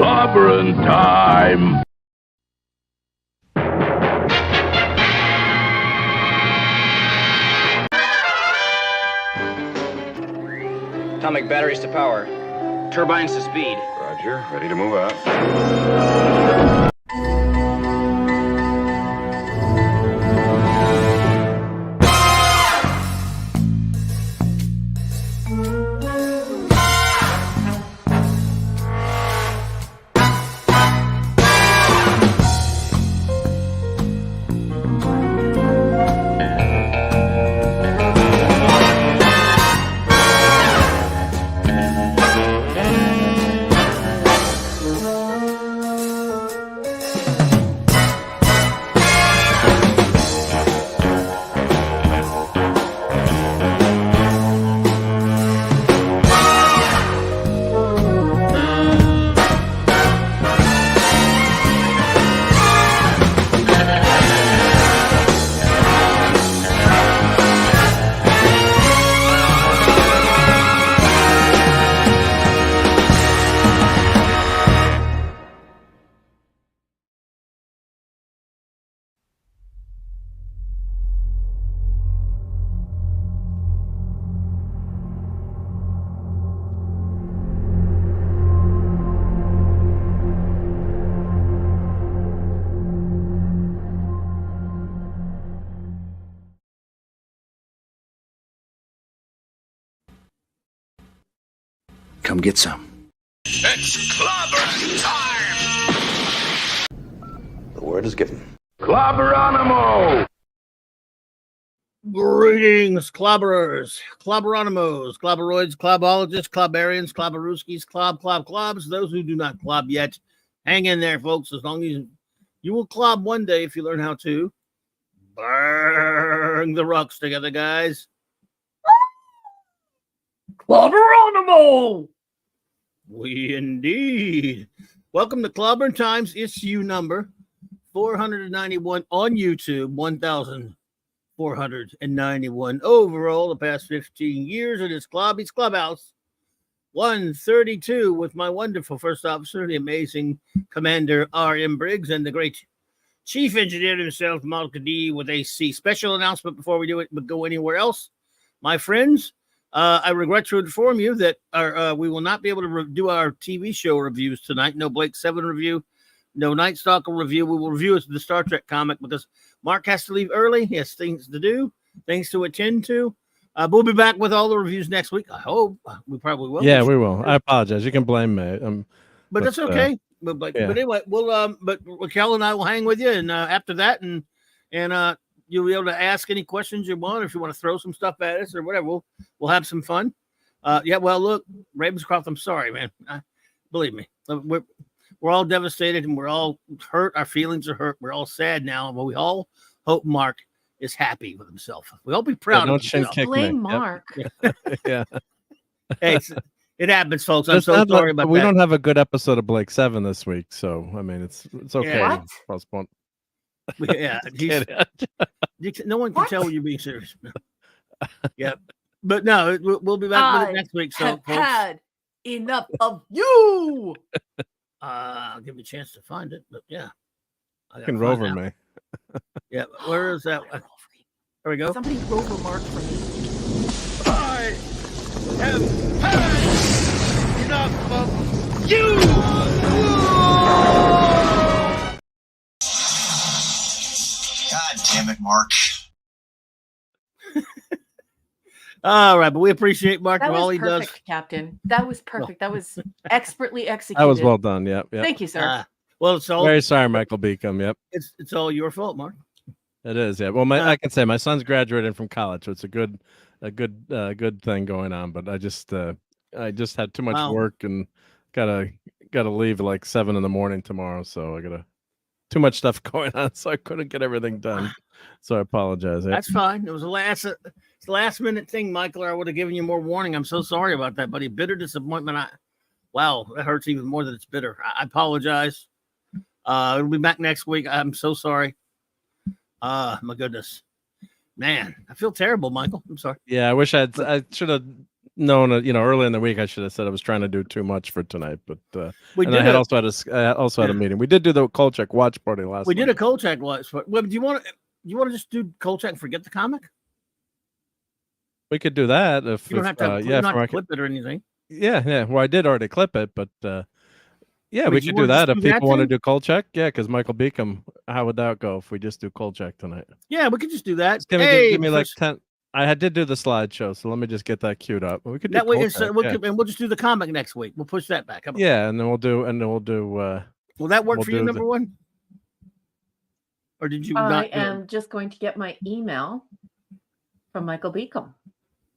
Clobberin' time! Atomic batteries to power. Turbines to speed. Roger, ready to move out. Come get some. It's clobberin' time! The word is given. Clobberonimo! Greetings, clobberers, clobberonimos, clobberoids, clobbologists, clobberians, clobberooskies, clobs, those who do not clob yet. Hang in there, folks, as long as you will clob one day if you learn how to. Burn the rocks together, guys. Clobberonimo! We indeed. Welcome to Clobberin' Times issue number 491 on YouTube, 1,491 overall the past 15 years. It is CLOBBY'S Clubhouse 132 with my wonderful first officer, the amazing Commander R.M. Briggs, and the great Chief Engineer himself, Malka D with AC. Special announcement before we do it, but go anywhere else. My friends, I regret to inform you that we will not be able to do our TV show reviews tonight. No Blake 7 review, no Night Stalker review. We will review the Star Trek comic because Mark has to leave early. He has things to do, things to attend to. We'll be back with all the reviews next week. I hope we probably will. Yeah, we will. I apologize. You can blame me. But that's okay. But anyway, we'll but Raquel and I will hang with you, and after that, and you'll be able to ask any questions you want. If you want to throw some stuff at us or whatever, we'll have some fun. Yeah. Well, look, Ravenscroft, I'm sorry, man. Believe me, we're all devastated and we're all hurt. Our feelings are hurt. We're all sad now, but we all hope Mark is happy with himself. We all be proud of himself. Blame Mark. Yeah. Hey, it happens, folks. I'm so sorry about that. We don't have a good episode of Blake 7 this week, so I mean it's okay. Yeah. What? Yeah, no one can tell when you're being serious. Yeah, but no, we'll be back with it next week. So, folks, had enough of you. I'll give you a chance to find it, but yeah, You can rover me. Yeah, where is that? There we go. Somebody rover Mark for me. I have had enough of you. God damn it, Mark. All right, but we appreciate Mark That for all was he does. perfect, Captain. That was perfect. That was expertly executed. That was well done. Yep. Thank you, sir. Well, it's all Very sorry, Michael Beacom. Yep. it's all your fault, Mark. It is. Yeah. Well, I can say my son's graduating from college, so it's a good thing going on. But I just had too much work and gotta leave at like 7 a.m. tomorrow. So I got too much stuff going on, so I couldn't get everything done. So I apologize. That's fine. It was the last minute thing, Michael. Or I would have given you more warning. I'm so sorry about that, buddy. Bitter disappointment. Wow, that hurts even more than it's bitter. I apologize. It'll be back next week. I'm so sorry. My goodness, man, I feel terrible, Michael. I'm sorry. Yeah, I wish I should have known, early in the week, I should have said I was trying to do too much for tonight, but We I had did also had a meeting. We did do the Kolchak watch party last we night. did a Kolchak watch. Well, do you want to just do Kolchak and forget the comic? We could do that if You don't have to, yeah, not clip it or anything. yeah. Well, I did already clip it, but yeah, But we you could do wanna that just if do that people want to then? do Kolchak. Yeah, because Michael Beacom. How would that go if we just do Kolchak tonight? Yeah, we could just do that. Just give me like 10. I did do the slideshow, so let me just get that queued up. We could do that way. Kolchak, And we'll just do the comic next week. We'll push that back. yeah, and then we'll do. Will that work we'll for you, do number one? Or did you I not? am just going to get my email from Michael Beacom.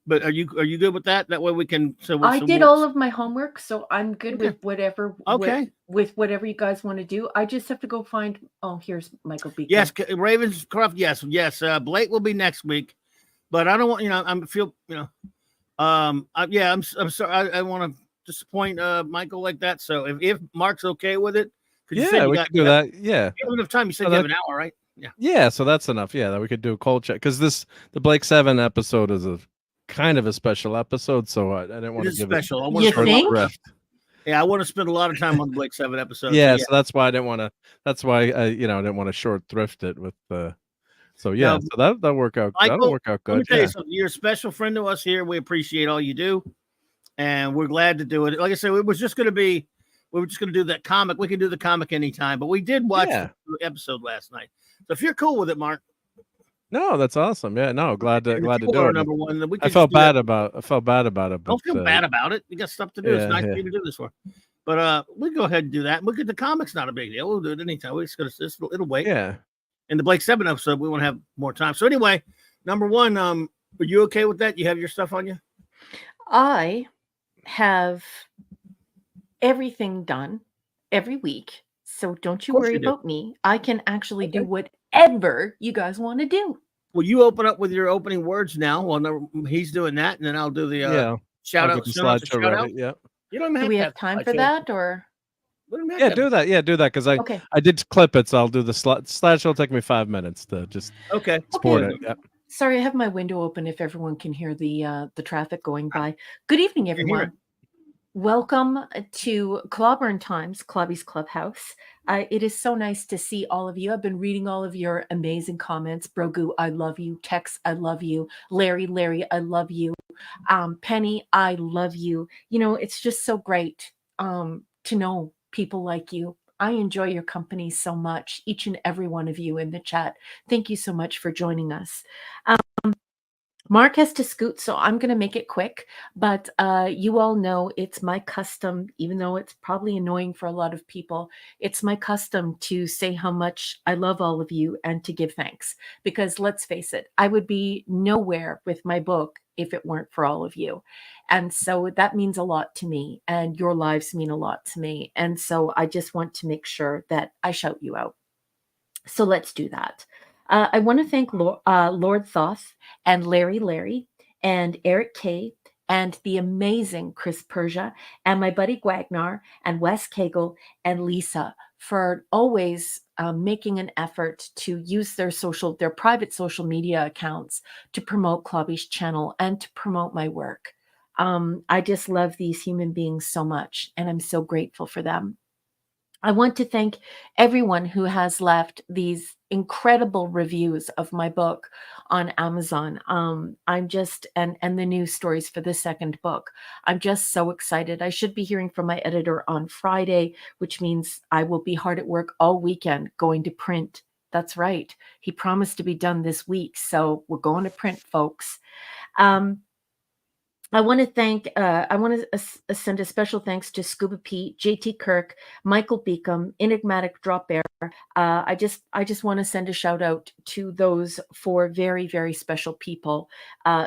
But are you good with that? That way we can. I did all of my homework, so I'm good Okay. with whatever. Okay. With whatever you guys want to do. I just have to go find. Oh, here's Michael Beacom. Yes, Ravenscroft. Yes. Blake will be next week, but I don't want. I'm sorry. I want to disappoint Michael like that. So if Mark's okay with it, yeah, we could do that. Yeah, you have enough time. You said you have an hour, right? Yeah. Yeah, so that's enough. Yeah, that we could do Kolchak because the Blake 7 episode is a kind of a special episode, so I didn't want to give special. it. I want You to think? Yeah, I want to spend a lot of time on the Blake 7 episode. Yeah, so that's why I didn't want to. That's why I didn't want to short thrift it with the. So yeah, Now, so that'll work out. Michael, That'll work out good. Let me tell you something. You're a special friend to us here. We appreciate all you do, and we're glad to do it. Like I said, we were just going to do that comic. We can do the comic anytime, but we did watch the episode last night. So if you're cool with it, Mark. No, that's awesome. Yeah, no, glad to do it. Number one, I felt bad about it. But, don't feel bad about it. You got stuff to do. It's nice for you to do this for. But we go ahead and do that. Look at the comic's not a big deal. We'll do it anytime. We're just gonna it'll wait. Yeah. In the Blake 7 episode, we want to have more time. So anyway, number one, are you okay with that? You have your stuff on you? I have everything done every week. So don't you worry about me. I can actually do whatever you guys want to do. Well, you open up with your opening words now. Well, no, he's doing that, and then I'll do the shout out. Yeah. You don't do we have time for that, or? Yeah, do that. Yeah, do that because I did clip it, so I'll do the slideshow. Will take me 5 minutes to just support it. Yeah. Sorry, I have my window open. If everyone can hear the traffic going by. Good evening, everyone. Welcome to Clobberin Times, Clobby's Clubhouse. It is so nice to see all of you. I've been reading all of your amazing comments. Brogu, I love you. Tex, I love you. Larry, I love you. Penny, I love you. It's just so great to know people like you. I enjoy your company so much, each and every one of you in the chat. Thank you so much for joining us. Mark has to scoot, so I'm going to make it quick, but you all know it's my custom, even though it's probably annoying for a lot of people, it's my custom to say how much I love all of you and to give thanks, because let's face it, I would be nowhere with my book if it weren't for all of you. And so that means a lot to me, and your lives mean a lot to me. And so I just want to make sure that I shout you out. So let's do that. I want to thank Lord Thoth and Larry and Eric K and the amazing Chris Persia and my buddy Gwagnar and Wes Cagle and Lisa for always making an effort to use their private social media accounts to promote Clobby's channel and to promote my work. I just love these human beings so much, and I'm so grateful for them. I want to thank everyone who has left these incredible reviews of my book on Amazon. I'm just, and the news stories for the second book. I'm just so excited. I should be hearing from my editor on Friday, which means I will be hard at work all weekend going to print. That's right. He promised to be done this week. So we're going to print, folks. I want to thank, send a special thanks to Scuba Pete, JT Kirk, Michael Beacom, Enigmatic Drop Bear. I just want to send a shout out to those 4 very, very special people,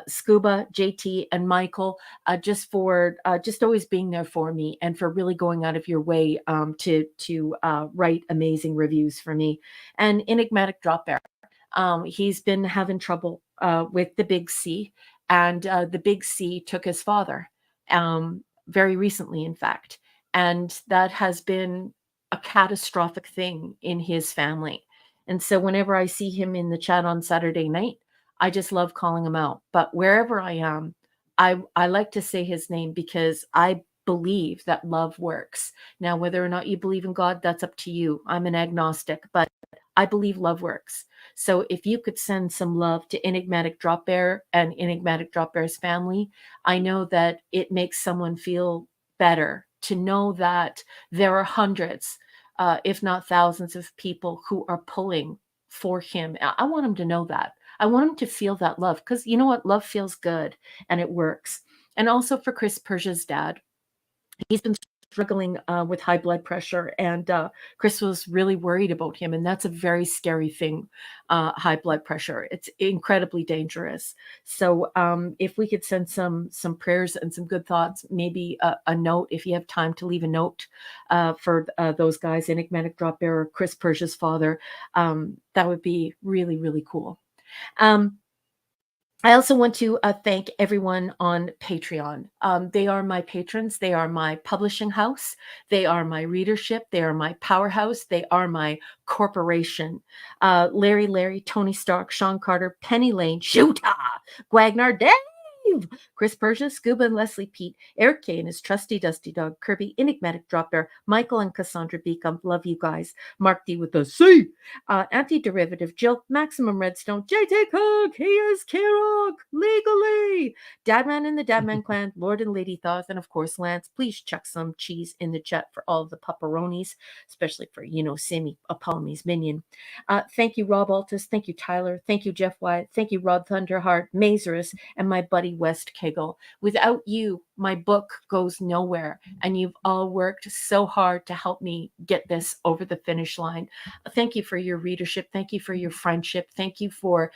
Scuba, JT, and Michael, just for just always being there for me and for really going out of your way to write amazing reviews for me. And Enigmatic Drop Bear, he's been having trouble with the Big C. And the Big C took his father very recently, in fact. And that has been a catastrophic thing in his family. And so whenever I see him in the chat on Saturday night, I just love calling him out. But wherever I am, I like to say his name because I believe that love works. Now, whether or not you believe in God, that's up to you. I'm an agnostic, but I believe love works. So if you could send some love to Enigmatic Drop Bear and Enigmatic Drop Bear's family, I know that it makes someone feel better to know that there are hundreds, if not thousands of people who are pulling for him. I want him to know that. I want him to feel that love, because you know what? Love feels good and it works. And also for Chris Persia's dad, he's been struggling with high blood pressure, and Chris was really worried about him, and that's a very scary thing. High blood pressure, it's incredibly dangerous. So if we could send some prayers and some good thoughts, maybe a note, if you have time to leave a note for those guys, Enigmatic Drop Bear or Chris Persia's father, that would be really, really cool. I also want to thank everyone on Patreon. They are my patrons. They are my publishing house. They are my readership. They are my powerhouse. They are my corporation. Larry, Tony Stark, Sean Carter, Penny Lane, Shooter, Gwagnar, Dave, Chris Persia, Scuba and Leslie Pete, Eric K and his trusty dusty dog, Kirby, Enigmatic Drop Bear, Michael and Cassandra Beacom, love you guys, Mark D with a C, Anti-Derivative, Jill, Maximum Redstone, JT Cook, he is Kirok, legally, Dadman and the Dadman Clan, Lord and Lady Thoth, and of course Lance. Please chuck some cheese in the chat for all of the pepperonis, especially for, Sammy Apollome's minion. Thank you, Rob Altus. Thank you, Tyler. Thank you, Jeff Wyatt. Thank you, Rod Thunderheart, Mazerus, and my buddy West Kegel. Without you, my book goes nowhere, and you've all worked so hard to help me get this over the finish line. Thank you for your readership. Thank you for your friendship. Thank you for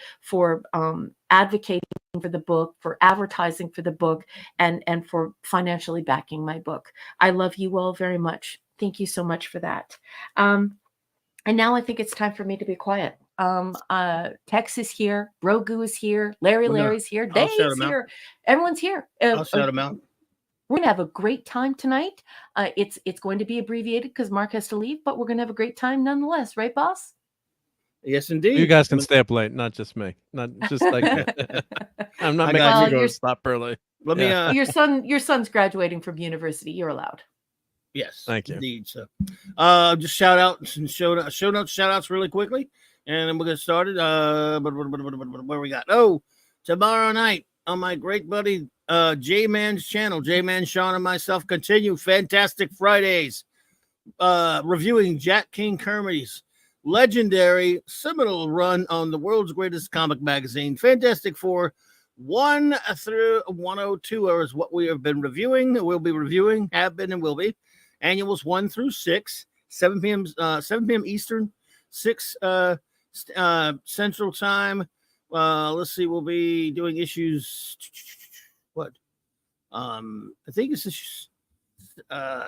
advocating for the book, for advertising for the book, and for financially backing my book. I love you all very much. Thank you so much for that. And now I think it's time for me to be quiet. Tex is here, Brogu is here, Larry's here, Dave's here, everyone's here. I'll shout them out. We're gonna have a great time tonight. It's going to be abbreviated because Mark has to leave, but we're gonna have a great time nonetheless, right, boss? Yes, indeed. You guys can stay up late, not just me. Not just like I'm not making you go stop early. Let me. Your son's graduating from university. You're allowed. Yes, thank you. Indeed. So, just shout out some show notes, shout outs really quickly, and then we'll get started. Where we got? Oh, tomorrow night on my great buddy J-Man's channel, J-Man, Sean, and myself continue Fantastic Fridays, reviewing Jack King Kirby's legendary seminal run on the world's greatest comic magazine, Fantastic Four. 1 through 102 is what we have been reviewing. We'll be reviewing, have been, and will be. Annuals 1 through 6, 7 p.m. Eastern, 6 Central Time. Let's see, we'll be doing issues. What? I think it's issues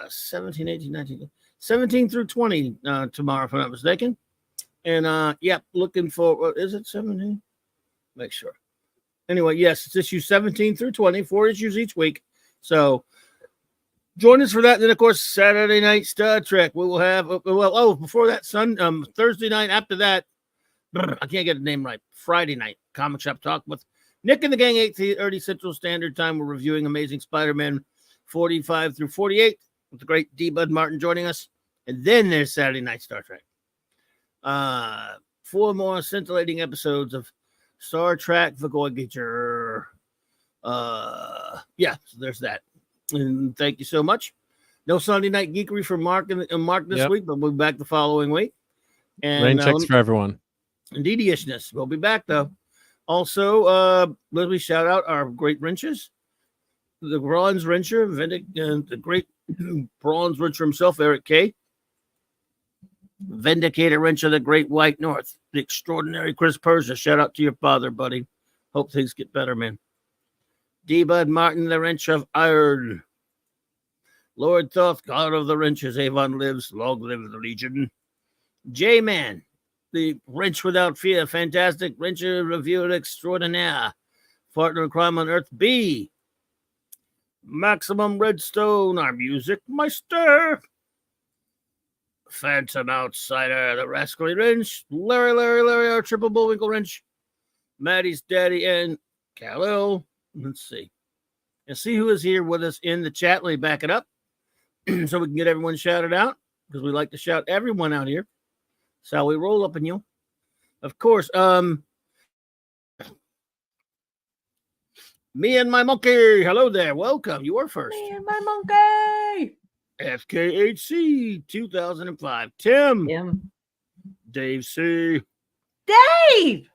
17, 18, 19, 17 through 20 tomorrow, if I'm not mistaken. And looking for, is it 17? Make sure. Anyway, yes, it's issue 17 through 20, 4 issues each week. So join us for that. And then, of course, Saturday night Star Trek. We will have, before that, Thursday night after that, I can't get the name right. Friday night, Comic Shop Talk with Nick and the gang, 8:30 Central Standard Time. We're reviewing Amazing Spider-Man 45 through 48 with the great D. Bud Martin joining us. And then there's Saturday night Star Trek. 4 more scintillating episodes of Star Trek Voyager. So there's that. And thank you so much. No Sunday night geekery for Mark and Mark this week, but we'll be back the following week. And rain checks for everyone. Indeedishness. We'll be back though. Also, let me shout out our great wrenches. The bronze wrencher, the great bronze wrencher himself, Eric K. Vindicator wrench of the Great White North, the extraordinary Chris Persia. Shout out to your father, buddy. Hope things get better, man. D. Bud Martin, the wrench of iron. Lord Thoth, God of the wrenches, Avon lives. Long live the Legion. J-Man, the wrench without fear, fantastic wrencher reviewer extraordinaire. Partner in crime on Earth B. Maximum Redstone, our music meister. Phantom Outsider, the Rascally Wrench, Larry, our Triple Bullwinkle Wrench, Maddie's Daddy, and Kal-El. Let's see. and see who is here with us in the chat. Let me back it up so we can get everyone shouted out, because we like to shout everyone out here. So we roll up and you. Of course, me and my monkey. Hello there. Welcome. You are first. Me and my monkey. FKHC 2005. Tim. Tim. Dave C. Dave.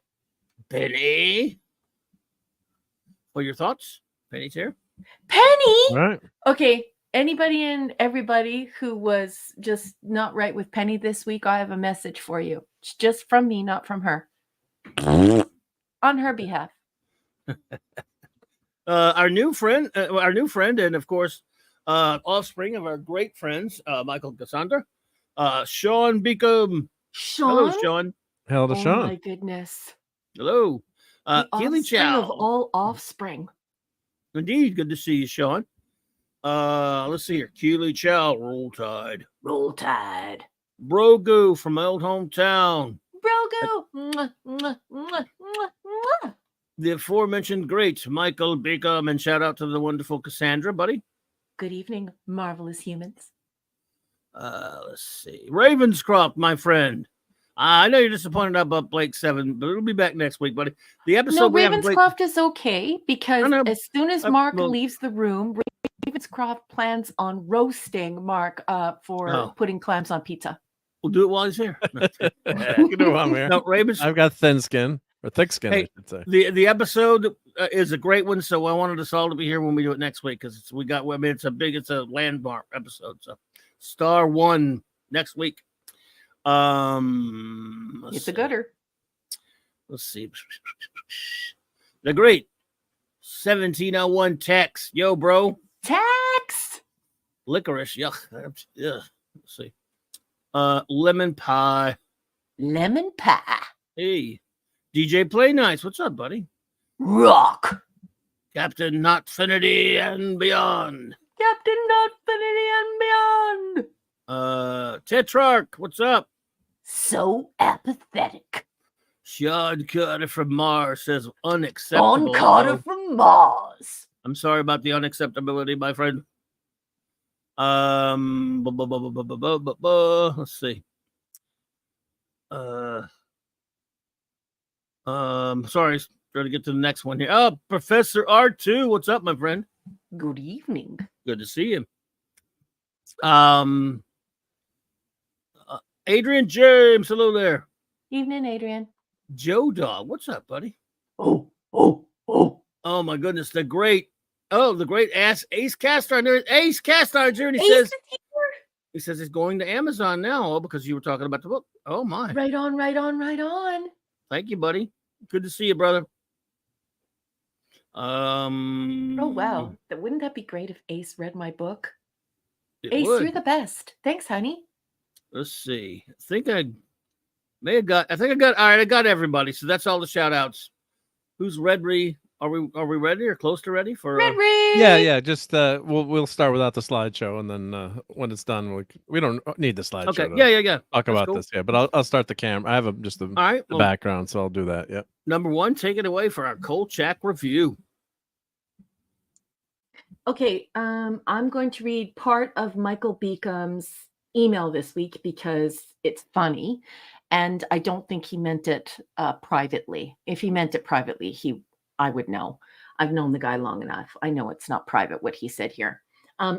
Penny. What are your thoughts? Penny's here. Penny. All right. Okay. Anybody and everybody who was just not right with Penny this week, I have a message for you. It's just from me, not from her. On her behalf. Our new friend, and of course, offspring of our great friends, Michael Cassandra, Sean Beacom. Sean? Hello, Sean. Hell to Sean. Oh my goodness. Hello. Keely Offspring Chow. of all offspring. Indeed, good to see you, Sean. Let's see here. Keely Chow, Roll Tide. Roll Tide. Brogu from my old hometown. Brogu. Mwah, mwah, mwah, mwah, mwah. The aforementioned great Michael Beacom, and shout out to the wonderful Cassandra, buddy. Good evening, marvelous humans. Let's see. Ravenscroft, my friend. I know you're disappointed about Blake 7, but it'll be back next week, buddy. The episode No, we have Blake... Ravenscroft is okay because as soon as Mark well, leaves the room, Ravenscroft plans on roasting Mark for putting clams on pizza. We'll do it while he's here. You can do it while I'm here. No, Ravens... I've got thin skin. Or thick skin, hey, I should say. The episode is a great one, so I wanted us all to be here when we do it next week, because it's a landmark episode. So star one next week. It's a gooder. Let's see. The great 1701 Tex. Yo, bro. Tex. Licorice. Yuck. Let's see. Lemon pie. Lemon pie. Hey. DJ Play Nice, what's up, buddy? Rock. Captain Notfinity and Beyond. Captain Notfinity and Beyond. Tetrarch, what's up? So apathetic. Sean Carter from Mars says unacceptable. Sean Carter from Mars. I'm sorry about the unacceptability, my friend. Let's see. Sorry, trying to get to the next one here. Oh, Professor R2, what's up, my friend? Good evening. Good to see you. Adrian James, hello there. Evening, Adrian. Joe Dog, what's up, buddy? Oh. Oh my goodness, the great Ace Cast Iron. There's Ace Cast Iron here, and he says he's going to Amazon now, because you were talking about the book. Oh my. Right on. Thank you, buddy. Good to see you, brother. Oh wow. Wouldn't that be great if Ace read my book? Ace, would. you're the best. Thanks, honey. Let's see. I think I got all right, I got everybody. So that's all the shout outs. Who's ready? Are we ready or close to ready for Yeah. Just we'll start without the slideshow, and then when it's done, we don't need the slideshow. Okay. Yeah. Talk about this. Yeah, but I'll start the camera. I have the background, so I'll do that. Yep. Number one, take it away for our Kolchak review. Okay, I'm going to read part of Michael Beacom's email this week because it's funny, and I don't think he meant it privately. If he meant it privately, I would know. I've known the guy long enough. I know it's not private what he said here.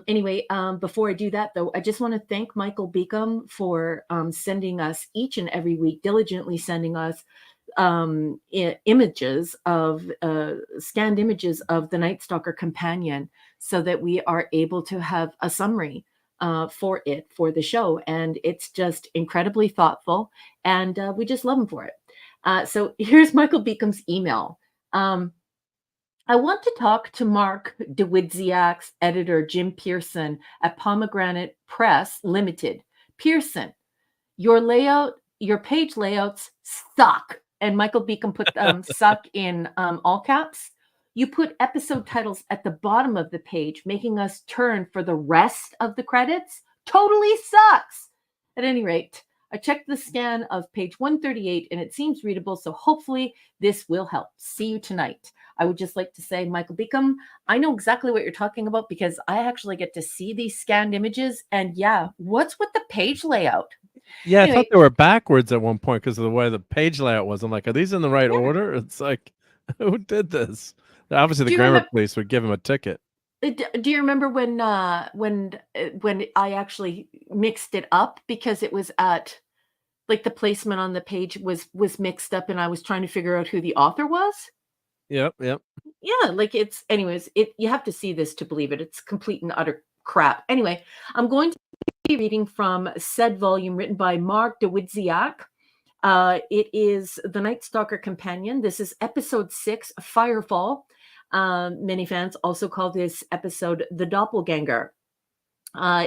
Anyway, before I do that, though, I just want to thank Michael Beacom for sending us each and every week, diligently sending us images of scanned images of the Night Stalker companion, so that we are able to have a summary for the show. And it's just incredibly thoughtful, and we just love him for it. So here's Michael Beacom's email. I want to talk to Mark DeWidziak's editor, Jim Pearson at Pomegranate Press Limited. Pearson, your page layouts suck. And Michael Beacom put suck in all caps. You put episode titles at the bottom of the page, making us turn for the rest of the credits. Totally sucks. At any rate, I checked the scan of page 138 and it seems readable, so hopefully this will help. See you tonight. I would just like to say, Michael Beacom, I know exactly what you're talking about because I actually get to see these scanned images. And yeah, what's with the page layout? Yeah, Anyway, I thought they were backwards at one point because of the way the page layout was. I'm like, are these in the right order? It's like, who did this? Obviously, the grammar police would give him a ticket. Do you remember when I actually mixed it up because it was at like the placement on the page was mixed up and I was trying to figure out who the author was? Yep. Yeah, like it's anyways, you have to see this to believe it. It's complete and utter crap. Anyway, I'm going to be reading from said volume written by Marc de Widziak. It is The Night Stalker Companion. This is episode 6, Firefall. Many fans also call this episode The Doppelganger.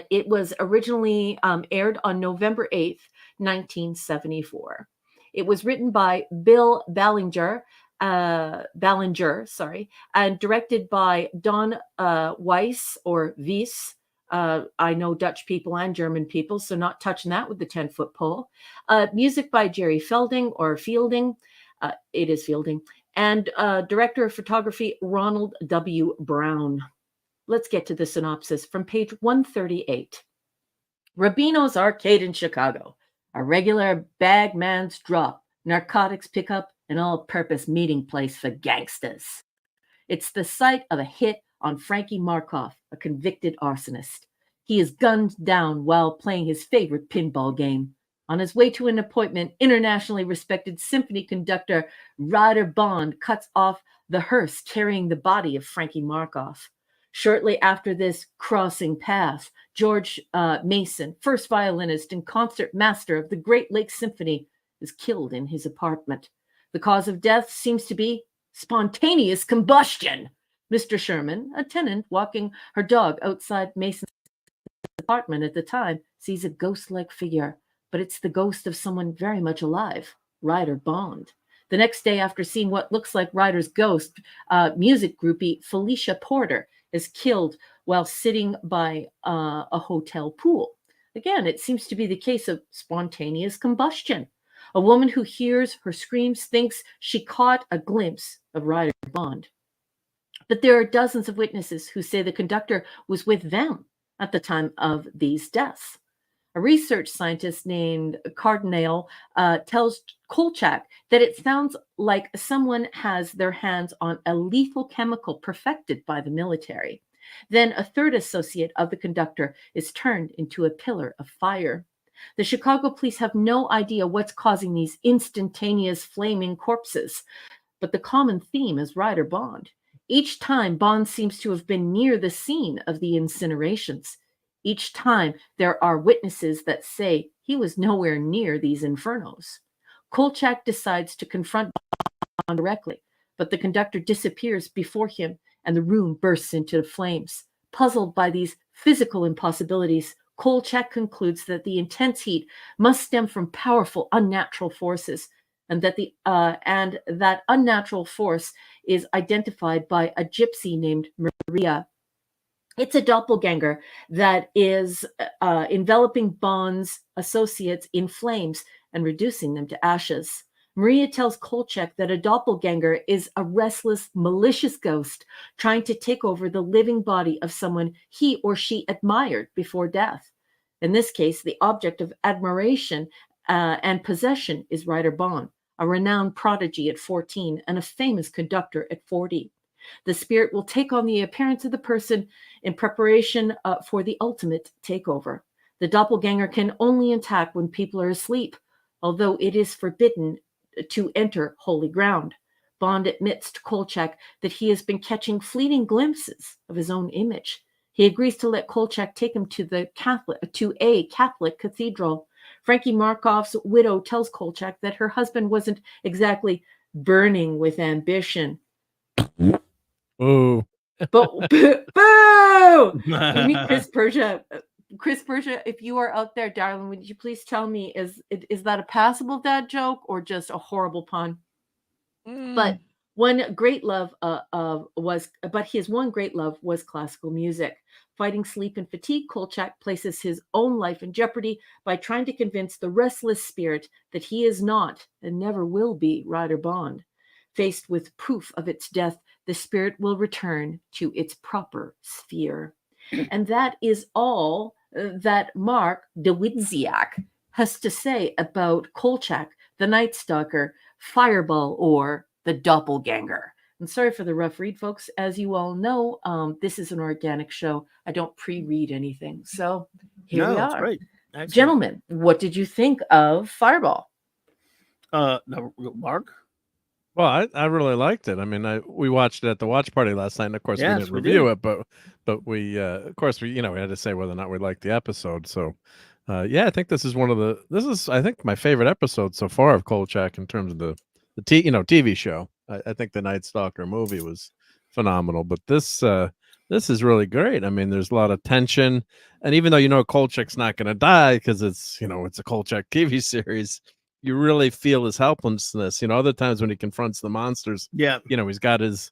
It was originally aired on November 8th, 1974. It was written by Bill Ballinger, and directed by Don Weiss or Weiss. I know Dutch people and German people, so not touching that with the 10-foot pole. Music by Jerry Fielding or Fielding. It is Fielding. And director of photography, Ronald W. Brown. Let's get to the synopsis from page 138. Rubino's Arcade in Chicago, a regular bagman's drop, narcotics pickup, and all-purpose meeting place for gangsters. It's the site of a hit on Frankie Markoff, a convicted arsonist. He is gunned down while playing his favorite pinball game. On his way to an appointment, internationally respected symphony conductor Ryder Bond cuts off the hearse carrying the body of Frankie Markoff. Shortly after this crossing paths, George Mason, first violinist and concert master of the Great Lakes Symphony, is killed in his apartment. The cause of death seems to be spontaneous combustion. Mr. Sherman, a tenant walking her dog outside Mason's apartment at the time, sees a ghost-like figure, but it's the ghost of someone very much alive, Ryder Bond. The next day, after seeing what looks like Ryder's ghost, music groupie Felicia Porter is killed while sitting by a hotel pool. Again, it seems to be the case of spontaneous combustion. A woman who hears her screams thinks she caught a glimpse of Ryder Bond. But there are dozens of witnesses who say the conductor was with them at the time of these deaths. A research scientist named Cardinale tells Kolchak that it sounds like someone has their hands on a lethal chemical perfected by the military. Then a third associate of the conductor is turned into a pillar of fire. The Chicago police have no idea what's causing these instantaneous flaming corpses, but the common theme is Ryder Bond. Each time, Bond seems to have been near the scene of the incinerations. Each time, there are witnesses that say he was nowhere near these infernos. Kolchak decides to confront Bond directly, but the conductor disappears before him and the room bursts into flames. Puzzled by these physical impossibilities, Kolchak concludes that the intense heat must stem from powerful unnatural forces, and that unnatural force is identified by a gypsy named Maria. It's a doppelganger that is enveloping Bond's associates in flames and reducing them to ashes. Maria tells Kolchak that a doppelganger is a restless, malicious ghost trying to take over the living body of someone he or she admired before death. In this case, the object of admiration and possession is Ryder Bond, a renowned prodigy at 14 and a famous conductor at 40. The spirit will take on the appearance of the person in preparation for the ultimate takeover. The doppelganger can only attack when people are asleep, although it is forbidden to enter holy ground. Bond admits to Kolchak that he has been catching fleeting glimpses of his own image. He agrees to let Kolchak take him to a Catholic cathedral. Frankie Markoff's widow tells Kolchak that her husband wasn't exactly burning with ambition. Oh. Boo! We need Chris Persia. Chris Persia, if you are out there, darling, would you please tell me, is that a passable dad joke or just a horrible pun? But his one great love was classical music. Fighting sleep and fatigue, Kolchak places his own life in jeopardy by trying to convince the restless spirit that he is not and never will be Ryder Bond. Faced with proof of its death, the spirit will return to its proper sphere. And that is all that Mark Dawidziak has to say about Kolchak, the Night Stalker, Fireball, or the Doppelganger. And sorry for the rough read, folks. As you all know, this is an organic show. I don't pre-read anything. So here we are. Great. Gentlemen, what did you think of Fireball? Mark? Well, I really liked it. I mean, we watched it at the watch party last night, and of course we didn't review it, but we of course we we had to say whether or not we liked the episode. So yeah, I think this is I think my favorite episode so far of Kolchak in terms of the TV show. I think the Night Stalker movie was phenomenal, but this is really great. I mean, there's a lot of tension, and even though Kolchak's not going to die because it's it's a Kolchak TV series, you really feel his helplessness. Other times when he confronts the monsters, he's got his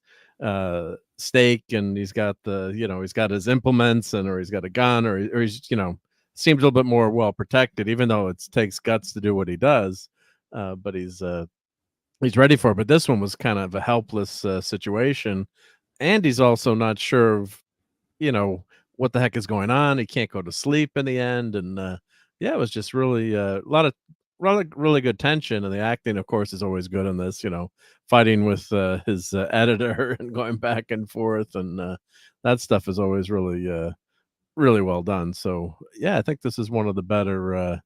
stake, and he's got he's got his implements, or he's got a gun, or he's seems a little bit more well protected, even though it takes guts to do what he does. But he's ready for it. But this one was kind of a helpless situation, and he's also not sure of what the heck is going on. He can't go to sleep in the end, and yeah, it was just really a lot of really good tension, and the acting, of course, is always good in this. Fighting with his editor and going back and forth, and that stuff is always really really well done. So yeah, I think this is one of the better.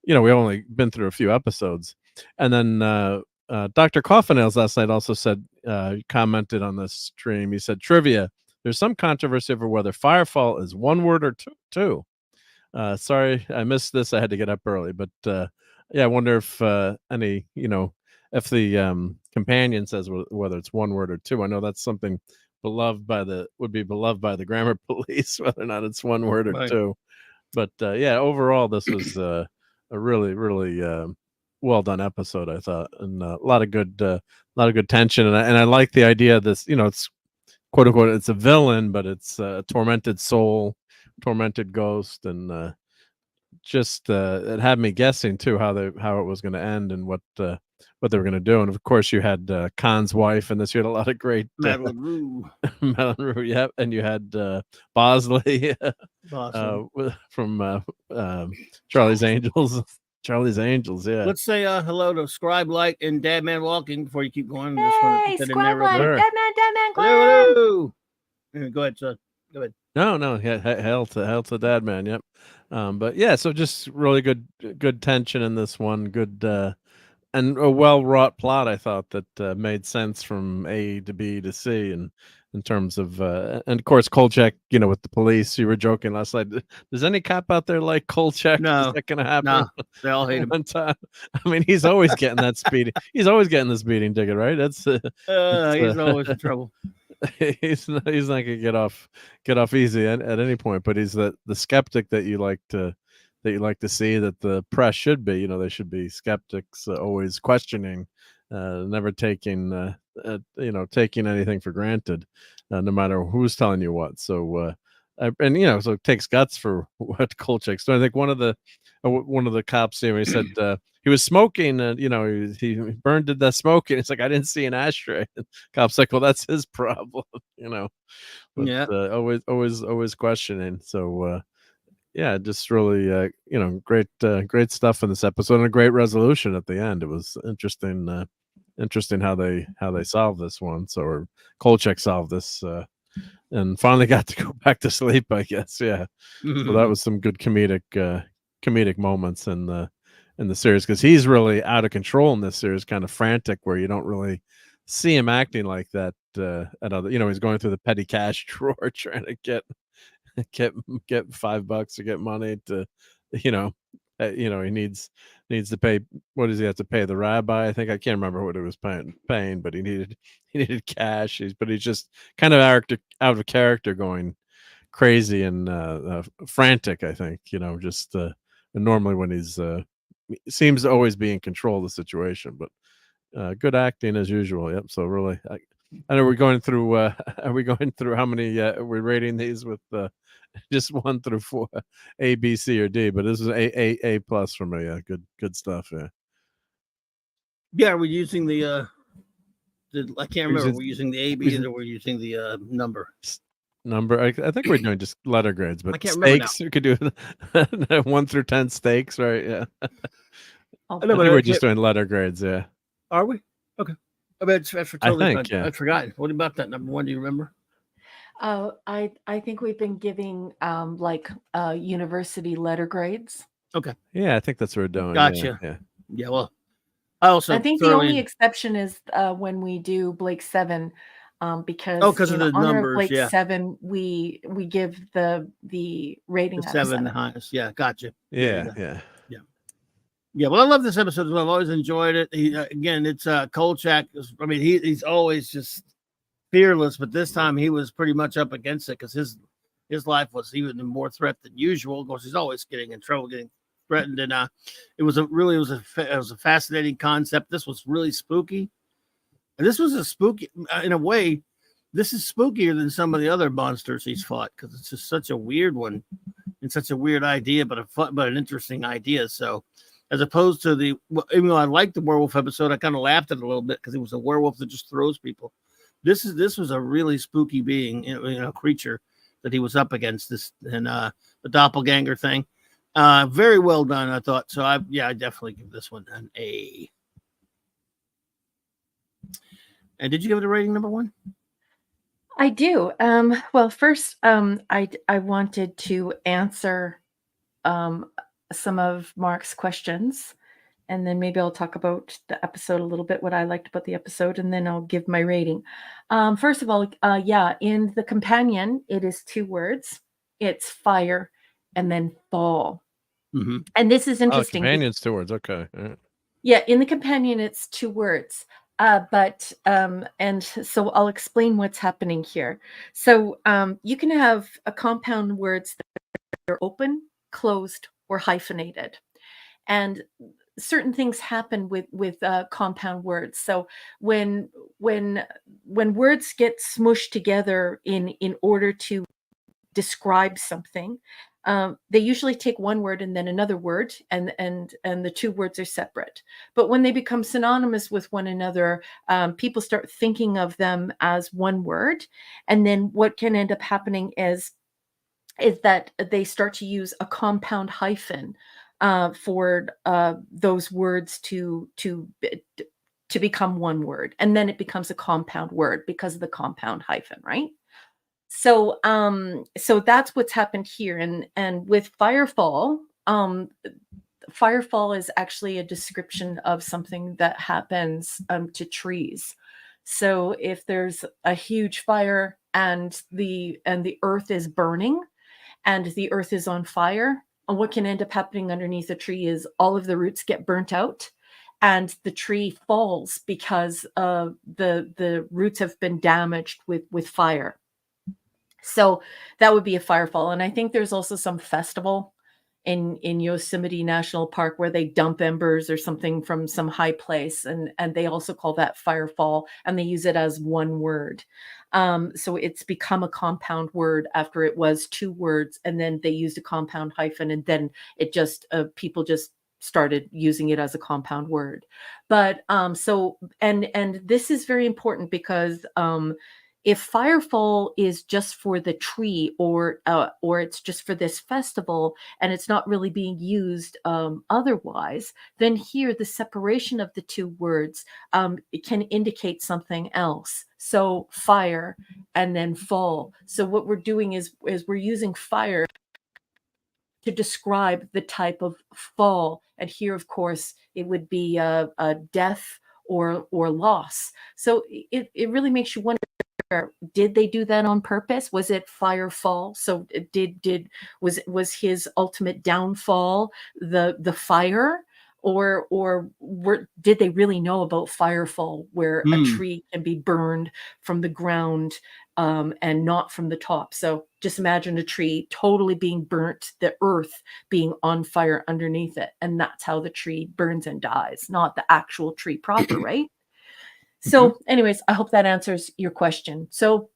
We've only been through a few episodes, and then Dr. Coffinails last night also said, commented on this stream. He said, trivia: there's some controversy over whether Firefall is one word or two. Sorry, I missed this. I had to get up early, but yeah, I wonder if any, if the companion says whether it's one word or two. I know that's something would be beloved by the grammar police, whether or not it's one word or two. But yeah, overall, this was a really, really well done episode, I thought, and a lot of good tension. And I like the idea of this. It's quote unquote, it's a villain, but it's a tormented soul, tormented ghost, and just it had me guessing too how it was going to end and what they were going to do. And of course, you had Khan's wife, and this, you had a lot of great Madeline Rue. Madeline Rue, yep, and you had Bosley from Charlie's Angels. Charlie's Angels, yeah. Let's say hello to Scribe Light and Dadman Walking before you keep going. Hey, Scribe Light, Dadman, hello. Go ahead, son. Go ahead. No, yeah, hail to Dadman, yep. But yeah, so just really good tension in this one, good and a well-wrought plot, I thought, that made sense from A to B to C, and in terms of and of course Kolchak, with the police. You were joking last night. Does any cop out there like Kolchak? No. Is that gonna happen? No, they all hate him. One time. I mean, he's always getting that speeding. He's always getting the speeding ticket, right? That's he's always in trouble. He's not gonna get off easy at any point, but he's the skeptic that you like to see, that the press should be. They should be skeptics, always questioning, never taking taking anything for granted, no matter who's telling you what. So so it takes guts for what Kolchak's doing. I think one of the cops here, he said he was smoking, and he burned to death smoking. It's like, I didn't see an ashtray. Cop's like, well, that's his problem. But, yeah, always questioning. So yeah, just really great stuff in this episode, and a great resolution at the end. It was interesting how they solved this one. So, or Kolchak solved this and finally got to go back to sleep, I guess. Yeah. So that was some good comedic moments in the series, because he's really out of control in this series, kind of frantic, where you don't really see him acting like that at other. He's going through the petty cash drawer trying to get $5 to get money to, he needs to pay. What does he have to pay? The rabbi? I think, I can't remember what he was paying, but he needed cash. But he's just kind of out of character, going crazy and frantic, I think. Just normally when he's seems to always be in control of the situation, but good acting as usual. Yep. So really, I know we're going through. Are we going through how many? We're rating these with just 1 through 4, A, B, C, or D. But this is A plus for me. Yeah, good stuff. Yeah. Yeah, we're using the I can't remember. We're using the A, B, or we're using the number. Number. I think we're doing just letter grades, but I can't remember stakes. We could do 1 through 10 stakes, right? Yeah. Oh, I think we're just doing letter grades. Yeah. Are we? Okay. I mean, I forgot. What about that number 1? Do you remember? I think we've been giving like university letter grades. Okay. Yeah, I think that's what we're doing. Gotcha. Yeah. Yeah. Well, I think the only exception is when we do Blake 7, because of the numbers. Blake 7, we give the rating the out of 7, the highest. Yeah, gotcha. Yeah. Yeah, well, I love this episode as well. I've always enjoyed it. Again, it's Kolchak. I mean, he's always just fearless, but this time he was pretty much up against it because his life was even more threat than usual. Of course, he's always getting in trouble, getting threatened, and it was a fascinating concept. This was really spooky, and this was a spooky in a way. This is spookier than some of the other monsters he's fought because it's just such a weird one and such a weird idea, but an interesting idea. So. As opposed to even though I liked the werewolf episode, I kind of laughed at it a little bit because it was a werewolf that just throws people. This was a really spooky being, creature that he was up against. And the doppelganger thing, very well done, I thought. So I definitely give this one an A. And did you give it a rating number 1? I do. Well, first, I wanted to answer some of Mark's questions, and then maybe I'll talk about the episode a little bit, what I liked about the episode, and then I'll give my rating. First of all, in the companion, it is 2 words. It's fire and then fall. Mm-hmm. And this is interesting. Companion's 2 words. Okay. Yeah, in the companion, it's 2 words. And so I'll explain what's happening here. So you can have a compound words that are open, closed, or hyphenated, and certain things happen with compound words. So when words get smushed together in order to describe something, they usually take one word and then another word, and the 2 words are separate. But when they become synonymous with one another, people start thinking of them as one word, and then what can end up happening is that they start to use a compound hyphen for those words to become one word, and then it becomes a compound word because of the compound hyphen, right? So that's what's happened here, and with Firefall, Firefall is actually a description of something that happens to trees. So if there's a huge fire and the earth is burning, and the earth is on fire, and what can end up happening underneath a tree is all of the roots get burnt out and the tree falls because the roots have been damaged with fire. So that would be a firefall. And I think there's also some festival in Yosemite National Park where they dump embers or something from some high place, and they also call that firefall, and they use it as one word. So it's become a compound word after it was 2 words, and then they used a compound hyphen, and then it just people just started using it as a compound word. But so and this is very important because if firefall is just for the tree or it's just for this festival and it's not really being used otherwise, then here the separation of the 2 words it can indicate something else. So fire and then fall. So what we're doing is we're using fire to describe the type of fall. And here, of course, it would be a death or loss. So it really makes you wonder, did they do that on purpose? Was it firefall? So was his ultimate downfall the fire? Or did they really know about firefall, where a tree can be burned from the ground and not from the top? So just imagine a tree totally being burnt, the earth being on fire underneath it. And that's how the tree burns and dies, not the actual tree proper, right? So, anyways, I hope that answers your question. So,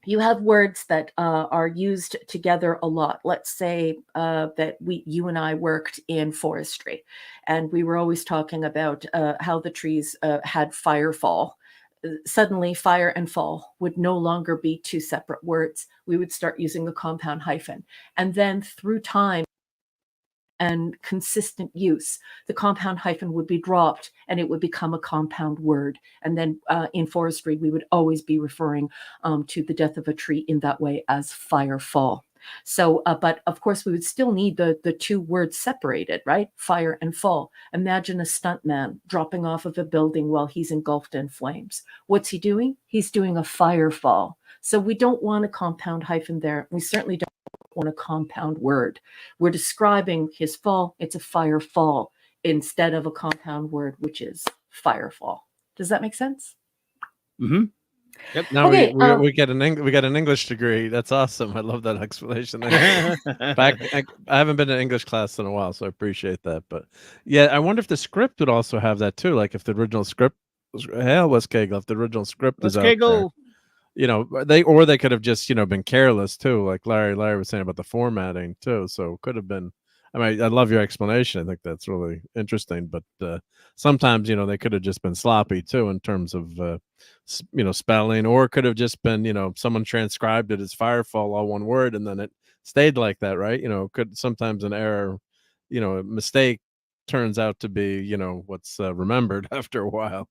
you have words that are used together a lot. Let's say that you and I worked in forestry, and we were always talking about how the trees had fire fall. Suddenly, fire and fall would no longer be two separate words. We would start using a compound hyphen. And then through time and consistent use, the compound hyphen would be dropped and it would become a compound word. And then in forestry, we would always be referring to the death of a tree in that way as fire fall. So, but of course, we would still need the two words separated, right? Fire and fall. Imagine a stuntman dropping off of a building while he's engulfed in flames. What's he doing? He's doing a fire fall. So we don't want a compound hyphen there. We certainly don't want a compound word. We're describing his fall. It's a fire fall instead of a compound word, which is fire fall. Does that make sense? Mm-hmm. Yep. Now we get an English degree. That's awesome. I love that explanation. I haven't been in English class in a while, so I appreciate that. But yeah, I wonder if the script would also have that too. Like if the original script was Wes Cagle, if the original script is out there, they could have just been careless too. Like Larry was saying about the formatting too. So it could have been. I mean, I love your explanation. I think that's really interesting. But sometimes, they could have just been sloppy too in terms of, spelling, or it could have just been, someone transcribed it as firefall, all one word, and then it stayed like that, right? Could sometimes an error, a mistake turns out to be, what's remembered after a while,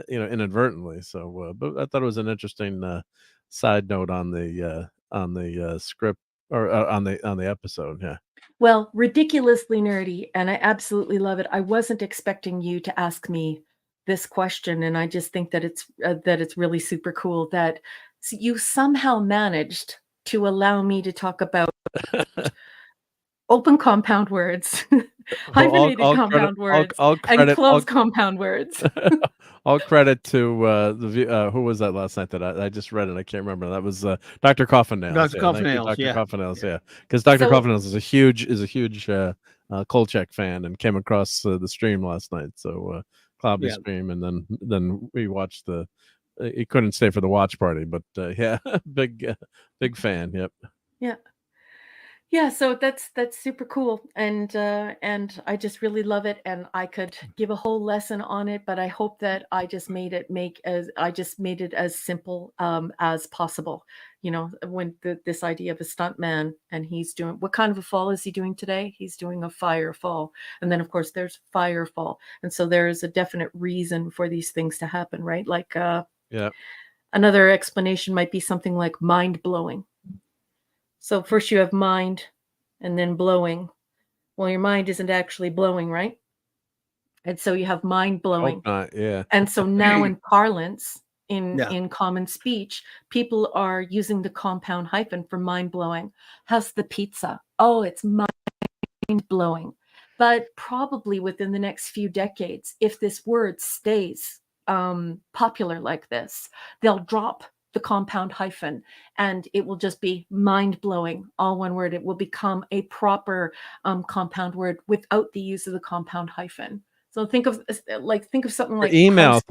inadvertently. So, but I thought it was an interesting side note on the script or on the episode. Yeah. Well, ridiculously nerdy, and I absolutely love it. I wasn't expecting you to ask me this question, and I just think that it's really super cool that you somehow managed to allow me to talk about open compound words, hyphenated compound words, and closed compound words. All credit to who was that last night that I just read it? I can't remember. That was Dr. Coffin-Nails. Dr. Coffin-Nails, Dr. Coffin-Nails, yeah. Because Dr. Coffin-Nails is a huge Kolchak fan and came across the stream last night. So Clobby's stream, and then we watched the. He couldn't stay for the watch party, but yeah, big fan. Yep. Yeah. Yeah, so that's super cool, and I just really love it, and I could give a whole lesson on it, but I hope that I just made it as simple as possible. When this idea of a stuntman, and he's doing, what kind of a fall is he doing today? He's doing a fire fall, and then of course there's fire fall, and so there is a definite reason for these things to happen, right? Like another explanation might be something like mind blowing. So first you have mind and then blowing. Well, your mind isn't actually blowing, right? And so you have mind blowing. Yeah. And so now in parlance, in common speech, people are using the compound hyphen for mind blowing. How's the pizza? Oh, it's mind blowing. But probably within the next few decades, if this word stays popular like this, they'll drop the compound hyphen, and it will just be mind-blowing, all one word. It will become a proper compound word without the use of the compound hyphen. So think of something like email.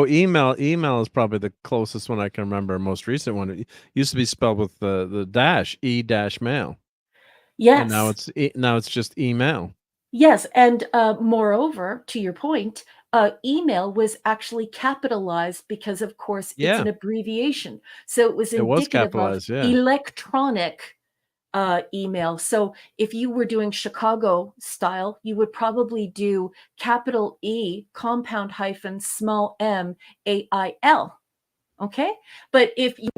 Email is probably the closest one I can remember. Most recent one. It used to be spelled with the dash, e-mail. Yes. And now it's just email. Yes, and moreover, to your point, email was actually capitalized because, of course, it's an abbreviation. So it was indicative of electronic email. So if you were doing Chicago style, you would probably do capital E, compound hyphen, small m, AIL. Okay? But if you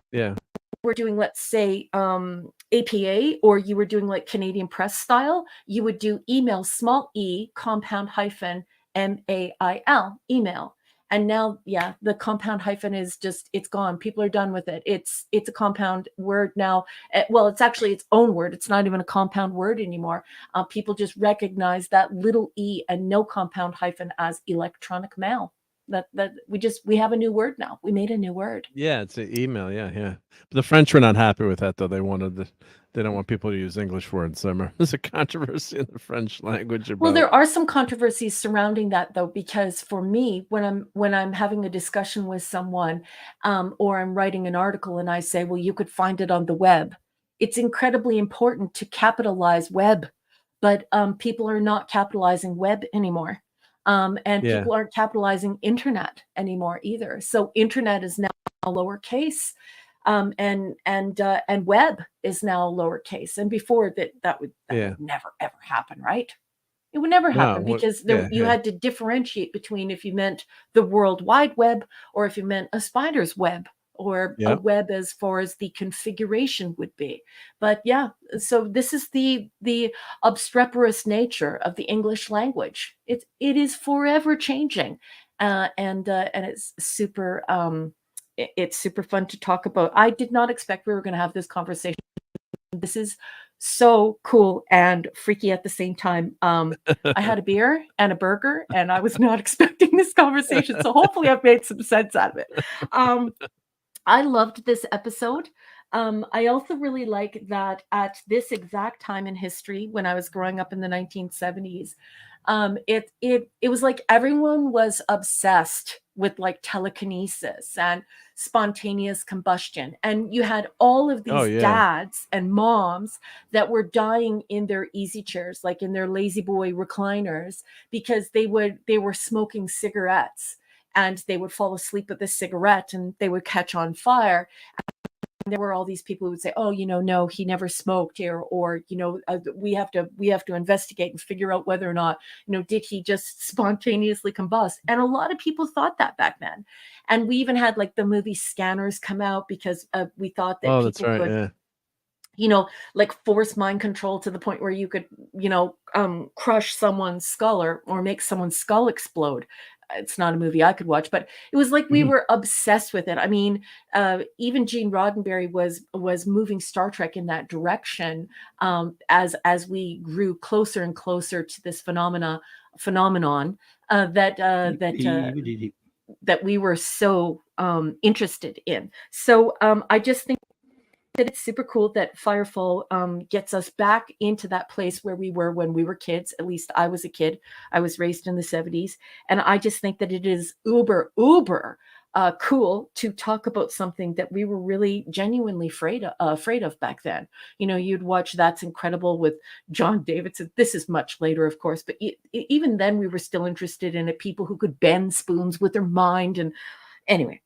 were doing, let's say, APA, or you were doing like Canadian Press style, you would do email, small e, compound hyphen, MAIL, email. And now, the compound hyphen is just, it's gone. People are done with it. It's a compound word now. Well, it's actually its own word. It's not even a compound word anymore. People just recognize that little e and no compound hyphen as electronic mail. That we have a new word now. We made a new word. Yeah, it's an email. Yeah. But the French were not happy with that, though. They wanted they don't want people to use English words. So there's a controversy in the French language about. Well, there are some controversies surrounding that, though, because for me, when I'm having a discussion with someone, or I'm writing an article, and I say, "Well, you could find it on the web," it's incredibly important to capitalize web, but people are not capitalizing web anymore, and people aren't capitalizing internet anymore either. So internet is now lowercase. And web is now lowercase, and before that would never ever happen, right? It would never happen because you had to differentiate between if you meant the World Wide Web or if you meant a spider's web or a web as far as the configuration would be. But yeah, so this is the obstreperous nature of the English language. It is forever changing, and it's super. It's super fun to talk about. I did not expect we were going to have this conversation. This is so cool and freaky at the same time. I had a beer and a burger, and I was not expecting this conversation. So hopefully I've made some sense out of it. I loved this episode. I also really like that at this exact time in history, when I was growing up in the 1970s, it was like everyone was obsessed with like telekinesis and spontaneous combustion, and you had all of these dads and moms that were dying in their easy chairs, like in their lazy boy recliners, because they were smoking cigarettes, and they would fall asleep with the cigarette and they would catch on fire. And there were all these people who would say, "Oh, no, he never smoked here," or we have to investigate and figure out whether or not, did he just spontaneously combust? And a lot of people thought that back then. And we even had like the movie Scanners come out because we thought that people could, like force mind control to the point where you could, crush someone's skull or make someone's skull explode. It's not a movie I could watch, but it was like we were obsessed with it. I mean, even Gene Roddenberry was moving Star Trek in that direction, as we grew closer and closer to this phenomenon that we were so interested in. So I just think that it's super cool that Firefall gets us back into that place where we were when we were kids. At least I was a kid. I was raised in the 70s. And I just think that it is uber cool to talk about something that we were really genuinely afraid of back then. You'd watch That's Incredible with John Davidson. This is much later, of course, but even then we were still interested in it. People who could bend spoons with their mind. And anyway,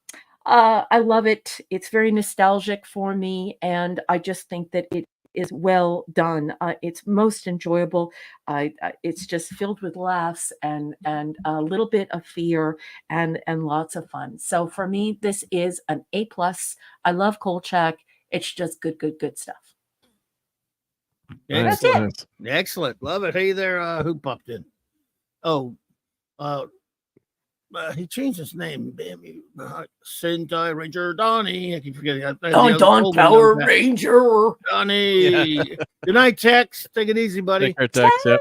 I love it. It's very nostalgic for me, and I just think that it is well done. It's most enjoyable. It's just filled with laughs and a little bit of fear and lots of fun. So for me, this is an A+. I love Kolchak. It's just good stuff. That's it. Excellent. Love it. Hey there, who popped in? Oh, he changed his name. Damn you. Sentai Ranger Donnie. I keep forgetting. Don Power Ranger. Donnie. Good night, Tex. Take it easy, buddy. Tex. Yep.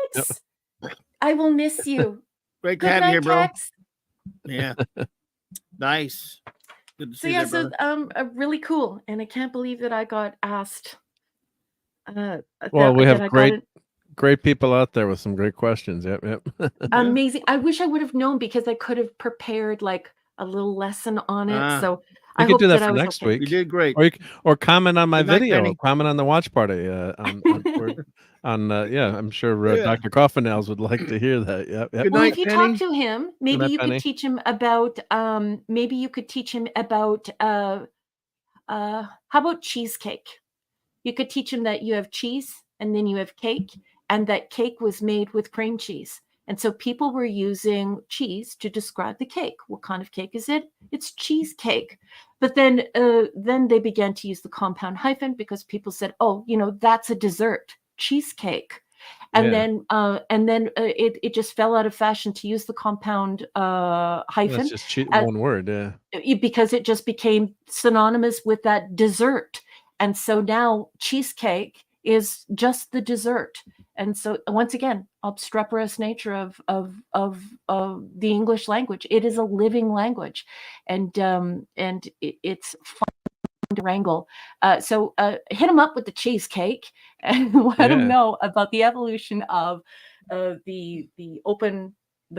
I will miss you. Great to have you here, bro. Tex. Yeah. Nice. Good to see you. So really cool. And I can't believe that I got asked. Well, we have great people out there with some great questions. Yep. Amazing. I wish I would have known, because I could have prepared like a little lesson on it. So I could do that for next week. You did great. Or comment on my video. Penny. Comment on the watch party. I'm sure Dr. Coffenels would like to hear that. Yep. Good well, night, if you Penny. talk to him, maybe you could teach him about. Maybe you could teach him about. How about cheesecake? You could teach him that you have cheese and then you have cake, and that cake was made with cream cheese. And so people were using cheese to describe the cake. What kind of cake is it? It's cheesecake. But then they began to use the compound hyphen, because people said, "Oh, that's a dessert, cheesecake." And then it just fell out of fashion to use the compound hyphen. That's just one word, because it just became synonymous with that dessert. And so now cheesecake is just the dessert. And so once again, obstreperous nature of the English language. It is a living language, and it's fun to wrangle. So hit him up with the cheesecake and let him know about the evolution of the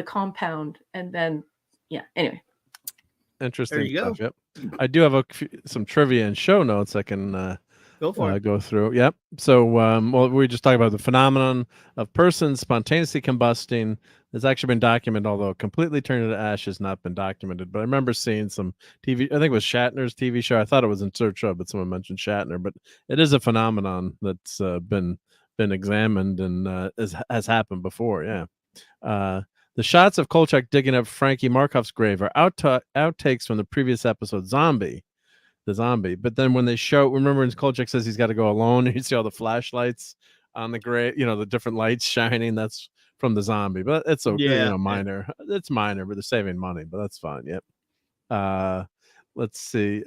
compound, and then anyway. Interesting stuff. Yep. I do have some trivia and show notes I can go through. Yep. So, well, we just talked about the phenomenon of persons spontaneously combusting. It's actually been documented, although completely turned into ash has not been documented. But I remember seeing some TV. I think it was Shatner's TV show. I thought it was in Search of, but someone mentioned Shatner. But it is a phenomenon that's been examined and has happened before. Yeah. The shots of Kolchak digging up Frankie Markov's grave are outtakes from the previous episode, the zombie. But then when they remember when Kolchak says he's got to go alone, and you see all the flashlights on the grave, the different lights shining. That's from the zombie, but it's minor. It's minor, but they're saving money, but that's fine. Yep. Let's see.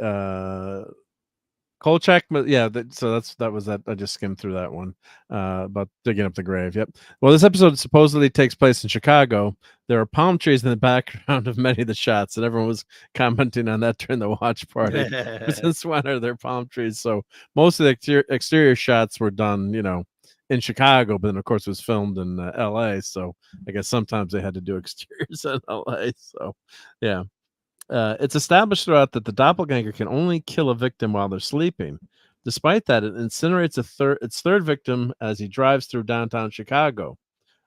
Kolchak, that was that. I just skimmed through that one about digging up the grave. Yep. Well, this episode supposedly takes place in Chicago. There are palm trees in the background of many of the shots, and everyone was commenting on that during the watch party. Since when are there palm trees? So most of the exterior shots were done, in Chicago, but then of course it was filmed in LA. So I guess sometimes they had to do exteriors in LA. So yeah. It's established throughout that the doppelganger can only kill a victim while they're sleeping. Despite that, it incinerates its third victim as he drives through downtown Chicago.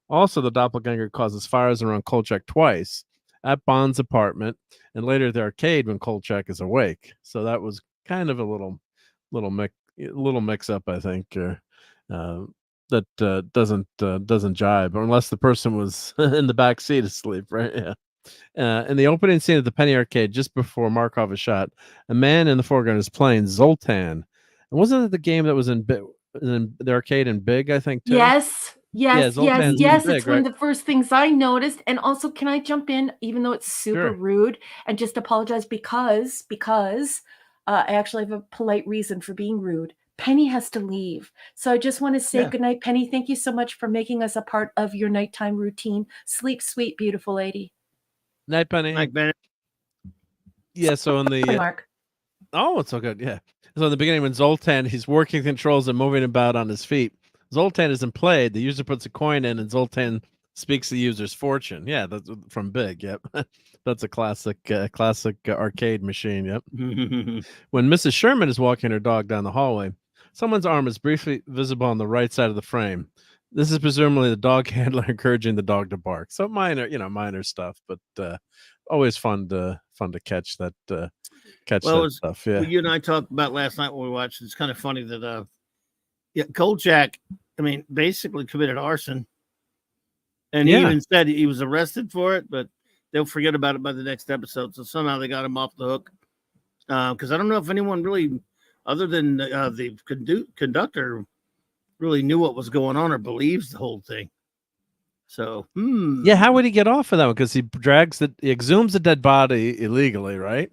Also, the doppelganger causes fires around Kolchak twice, at Bond's apartment and later at the arcade when Kolchak is awake. So that was kind of a little mix up, I think, that doesn't jibe, unless the person was in the back seat asleep, right? Yeah. In the opening scene at the Penny Arcade, just before Markov is shot, a man in the foreground is playing Zoltan. And wasn't it the game that was in the arcade in Big, I think, too? Yes. Yes. Big, it's one of the first things I noticed. And also, can I jump in, even though it's super rude, and just apologize because I actually have a polite reason for being rude. Penny has to leave. So I just want to say good night, Penny. Thank you so much for making us a part of your nighttime routine. Sleep sweet, beautiful lady. Night, Penny. Night, Penny. Yeah, so in the Mark. Oh, it's so good. Yeah. So in the beginning, when Zoltan, he's working controls and moving about on his feet. Zoltan isn't played. The user puts a coin in, and Zoltan speaks the user's fortune. Yeah, that's from Big. Yep, that's a classic arcade machine. Yep. When Mrs. Sherman is walking her dog down the hallway, someone's arm is briefly visible on the right side of the frame. This is presumably the dog handler encouraging the dog to bark. So minor stuff, but always fun to catch that stuff. Yeah. What you and I talked about last night when we watched. It's kind of funny that Kolchak, basically committed arson, and he even said he was arrested for it, but they'll forget about it by the next episode. So somehow they got him off the hook. Because I don't know if anyone really, other than the conductor, really knew what was going on or believes the whole thing. So yeah, how would he get off of that one? Because he exhumes the dead body illegally, right?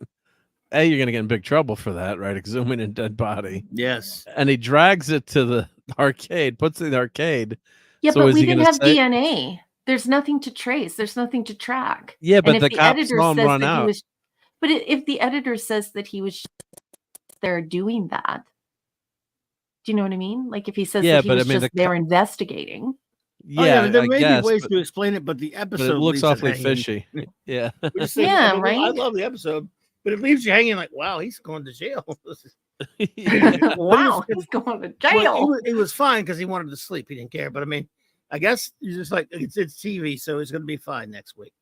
You're gonna get in big trouble for that, right? Exhuming a dead body. Yes. And he drags it to the arcade, puts it in the arcade. Yeah, so but we didn't have DNA. There's nothing to trace. There's nothing to track. Yeah, but the cops saw him run out. But if the editor says that he was there doing that, do you know what I mean? Like if he says that he was just there investigating. Yeah, there may be ways to explain it, but the episode it looks awfully fishy. Yeah. Yeah, right. I love the episode, but it leaves you hanging like, wow, he's going to jail. Wow, he's going to jail. Well, he was fine because he wanted to sleep. He didn't care. But I guess you're just like, it's TV, so he's going to be fine next week.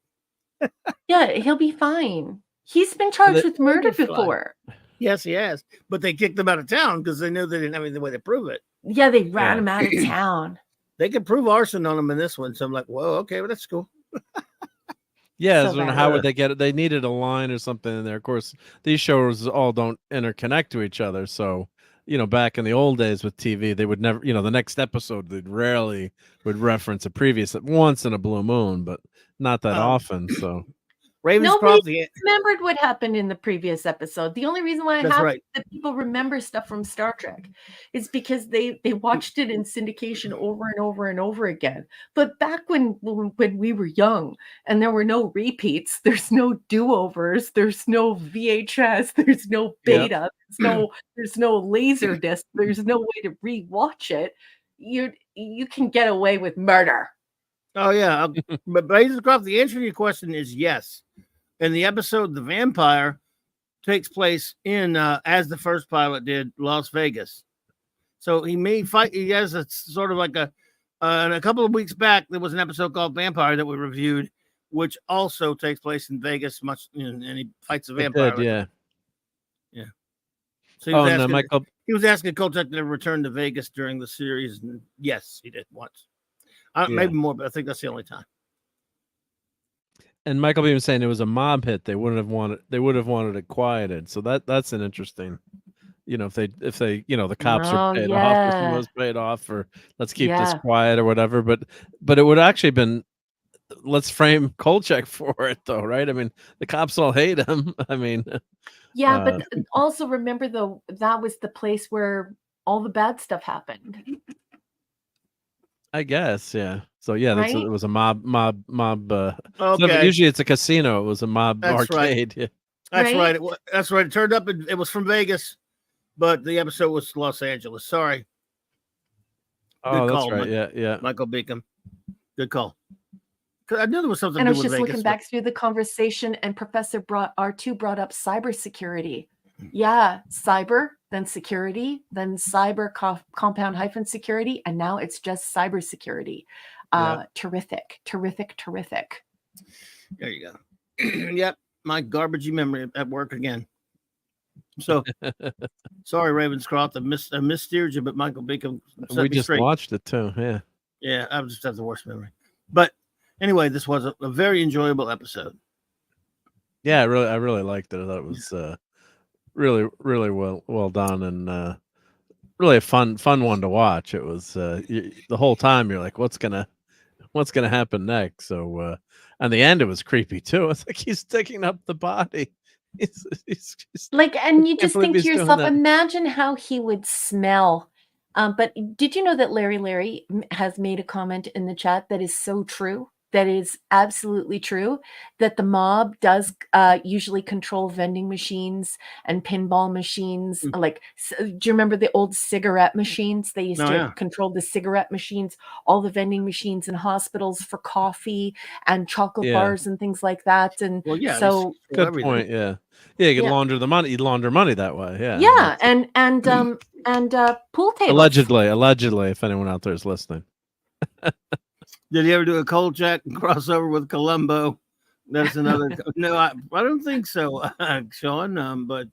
Yeah, he'll be fine. He's been charged with murder before. Yes, he has. But they kicked him out of town because they knew they didn't have any way to prove it. Yeah, they ran him out of town. They could prove arson on him in this one. So I'm like, whoa, okay, well, that's cool. Yeah, so how would they get it? They needed a line or something in there. Of course, these shows all don't interconnect to each other. So, back in the old days with TV, they would never, the next episode, they rarely would reference a previous once in a blue moon, but not that often. So, Ravenscroft. Nobody remembered what happened in the previous episode. The only reason why that people remember stuff from Star Trek is because they watched it in syndication over and over and over again. But back when we were young and there were no repeats, there's no do-overs, there's no VHS, there's no beta, there's no laser disc, there's no way to rewatch it. You can get away with murder. Oh yeah, but Ravenscroft, the answer to your question is yes. In the episode, the vampire takes place in as the first pilot did, Las Vegas. So he may fight. He has a sort of like a couple of weeks back. There was an episode called Vampire that we reviewed, which also takes place in Vegas. And he fights a vampire. Yeah. So he was asking Kolchak to return to Vegas during the series, and yes, he did once. Maybe more, but I think that's the only time. And Michael Beam was saying it was a mob hit. They would have wanted it quieted. So that's an interesting, if they the cops are paid off, or was paid off, or let's keep this quiet or whatever. But it would actually been, let's frame Kolchak for it though, right? I mean, the cops all hate him. I mean, but also remember though, that was the place where all the bad stuff happened. I guess, yeah. So yeah, right? it was a mob. Okay. Usually it's a casino. It was a mob arcade. Right. That's right. That's right. It turned up. It was from Vegas, but the episode was Los Angeles. Sorry. Good call, right. Yeah. Michael Beacom. Good call. I knew there was something. And to I was do with just Vegas, looking back through the conversation, and Professor R2 brought up cybersecurity. Yeah, cyber, then security, then cyber compound security, and now it's just cybersecurity. Terrific. There you go. Yep, my garbagey memory at work again. So sorry, Ravenscroft, I missteered you, but Michael Beacom. We just watched it too. Yeah. Yeah, I just have the worst memory. But anyway, this was a very enjoyable episode. Yeah, I really liked it. I thought it was really well done, and really a fun one to watch. It was the whole time you're like, what's gonna happen next? So and the end, it was creepy too. It's like he's digging up the body. He's like, and you just think to yourself, imagine how he would smell. But did you know that Larry has made a comment in the chat that is so true? That is absolutely true, that the mob does usually control vending machines and pinball machines. Like, do you remember the old cigarette machines? They used to control the cigarette machines, all the vending machines in hospitals for coffee and chocolate bars and things like that. And so good point. Yeah, you could launder the money. You'd launder money that way. Yeah. Yeah, and pool tables. Allegedly, if anyone out there is listening. Did he ever do a Kolchak crossover with Columbo? That's another. No, I don't think so, Sean. But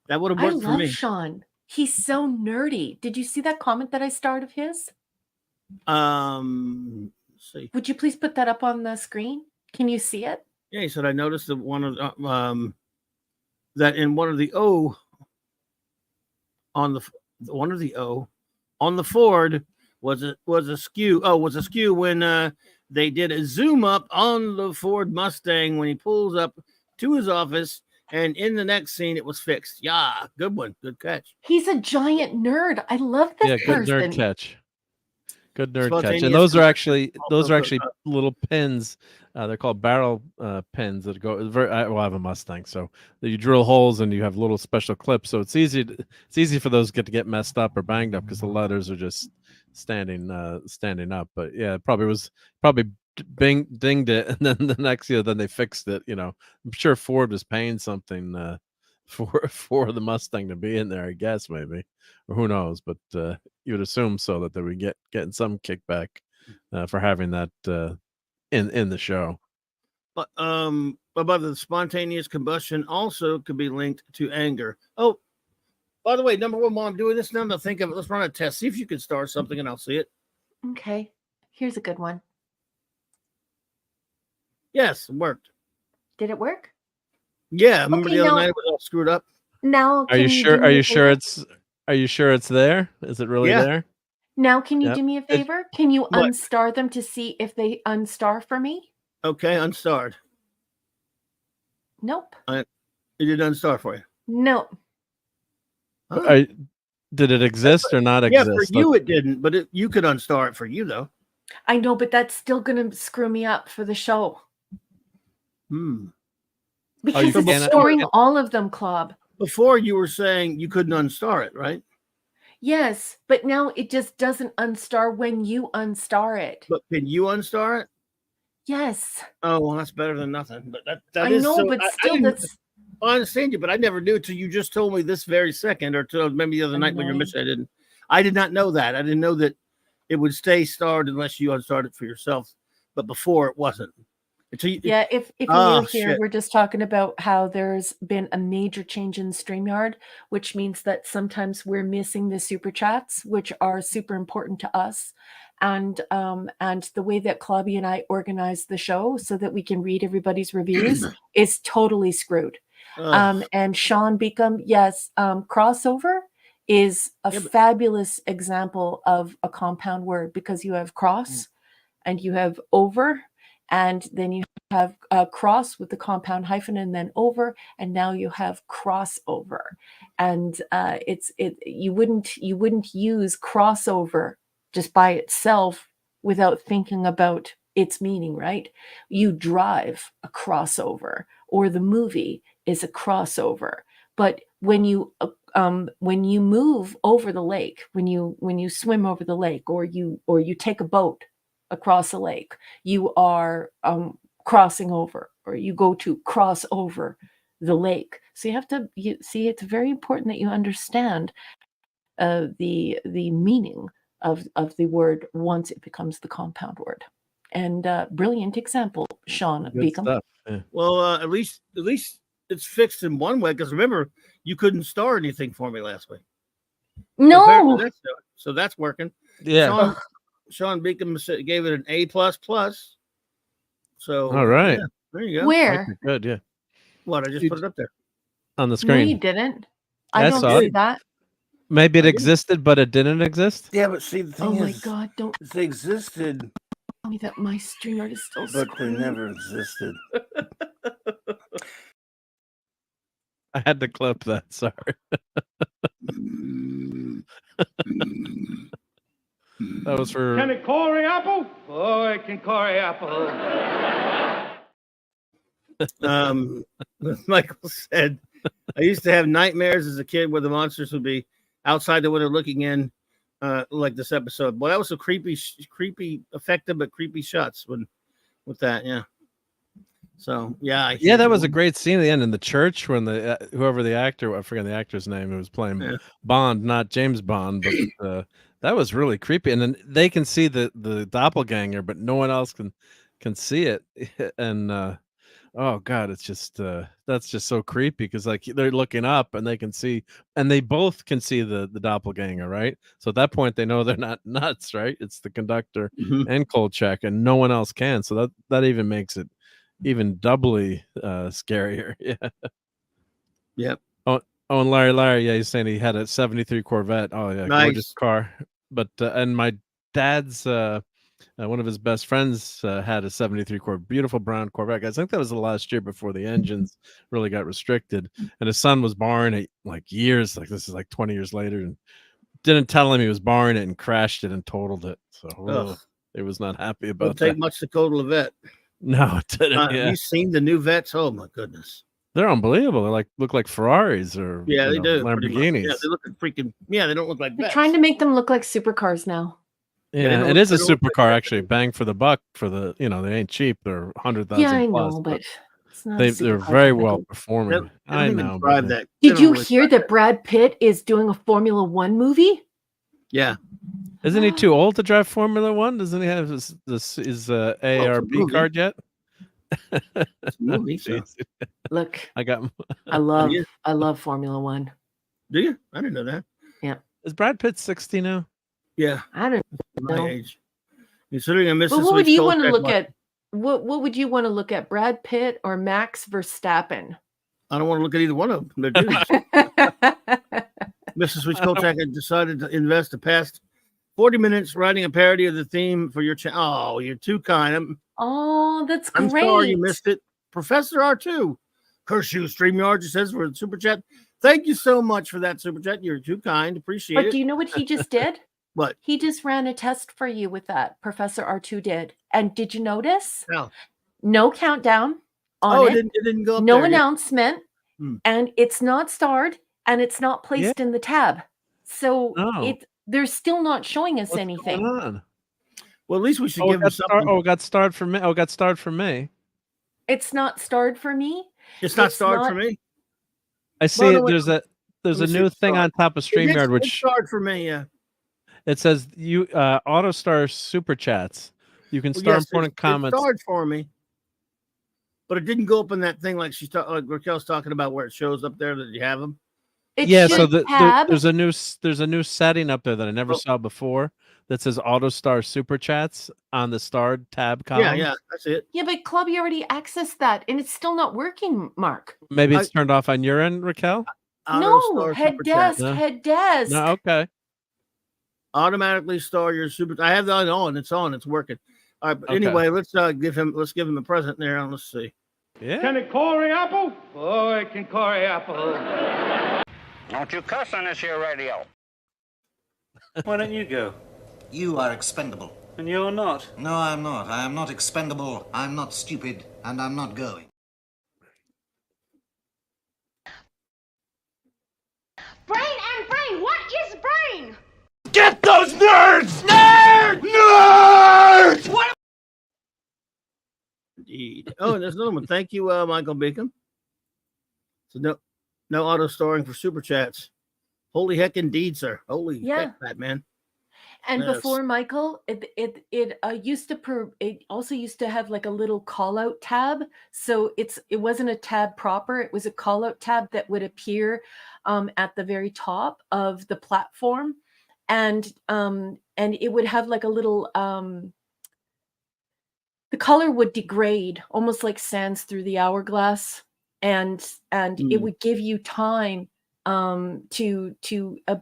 that would have worked for me. Sean. He's so nerdy. Did you see that comment that I starred of his? Let's see. Would you please put that up on the screen? Can you see it? Yeah, he said I noticed that that in one of the O on the Ford was a skew. Oh, was a skew when they did a zoom up on the Ford Mustang when he pulls up to his office, and in the next scene it was fixed. Yeah, good one, good catch. He's a giant nerd. I love this person. Good nerd catch. Good nerd catch. And those are actually little pins. They're called barrel pins that go. I have a Mustang, so you drill holes and you have little special clips. So it's easy for those to get messed up or banged up because the letters are just standing up. But yeah, it probably dinged it, and then the next year, then they fixed it. I'm sure Ford was paying something for the Mustang to be in there. I guess maybe, or who knows. But you would assume so that they would getting some kickback for having that in the show. But about the spontaneous combustion also could be linked to anger. Oh, by the way, number one, while I'm doing this now, to think of it, let's run a test. See if you can start something, and I'll see it. Okay, here's a good one. Yes, it worked. Did it work? Yeah, remember the other night it was all screwed up. Now, are you sure? Are you sure it's there? Is it really there? Now, can you do me a favor? Can you unstar them to see if they unstar for me? Okay, unstarred. Nope. It didn't unstart for you. No. Huh. Did it exist or not Yeah, exist? for you it didn't, but you could unstart it for you though. I know, but that's still going to screw me up for the show. Because it's storing all of them, Clob. Before you were saying you couldn't unstar it, right? Yes, but now it just doesn't unstar when you unstar it. But can you unstar it? Yes. Oh, well, that's better than nothing. But that I is know, so, but still, that's. I understand you, but I never knew till you just told me this very second, or till maybe the other night when you're missing. I did not know that. I didn't know that it would stay starred unless you unstarred it for yourself. But before it wasn't. Yeah, if you're here, we're just talking about how there's been a major change in StreamYard, which means that sometimes we're missing the super chats, which are super important to us. And the way that Clobby and I organize the show so that we can read everybody's reviews is totally screwed. And Sean Beacom, yes, crossover is a fabulous example of a compound word, because you have cross and you have over, and then you have cross with the compound hyphen and then over, and now you have crossover. And you wouldn't use crossover just by itself without thinking about its meaning, right? You drive a crossover, or the movie is a crossover. But when you move over the lake, when you swim over the lake, or you take a boat across a lake, you are crossing over, or you go to cross over the lake. So you see, it's very important that you understand the meaning of the word once it becomes the compound word. And brilliant example, Sean Beacom. Yeah. Well, at least it's fixed in one way, because remember, you couldn't star anything for me last week. No. So that's working. Yeah. Sean Beacom gave it an A++. So all right. Yeah, there you go. Where? Okay, good, yeah. What? I just put it up there on the screen. No, you didn't. I don't see that. Maybe it existed, but it didn't exist. Yeah, but see, the thing is, oh my is, God, don't they existed. Tell me that my StreamYard is still but screwed. They never existed. I had to clip that. Sorry. That was for. Can it Corey Apple? Oh, it can Corey Apple. Michael said, I used to have nightmares as a kid where the monsters would be outside the window looking in, like this episode. Boy, that was a creepy, effective but creepy shots with that. Yeah. So yeah, that was a great scene at the end in the church when the whoever the actor, I forget the actor's name, who was playing Bond, not James Bond, but that was really creepy. And then they can see the doppelganger, but no one else can see it. And oh God, it's just that's just so creepy, because like they're looking up and they can see, and they both can see the doppelganger, right? So at that point they know they're not nuts, right? It's the conductor and Kolchak, and no one else can. So that even makes it even doubly scarier. Yeah. Yep. Oh, and Larry, yeah, he's saying he had a 73 Corvette. Oh yeah, nice. Gorgeous car. But and my dad's one of his best friends had a 73 beautiful brown Corvette. I think that was the last year before the engines really got restricted, and his son was borrowing it like years, like this is like 20 years later, and didn't tell him he was borrowing it and crashed it and totaled it. So it was not happy about that. Don't take much to total a vet. No, it didn't. Have you seen the new vets? Oh my goodness, they're unbelievable. They look like Ferraris or they do Lamborghinis. Yeah, they look like freaking. Yeah, they don't look like. They're trying to make them look like supercars now. Yeah, it is a supercar actually. Bang for the buck for the they ain't cheap. They're 100,000. Yeah, I know, but it's not. They're very well performing. I know. That. Did you hear that Brad Pitt is doing a Formula One movie? Yeah. Isn't he too old to drive Formula One? Doesn't he have his ARB card yet? Movie, so. Look, I love Formula One. Do you? I didn't know that. Yeah. Is Brad Pitt 60 now? Yeah. I don't know. My age. Considering I missed. But what would you want to look at? What would you want to look at? Brad Pitt or Max Verstappen? I don't want to look at either one of them. They're dudes. Mrs. Switch Kolchak had decided to invest the past 40 minutes writing a parody of the theme for your channel. Oh, you're too kind. Oh, that's great. I'm sorry you missed it. Professor R2 Curse you, StreamYard, it says for the super chat. Thank you so much for that super chat. You're too kind. Appreciate it. But do you know what he just did? What? He just ran a test for you with that. Professor R2 did. And did you notice? No. No countdown on it didn't go up no there, announcement. And it's not starred and it's not placed in the tab. So they're still not showing us anything. Going on? Well, at least we should give him something. It got starred for me. Oh, it got starred for me. It's not starred for me. It's not starred for me. I see it. There's a new thing on top of StreamYard, which starred for me. Yeah. It says you auto star super chats. You can start important comments. It starred for me, but it didn't go up in that thing like Raquel's talking about, where it shows up there that you have them. So there's a new setting up there that I never saw before that says auto star super chats on the starred tab column. Yeah, that's it. Yeah, but Clubby already accessed that, and it's still not working, Mark. Maybe it's turned off on your end, Raquel. No, head desk. No, okay. Automatically star your super. I have that on. It's on. It's working. All right. But anyway, let's give him a present there. And let's see. Yeah. Can it Corey Apple? Oh, it can Corey Apple. Don't you cuss on this here radio. Why don't you go? You are expendable. And you're not? No, I'm not. I am not expendable. I'm not stupid. And I'm not going. Brain, what is brain? Get those nerds! Nerds! What? Indeed. Oh, and there's another one. Thank you, Michael Beacom. So no auto storing for super chats. Holy heck, indeed, sir. Holy heck, Batman. And before Michael, it also used to have like a little call out tab. So it wasn't a tab proper. It was a call out tab that would appear at the very top of the platform, and it would have like a little the color would degrade almost like sands through the hourglass, and it would give you time to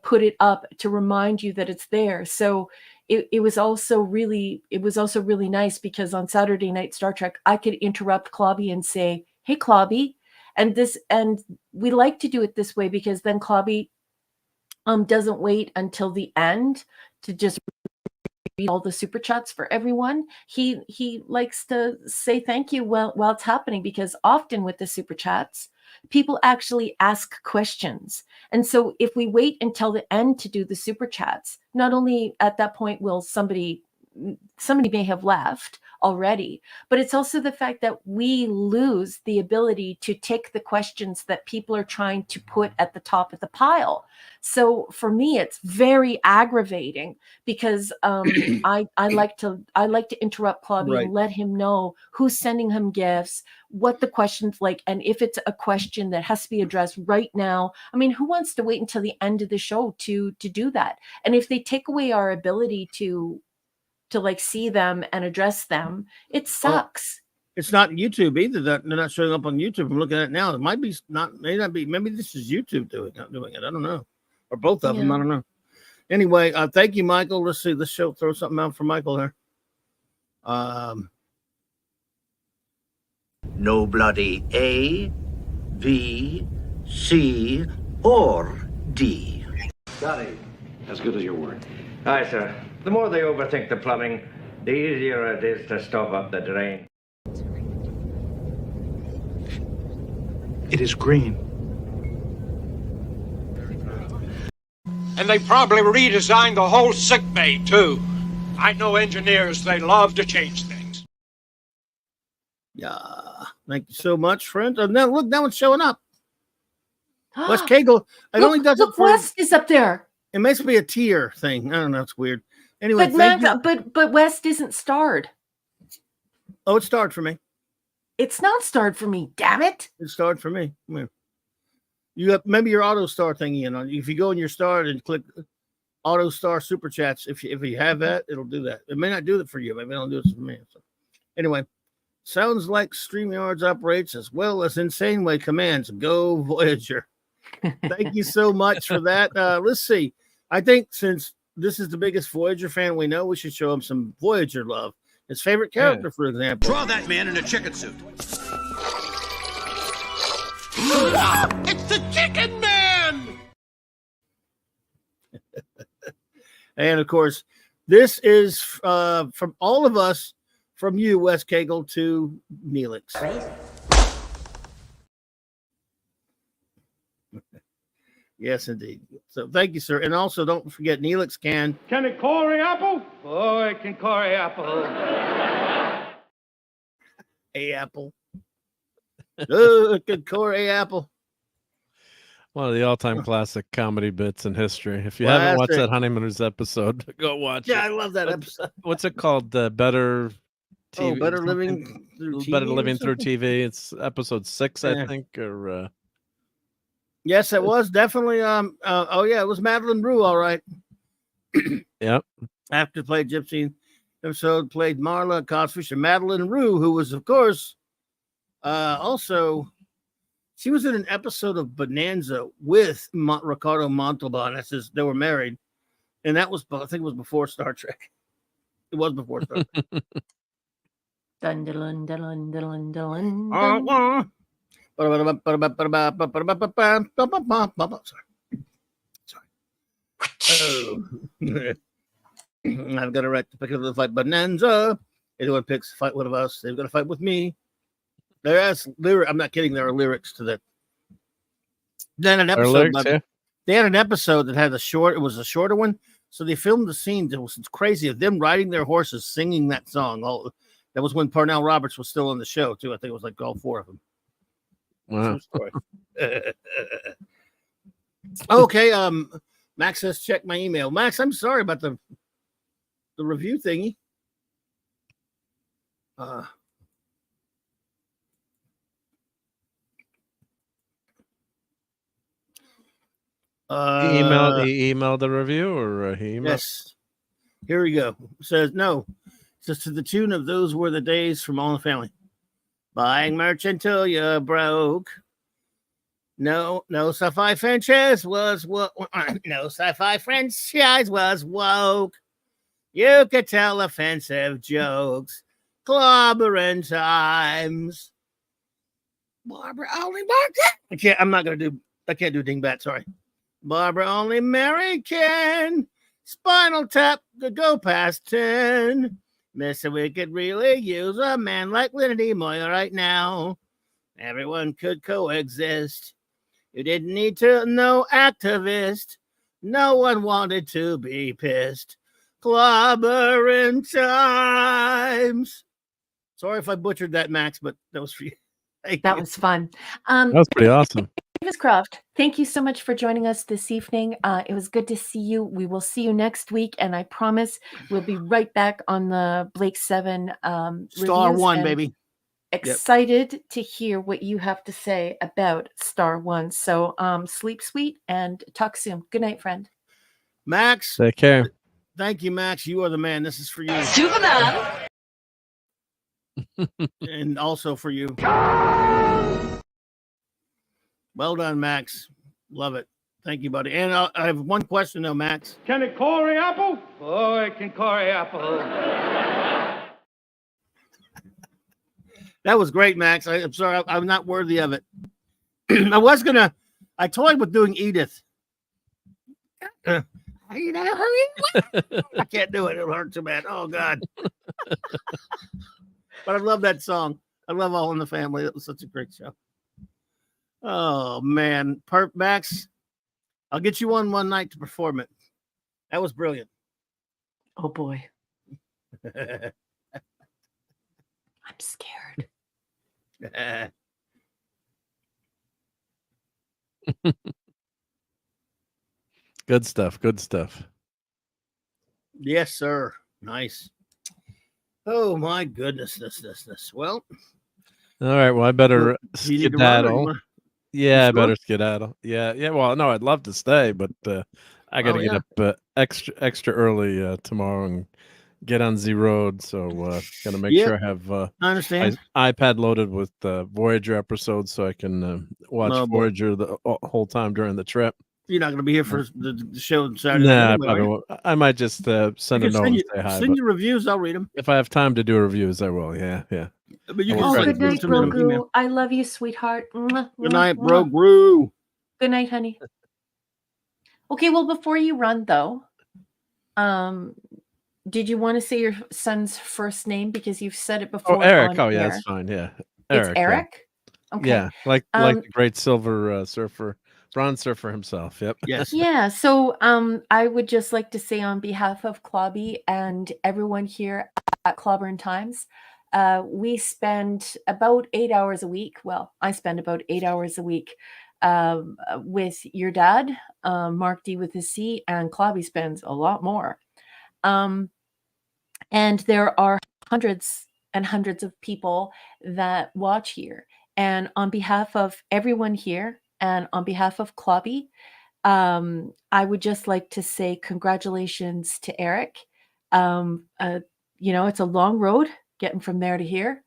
put it up to remind you that it's there. So it was also really nice because on Saturday Night Star Trek I could interrupt Clobby and say, "Hey Clobby," and we like to do it this way because then Clobby doesn't wait until the end to just read all the super chats for everyone. He likes to say thank you while it's happening, because often with the super chats people actually ask questions. And so if we wait until the end to do the super chats, not only at that point will somebody may have left already, but it's also the fact that we lose the ability to take the questions that people are trying to put at the top of the pile. So for me, it's very aggravating because I like to interrupt Clobby and let him know who's sending him gifts, what the question's like, and if it's a question that has to be addressed right now. I mean, who wants to wait until the end of the show to do that? And if they take away our ability to like see them and address them, it sucks. It's not YouTube either. That they're not showing up on YouTube. I'm looking at it now. It may not be. Maybe this is YouTube doing it. I don't know, or both of them. I don't know. Anyway, thank you, Michael. Let's see. Let's throw something out for Michael here. No bloody A, B, C, or D. Scotty, as good as your word. Aye, sir. The more they overthink the plumbing, the easier it is to stop up the drain. It is green. And they probably redesigned the whole sick bay, too. I know engineers, they love to change things. Yeah. Thank you so much, friend. Oh, now look, now it's showing up. Wes Cagle. It only does it for West is up there. It must be a tier thing. I don't know. It's weird. Anyway, but West isn't starred. Oh, it starred for me. It's not starred for me. Damn it! It starred for me. You have maybe your auto star thingy in on. If you go in your star and click auto star super chats, if you have that, it'll do that. It may not do it for you. Maybe it'll do it for me. So, anyway, sounds like StreamYards operates as well as Insane Way commands. Go Voyager. Thank you so much for that. Let's see. I think since this is the biggest Voyager fan we know, we should show him some Voyager love. His favorite character, for example. Draw that man in a chicken suit. It's the Chicken Man! And of course, this is from all of us, from you, Wes Cagle, to Neelix. Yes, indeed. So thank you, sir. And also, don't forget, Neelix can it Corey Apple? Boy, can Corey Apple. A apple. Oh, good Corey Apple. One of the all-time classic comedy bits in history. If you haven't watched that Honeymooners episode, go watch it. Yeah, I love that episode. What's it called? Better TV. Oh, Better Living Through TV. Better Living Through TV. It's episode 6, I think, or. Yes, it was definitely. Oh yeah, it was Madeline Rue. All right. Yep. After played Gypsy, episode played Marla Codfish and Madeline Rue, who was, of course, also. She was in an episode of Bonanza with Ricardo Montalban. That's just, they were married, and that was, I think it was before Star Trek. It was before Star Trek. Dun, dun, dun, dun, dun, dun, Sorry. Oh. I've got a right to pick up the fight Bonanza. Anyone picks a fight one of us, they've got to fight with me. There's lyric. I'm not kidding. There are lyrics to that. Then an episode. They had an episode that had a short. It was a shorter one, so they filmed the scenes. It was crazy of them riding their horses, singing that song. That was when Parnell Roberts was still on the show too. I think it was like all 4 of them. Wow. Okay. Max says check my email. Max, I'm sorry about the review thingy. He emailed the review, or he emailed? Yes. Here we go. It says no. It says to the tune of "Those Were the Days" from All in the Family. Buying merch until you're broke. No sci-fi franchise was woke. No sci-fi franchise was woke. You could tell offensive jokes. Clobbering times. Barbara only marked it. I can't do dingbat, sorry. Barbara only American. Spinal Tap could go past 10. Mr. We could really use a man like Leonard Nimoy right now. Everyone could coexist. You didn't need to know activist. No one wanted to be pissed. Clobbering times. Sorry if I butchered that, Max, but that was for you. That was fun. That was pretty awesome. Davis Croft, thank you so much for joining us this evening. It was good to see you. We will see you next week, and I promise we'll be right back on the Blake 7 Star 1, baby. Excited to hear what you have to say about Star 1. So sleep sweet and talk soon. Good night, friend. Max. Take care. Thank you, Max. You are the man. This is for you. Superman. And also for you. Well done, Max. Love it. Thank you, buddy. And I have one question, though, Max. Can it Corey Apple? Boy, can Corey Apple. That was great, Max. I'm sorry. I'm not worthy of it. I toyed with doing Edith. I can't do it. It'll hurt too bad. Oh, God. But I love that song. I love All in the Family. That was such a great show. Oh, man. Max, I'll get you one night to perform it. That was brilliant. Oh, boy. I'm scared. Good stuff. Good stuff. Yes, sir. Nice. Oh, my goodness. This. Well. All right. Well, I better skedaddle. Yeah, I better skedaddle. Yeah. Well, no, I'd love to stay, but I got to get up extra early tomorrow and get on the road. So got to make sure I have I understand. iPad loaded with Voyager episodes so I can watch Voyager the whole time during the trip. You're not going to be here for the show Saturday Nah, night I anyway, probably right? won't. I might just send a note and say hi. Send your reviews. I'll read them. If I have time to do reviews, I will. Yeah. But you Oh, can good night, send them in an email. Brogu. I love you, sweetheart. Mwah, Good mwah, night, mwah. Brogu. Good night, honey. Okay, well, before you run, though, did you want to say your son's first name because you've said it before? Oh, Eric. On Oh, yeah, air. that's fine. Yeah, It's Eric. Eric. Yeah. Okay. Yeah, like the great silver surfer, bronze surfer himself. Yep. Yes. Yeah. So, I would just like to say on behalf of Clobby and everyone here at CLOBBERIN Times, we spend about 8 hours a week. Well, I spend about 8 hours a week with your dad, Mark D with his C, and Clobby spends a lot more. And there are hundreds and hundreds of people that watch here. And on behalf of everyone here and on behalf of Clobby, I would just like to say congratulations to Eric. It's a long road getting from there to here.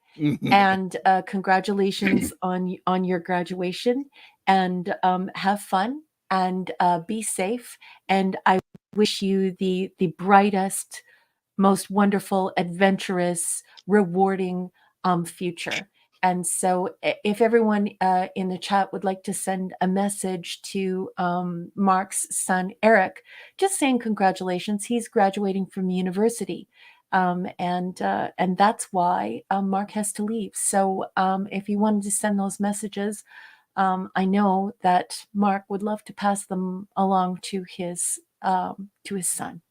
And congratulations on your graduation, and have fun and be safe. And I wish you the brightest, most wonderful, adventurous, rewarding future. And so if everyone in the chat would like to send a message to Mark's son, Eric, just saying congratulations. He's graduating from university. And that's why Mark has to leave. So if you wanted to send those messages, I know that Mark would love to pass them along to his son.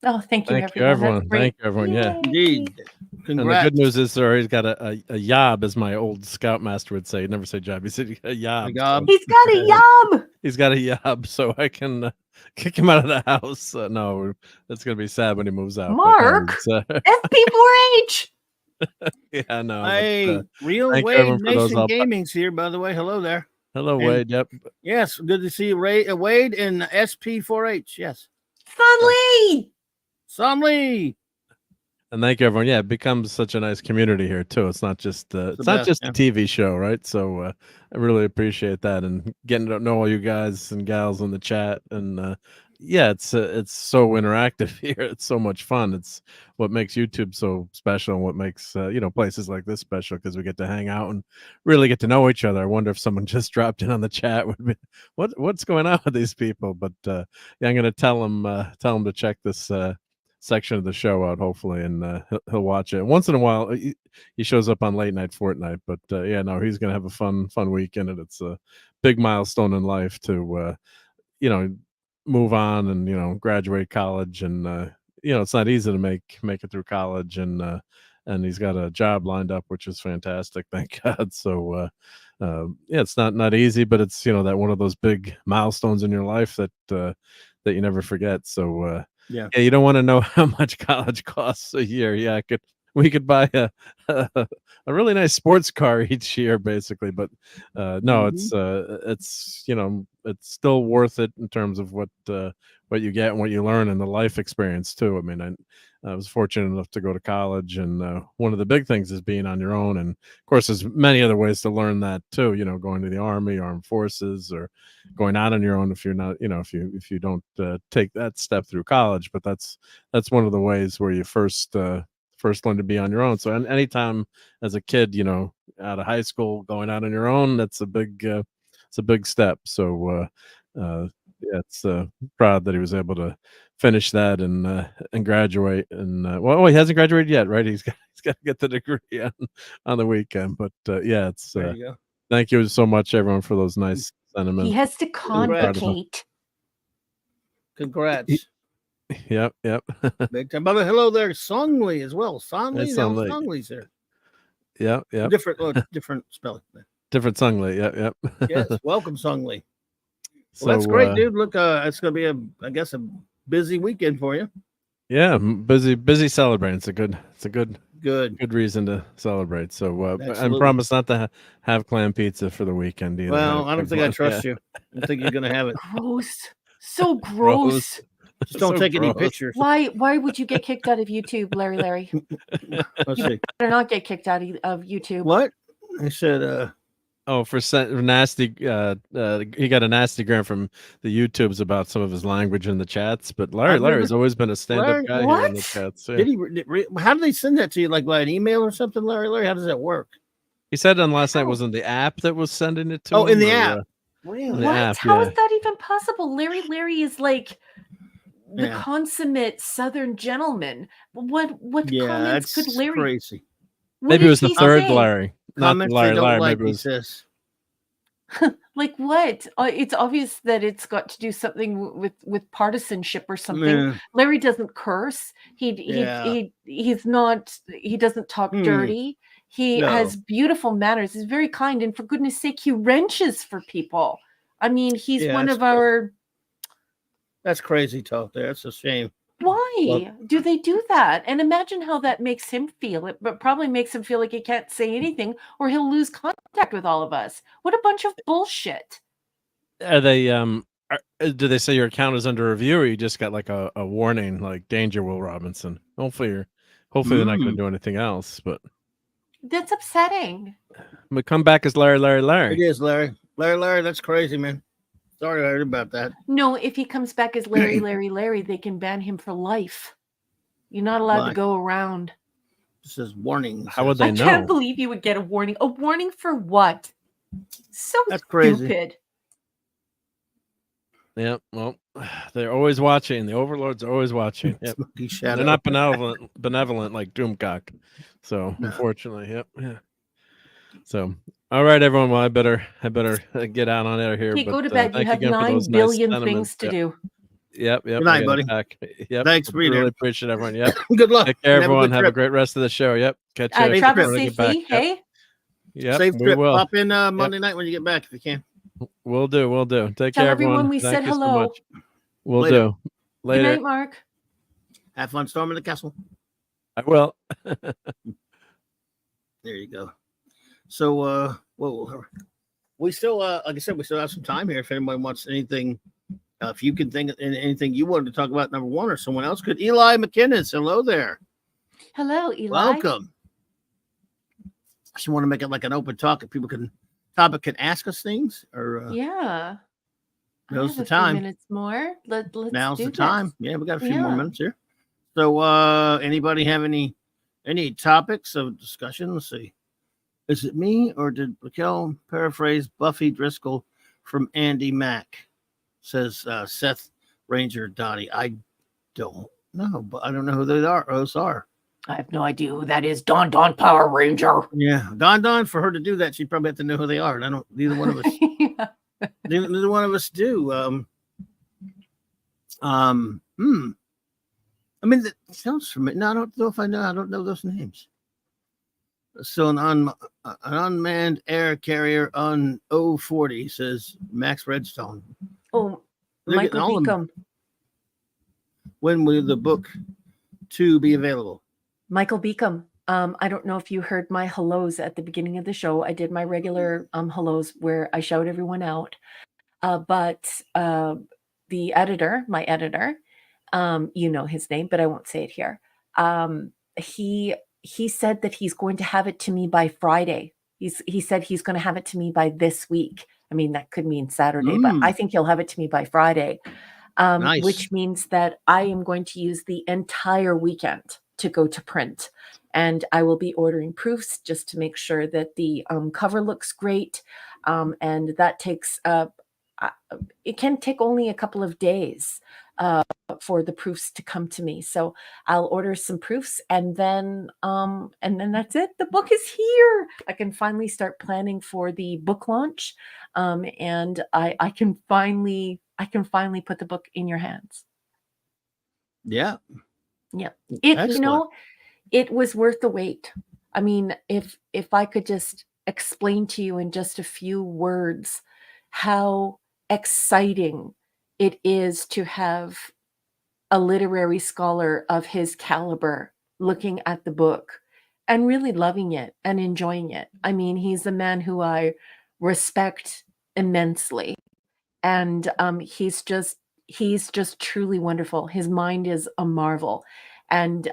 Oh, thank you, everyone. Thank you, everyone. Yeah, indeed. Congrats. And the good news is, sir, he's got a yob, as my old scoutmaster would say. He'd never say job. He said a yob. He's got a yob. He's got a yob, so I can kick him out of the house. No, that's gonna be sad when he moves out. Mark, FP4H. Yeah, no. Hey, Real Wade Nation Gaming's here, by the way. Hello there. Hello, Wade. Yep. Yes, good to see you, Wade and SP4H. Yes. Son Lee. And thank you, everyone. Yeah, it becomes such a nice community here too. It's not just a TV show, right? So I really appreciate that, and getting to know all you guys and gals in the chat. And yeah, it's so interactive here. It's so much fun. It's what makes YouTube so special, and what makes places like this special, because we get to hang out and really get to know each other. I wonder if someone just dropped in on the chat would be what's going on with these people. But yeah, I'm gonna tell them to check this section of the show out, hopefully, and he'll watch it once in a while. He shows up on Late Night Fortnite, but yeah, no, he's gonna have a fun weekend, and it's a big milestone in life to move on and graduate college, and it's not easy to make it through college, and he's got a job lined up, which is fantastic, thank God. So yeah, it's not easy, but it's that one of those big milestones in your life that you never forget. So yeah, you don't want to know how much college costs a year. Yeah, we could buy a really nice sports car each year, basically. But no, it's still worth it in terms of what you get and what you learn, and the life experience too. I mean, I was fortunate enough to go to college, and one of the big things is being on your own. And of course, there's many other ways to learn that too. Going to the Army, Armed Forces, or going out on your own if you're not, if you don't take that step through college. But that's one of the ways where you first learn to be on your own. So anytime as a kid, out of high school, going out on your own, that's a big step. So yeah, it's proud that he was able to finish that and graduate. And well, he hasn't graduated yet, right? He's got to get the degree on the weekend. But yeah, it's thank you so much, everyone, for those nice sentiments. He has to convocate. Congrats. Yep. Big time. Brother, hello there, Song Lee as well. Song Lee, Song Lee's there. Yeah. Different spelling. Different Song Lee. Yep. Yes, welcome, Song Lee. So, well, that's great, dude. Look, it's gonna be I guess a busy weekend for you. Yeah, busy celebrating. It's a good reason to celebrate. So I promise not to have clam pizza for the weekend either. Well, I don't think I trust you. I don't think you're gonna have it. Gross. So gross. Just don't take any pictures. Why would you get kicked out of YouTube, Larry? Let's see. Better not get kicked out of YouTube. What? I said Oh, for nasty, he got a nasty gram from the YouTubes about some of his language in the chats. But Larry's always been a stand-up guy here in the chats. Yeah. Did he? How did they send that to you? Like by an email or something, Larry? How does that work? He said on last night wasn't the app that was sending it to him. In the app. Really? What? How is that even possible? Larry is like the consummate Southern gentleman. What comments could Larry? Crazy. Maybe it was the third Larry. Not Comments Larry. they don't Maybe like, it was. Like what? It's obvious that it's got to do something with partisanship or something. Yeah. Larry doesn't curse. He's not. He doesn't talk dirty. He has beautiful manners. He's very kind, and for goodness sake, he wrenches for people. I mean, he's one of our. That's crazy talk. There, it's a shame. Why do they do that? And imagine how that makes him feel. It probably makes him feel like he can't say anything, or he'll lose contact with all of us. What a bunch of bullshit! Are they? Do they say your account is under review, or you just got like a warning, like danger, Will Robinson? Hopefully they're not going to do anything else. But that's upsetting. But come back as Larry. It is Larry. That's crazy, man. Sorry I heard about that. No, if he comes back as Larry, they can ban him for life. You're not allowed to go around. This is warning. How would they know? I can't believe you would get a warning. A warning for what? That's crazy. Stupid. Yeah, well, they're always watching. The overlords are always watching. Yep. They're not benevolent like Doomcock. So unfortunately, yeah. So all right, everyone. Well, I better get out on air here. Okay, go to bed. You have 9 billion things to do. Yep. Good night, buddy. Yep. Thanks for being really here. appreciate everyone. Yep. Good luck. Take care, everyone. Have a great rest of the show. Yep. Catch you. Travel safely. Hey. Yep. Safe trip. Will. Pop in Monday night when you get back if you can. We'll do. Take Tell care, everyone everyone. we Thank said you so hello. much. We'll do. Later. Good night, Mark. Have fun storming the castle. I will. There you go. So, we still, like I said, we still have some time here. If anyone wants anything, if you can think of anything you wanted to talk about, number one, or someone else could. Eli McKinnon, hello there. Hello, Eli. Welcome. I just want to make it like an open talk. If people can ask us things, or yeah. Now's the time. Minutes more. Now's do the time. this. Yeah, we got a few more minutes here. So, anybody have any topics of discussion? Let's see. Is it me or did Raquel paraphrase Buffy Driscoll from Andy Mack? Says Seth Ranger Dottie. I don't know, but I don't know who those are. I have no idea who that is. Don Power Ranger. Yeah, Don. For her to do that, she'd probably have to know who they are, and I don't. Neither one of us. Neither one of us do. I mean, that sounds familiar. No, I don't know if I know. I don't know those names. So an unmanned air carrier on 040, says Max Redstone. Oh, Michael Beacom. When will the book 2 be available? Michael Beacom. I don't know if you heard my hellos at the beginning of the show. I did my regular hellos where I shout everyone out. But the editor, my editor, you know his name, but I won't say it here. He said that he's going to have it to me by Friday. He said he's going to have it to me by this week. I mean, that could mean Saturday, but I think he'll have it to me by Friday, Nice. which means that I am going to use the entire weekend to go to print. And I will be ordering proofs just to make sure that the cover looks great. And that takes, it can take only a couple of days for the proofs to come to me. So I'll order some proofs and then that's it. The book is here. I can finally start planning for the book launch. And I can finally put the book in your hands. Yeah. Yeah. Excellent. It was worth the wait. I mean, if I could just explain to you in just a few words how exciting it is to have a literary scholar of his caliber looking at the book and really loving it and enjoying it. I mean, he's a man who I respect immensely. And he's just truly wonderful. His mind is a marvel. And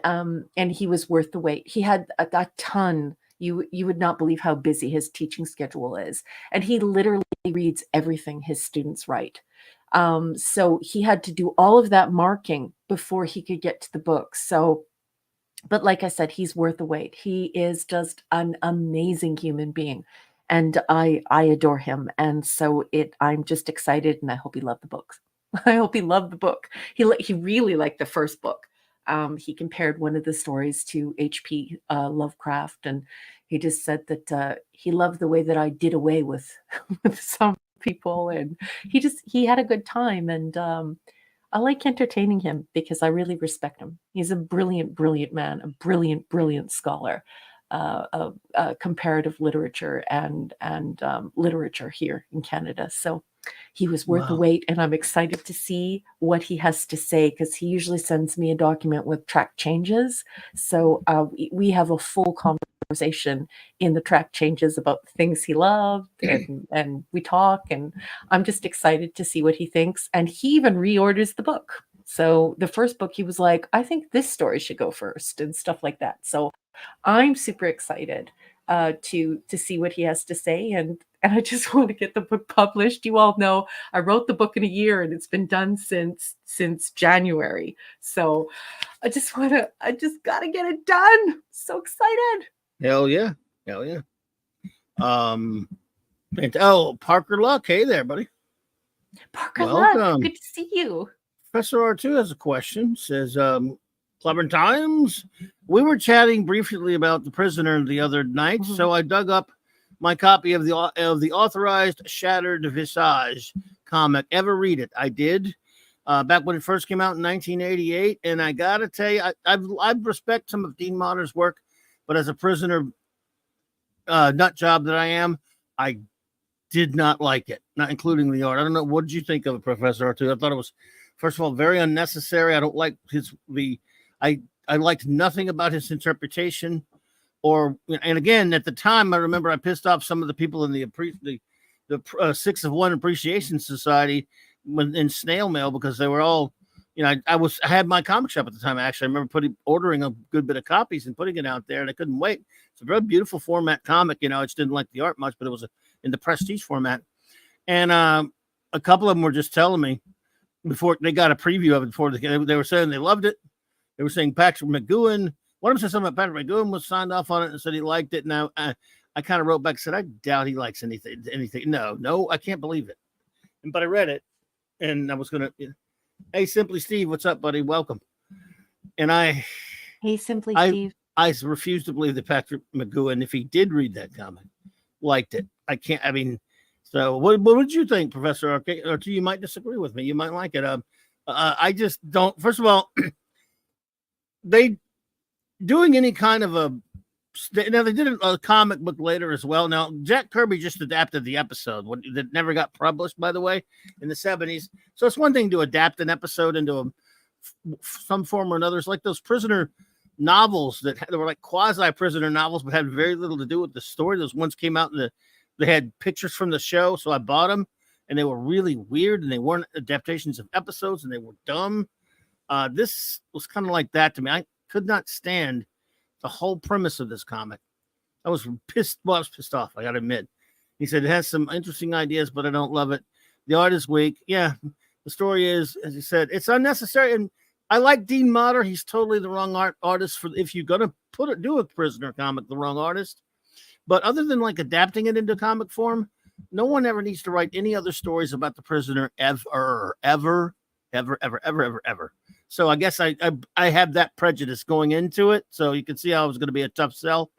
he was worth the wait. He had a ton You would not believe how busy his teaching schedule is. And he literally reads everything his students write. So he had to do all of that marking before he could get to the book. So, but like I said, he's worth the wait. He is just an amazing human being. And I adore him. And so I'm just excited, and I hope he loved the books. I hope he loved the book. He really liked the first book. He compared one of the stories to H.P. Lovecraft, and he just said that he loved the way that I did away with some people, and he had a good time. And I like entertaining him because I really respect him. He's a brilliant, brilliant man, a brilliant, brilliant scholar of comparative literature and literature here in Canada. So he was worth the wait, and I'm excited to see what he has to say, because he usually sends me a document with track changes. So we have a full conversation in the track changes about the things he loved, and we talk, and I'm just excited to see what he thinks. And he even reorders the book. So the first book, he was like, I think this story should go first, and stuff like that. So I'm super excited to see what he has to say, and I just want to get the book published. You all know I wrote the book in a year, and it's been done since January. So I just got to get it done. So excited. Hell yeah. Parker Luck. Hey there, buddy. Parker Luck, good to see you. Professor R2 has a question. Says, Clubbering Times. We were chatting briefly about The Prisoner the other night, so I dug up my copy of the authorized Shattered Visage comic. Ever read it? I did. Back when it first came out in 1988, and I gotta tell you, I respect some of Dean Motter's work, but as a Prisoner nut job that I am, I did not like it, not including the art. I don't know. What did you think of it, Professor R2? I thought it was, first of all, very unnecessary. I don't like I liked nothing about his interpretation, and again, at the time, I remember I pissed off some of the people in the 6 of 1 Appreciation Society in snail mail, because they were all, I had my comic shop at the time. Actually, I remember ordering a good bit of copies and putting it out there, and I couldn't wait. It's a very beautiful format comic. I just didn't like the art much, but it was in the prestige format. And a couple of them were just telling me before they got a preview of it, before they were saying they loved it. They were saying Patrick McGowan. One of them said something about Patrick McGowan was signed off on it and said he liked it. Now I kind of wrote back and said, I doubt he likes anything. No, I can't believe it. But I read it, and I was gonna. Hey, Simply Steve, what's up, buddy? Welcome. And Hey, Simply Steve. I refuse to believe that Patrick McGowan, if he did read that comic, liked it. I can't. I mean, so what did you think, Professor R2? Or you might disagree with me. You might like it. I just don't. First of all, they doing any kind of now they did a comic book later as well. Now Jack Kirby just adapted the episode that never got published, by the way, in the 70s. So it's one thing to adapt an episode into some form or another. It's like those prisoner novels that were like quasi-prisoner novels, but had very little to do with the story. Those ones came out they had pictures from the show, so I bought them, and they were really weird, and they weren't adaptations of episodes, and they were dumb. This was kind of like that to me. I could not stand the whole premise of this comic. I was pissed off, I gotta admit. He said it has some interesting ideas, but I don't love it. The art is weak. Yeah, the story is, as he said, it's unnecessary. And I like Dean Motter. He's totally the wrong artist for if you're gonna do a Prisoner comic, the wrong artist. But other than like adapting it into comic form, no one ever needs to write any other stories about the Prisoner ever. So I guess I have that prejudice going into it. So you can see how it was going to be a tough sell.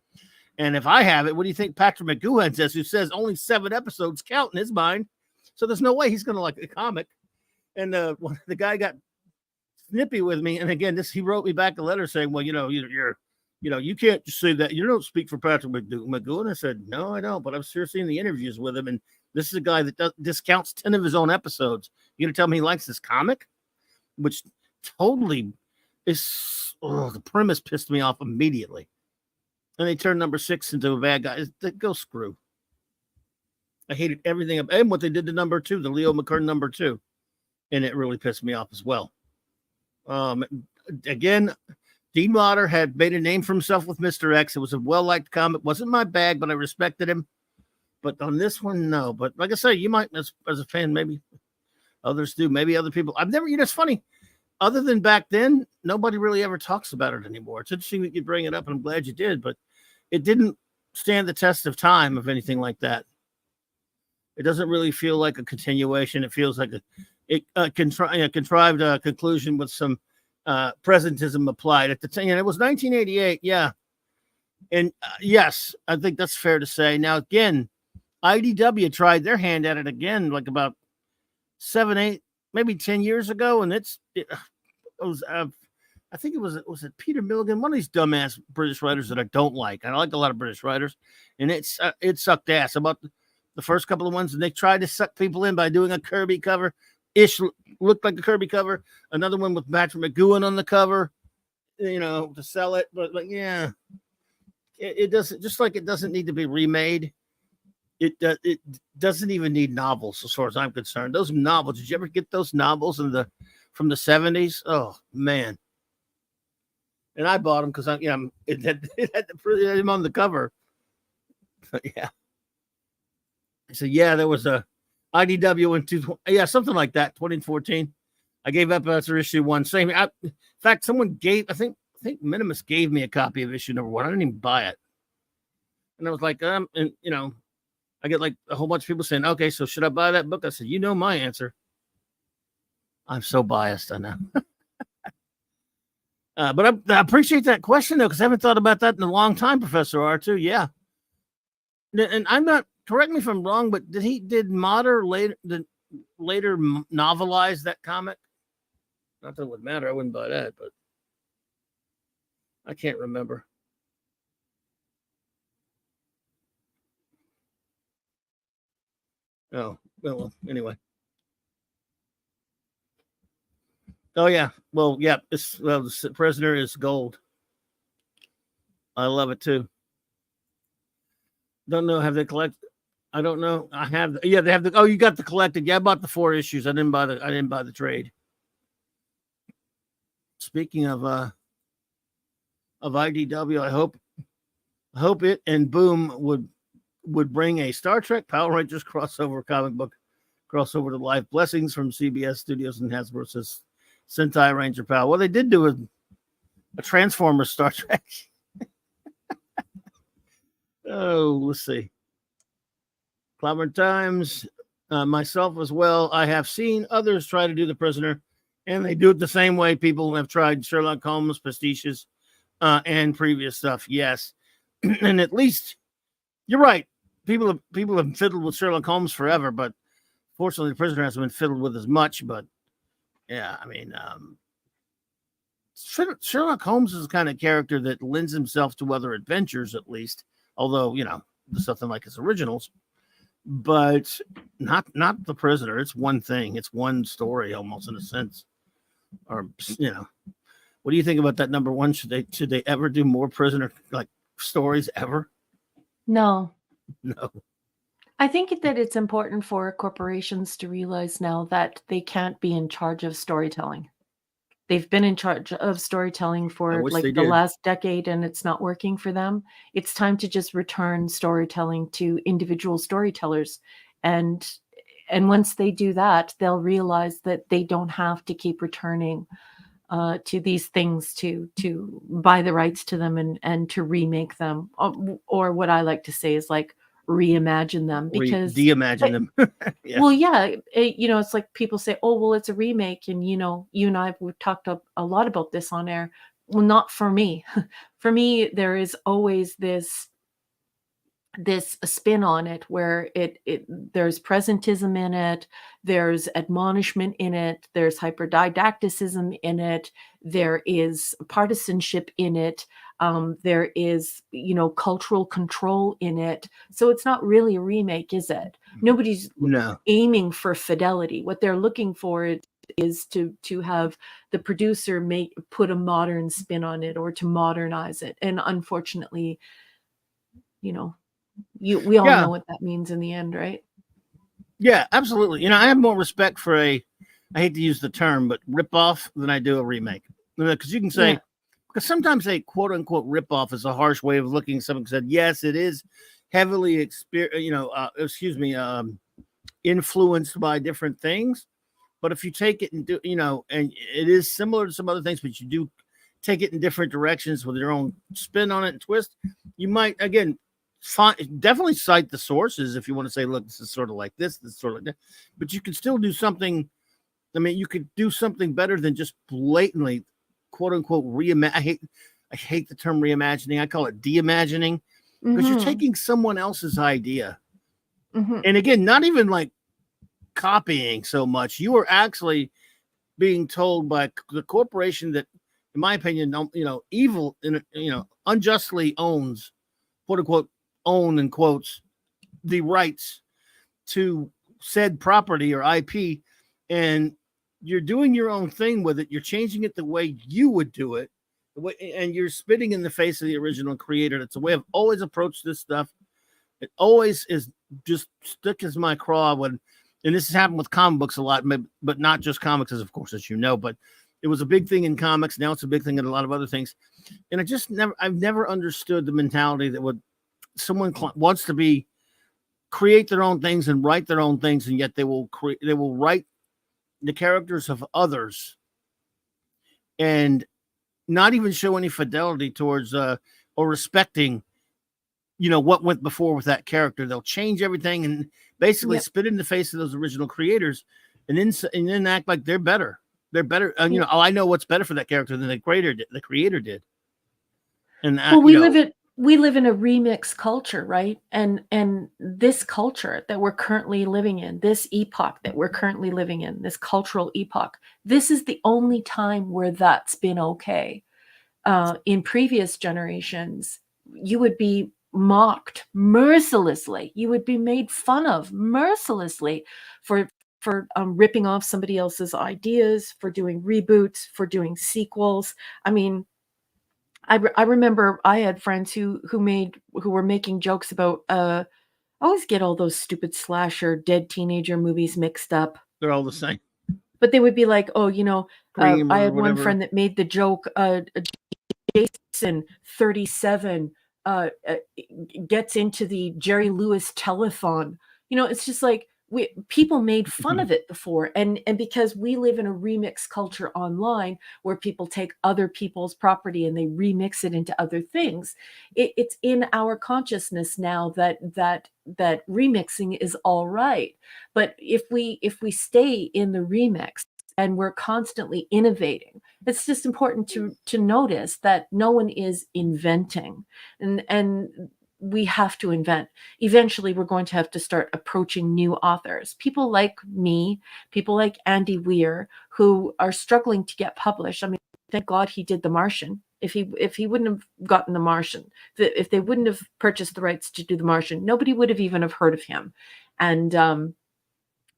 And if I have it, what do you think Patrick McGowan says, who says only 7 episodes count in his mind? So there's no way he's going to like the comic. And the guy got snippy with me. And again, he wrote me back a letter saying, well, you can't just say that. You don't speak for Patrick McGowan. I said, no, I don't. But I've sure seen the interviews with him. And this is a guy that discounts 10 of his own episodes. You going to tell me he likes this comic? Which totally is, the premise pissed me off immediately. And they turned number 6 into a bad guy. Go screw. I hated everything. And what they did to number 2, the Leo McKern number 2. And it really pissed me off as well. Again, Dean Motter had made a name for himself with Mr. X. It was a well-liked comic. Wasn't my bag, but I respected him. But on this one, no. But like I say, you might, as a fan, maybe others do. Maybe other people. I've never, it's funny. Other than back then, nobody really ever talks about it anymore. It's interesting that you bring it up, and I'm glad you did. But it didn't stand the test of time of anything like that. It doesn't really feel like a continuation. It feels like a contrived conclusion with some presentism applied at the time. And it was 1988, yeah. And yes, I think that's fair to say. Now, again, IDW tried their hand at it again, like about 7, 8, maybe 10 years ago, and it was I think it was Peter Milligan, one of these dumbass British writers that I don't like. I like a lot of British writers, and it sucked ass about the first couple of ones, and they tried to suck people in by doing a Kirby cover. Looked like a Kirby cover. Another one with Patrick McGowan on the cover, to sell it. But yeah, it doesn't, just like it doesn't need to be remade. It doesn't even need novels, as far as I'm concerned. Those novels, did you ever get those novels from the 70s? Oh man. And I bought them because it had him on the cover. But yeah. So yeah, there was a IDW something like that, 2014. I gave up after issue 1. In fact, someone I think Minimus gave me a copy of issue number 1. I didn't even buy it. And I was like, I get like a whole bunch of people saying, okay, so should I buy that book? I said, my answer. I'm so biased, I know. But I appreciate that question, though, because I haven't thought about that in a long time, Professor R2. Yeah. And I'm not, correct me if I'm wrong, but did Motter later novelize that comic? Not that it would matter. I wouldn't buy that, but I can't remember. Oh, well, anyway. Oh, yeah. Well, yeah. The Prisoner is gold. I love it, too. Don't know. Have they collected? I don't know. I have. Yeah, they have the. Oh, you got the collected. Yeah, I bought the 4 issues. I didn't buy the trade. Speaking of IDW, I hope it and Boom would bring a Star Trek Power Rangers crossover comic book crossover to life. Blessings from CBS Studios and Hasbro, says Sentai Ranger Pal. Well, they did do a Transformers Star Trek. Oh, let's see. Clobbering Times, myself as well. I have seen others try to do The Prisoner, and they do it the same way people have tried Sherlock Holmes, pastiches, and previous stuff. Yes, and at least you're right. People have fiddled with Sherlock Holmes forever, but fortunately, The Prisoner hasn't been fiddled with as much. But yeah, I mean, Sherlock Holmes is the kind of character that lends himself to other adventures, at least. Although, there's something like his originals, but not The Prisoner. It's one thing. It's one story, almost, in a sense. Or, what do you think about that number 1? Should they ever do more Prisoner like stories ever? No. No. I think that it's important for corporations to realize now that they can't be in charge of storytelling. They've been in charge of storytelling for like the last decade, and it's not working for them. It's time to just return storytelling to individual storytellers. And once they do that, they'll realize that they don't have to keep returning to these things to buy the rights to them and to remake them. Or what I like to say is like reimagine them, because de-imagine them. Yeah. Well, yeah, it's like people say, oh, well, it's a remake, and you and I, we've talked a lot about this on air. Well, not for me. For me, there is always this spin on it where there's presentism in it, there's admonishment in it, there's hyperdidacticism in it, there is partisanship in it, there is cultural control in it. So it's not really a remake, is it? Nobody's aiming for fidelity. What they're looking for is to have the producer put a modern spin on it or to modernize it. And unfortunately, we all know what that means in the end, right? Yeah, absolutely. I have more respect for I hate to use the term, but rip off than I do a remake. Because you can say, because sometimes a quote unquote ripoff is a harsh way of looking at something. Said, yes, it is heavily influenced by different things. But if you take it and do, and it is similar to some other things, but you do take it in different directions with your own spin on it and twist, you might, again, definitely cite the sources if you want to say, look, this is sort of like this is sort of like that. But you can still do something. I mean, you could do something better than just blatantly, quote unquote, I hate the term reimagining. I call it de-imagining, because you're taking someone else's idea. And again, not even like copying so much. You are actually being told by the corporation that, in my opinion, evil, unjustly owns, quote unquote, own in quotes, the rights to said property or IP, and you're doing your own thing with it. You're changing it the way you would do it, and you're spitting in the face of the original creator. That's the way I've always approached this stuff. It always is just stuck as my craw when, and this has happened with comic books a lot, but not just comics, as of course, as you know, but it was a big thing in comics. Now it's a big thing in a lot of other things. And I've never understood the mentality that someone wants to create their own things and write their own things, and yet they will write the characters of others and not even show any fidelity towards or respecting what went before with that character. They'll change everything and basically spit in the face of those original creators, and then act like they're better. They're better. I know what's better for that character than the creator did. And we live in a remix culture, right? And this culture that we're currently living in, this epoch that we're currently living in, this cultural epoch, this is the only time where that's been okay. In previous generations, you would be mocked mercilessly. You would be made fun of mercilessly for ripping off somebody else's ideas, for doing reboots, for doing sequels. I mean, I remember I had friends who were making jokes about I always get all those stupid slasher dead teenager movies mixed up. They're all the same. But they would be like, I had one friend that made the joke, Jason 37 gets into the Jerry Lewis telethon. It's just like people made fun of it before, and because we live in a remix culture online where people take other people's property and they remix it into other things, it's in our consciousness now that remixing is all right. But if we stay in the remix and we're constantly innovating, it's just important to notice that no one is inventing, and we have to invent. Eventually, we're going to have to start approaching new authors, people like me, people like Andy Weir, who are struggling to get published. I mean, thank God he did The Martian. If he wouldn't have gotten The Martian, if they wouldn't have purchased the rights to do The Martian, nobody would have even have heard of him. And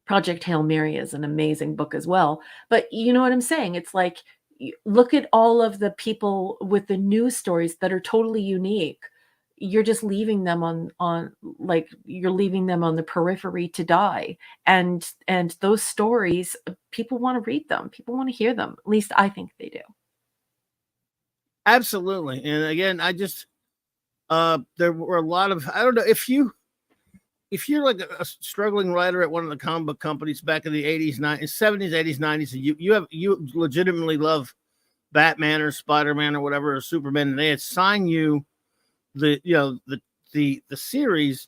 Project Hail Mary is an amazing book as well. But you know what I'm saying? It's like, look at all of the people with the news stories that are totally unique. You're just leaving them you're leaving them on the periphery to die. And those stories, people want to read them. People want to hear them. At least I think they do. Absolutely. And again, I just, there were a lot of, I don't know, if you're like a struggling writer at one of the comic book companies back in the 80s, 90s, 70s, 80s, 90s, and you legitimately love Batman or Spider-Man or whatever, or Superman, and they assign you the series,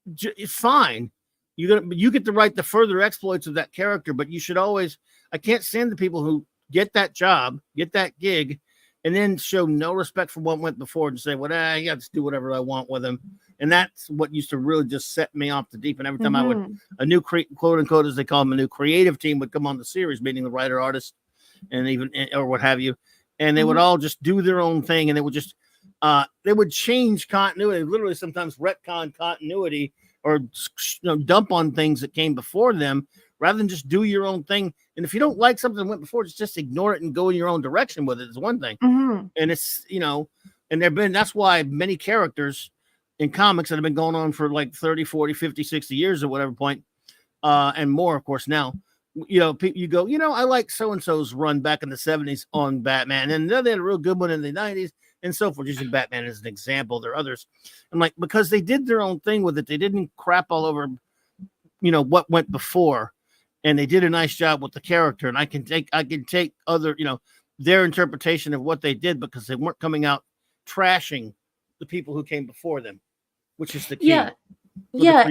it's fine. You get to write the further exploits of that character, but you should always, I can't stand the people who get that job, get that gig, and then show no respect for what went before and say, well, I got to do whatever I want with him. And that's what used to really just set me off the deep. And every time a new quote unquote, as they call them, a new creative team would come on the series, meaning the writer, artist, and even, or what have you. And they would all just do their own thing. And they would just, they would change continuity, literally sometimes retcon continuity, or dump on things that came before them rather than just do your own thing. And if you don't like something that went before, just ignore it and go in your own direction with it is one thing. And it's, and that's why many characters in comics that have been going on for like 30, 40, 50, 60 years or whatever point, and more, of course, now, you go, I like so and so's run back in the 70s on Batman, and then they had a real good one in the 90s, and so forth. Using Batman as an example, there are others. I'm like, because they did their own thing with it, they didn't crap all over, what went before, and they did a nice job with the character. And I can take other, their interpretation of what they did, because they weren't coming out trashing the people who came before them, which is the key. Yeah, yeah,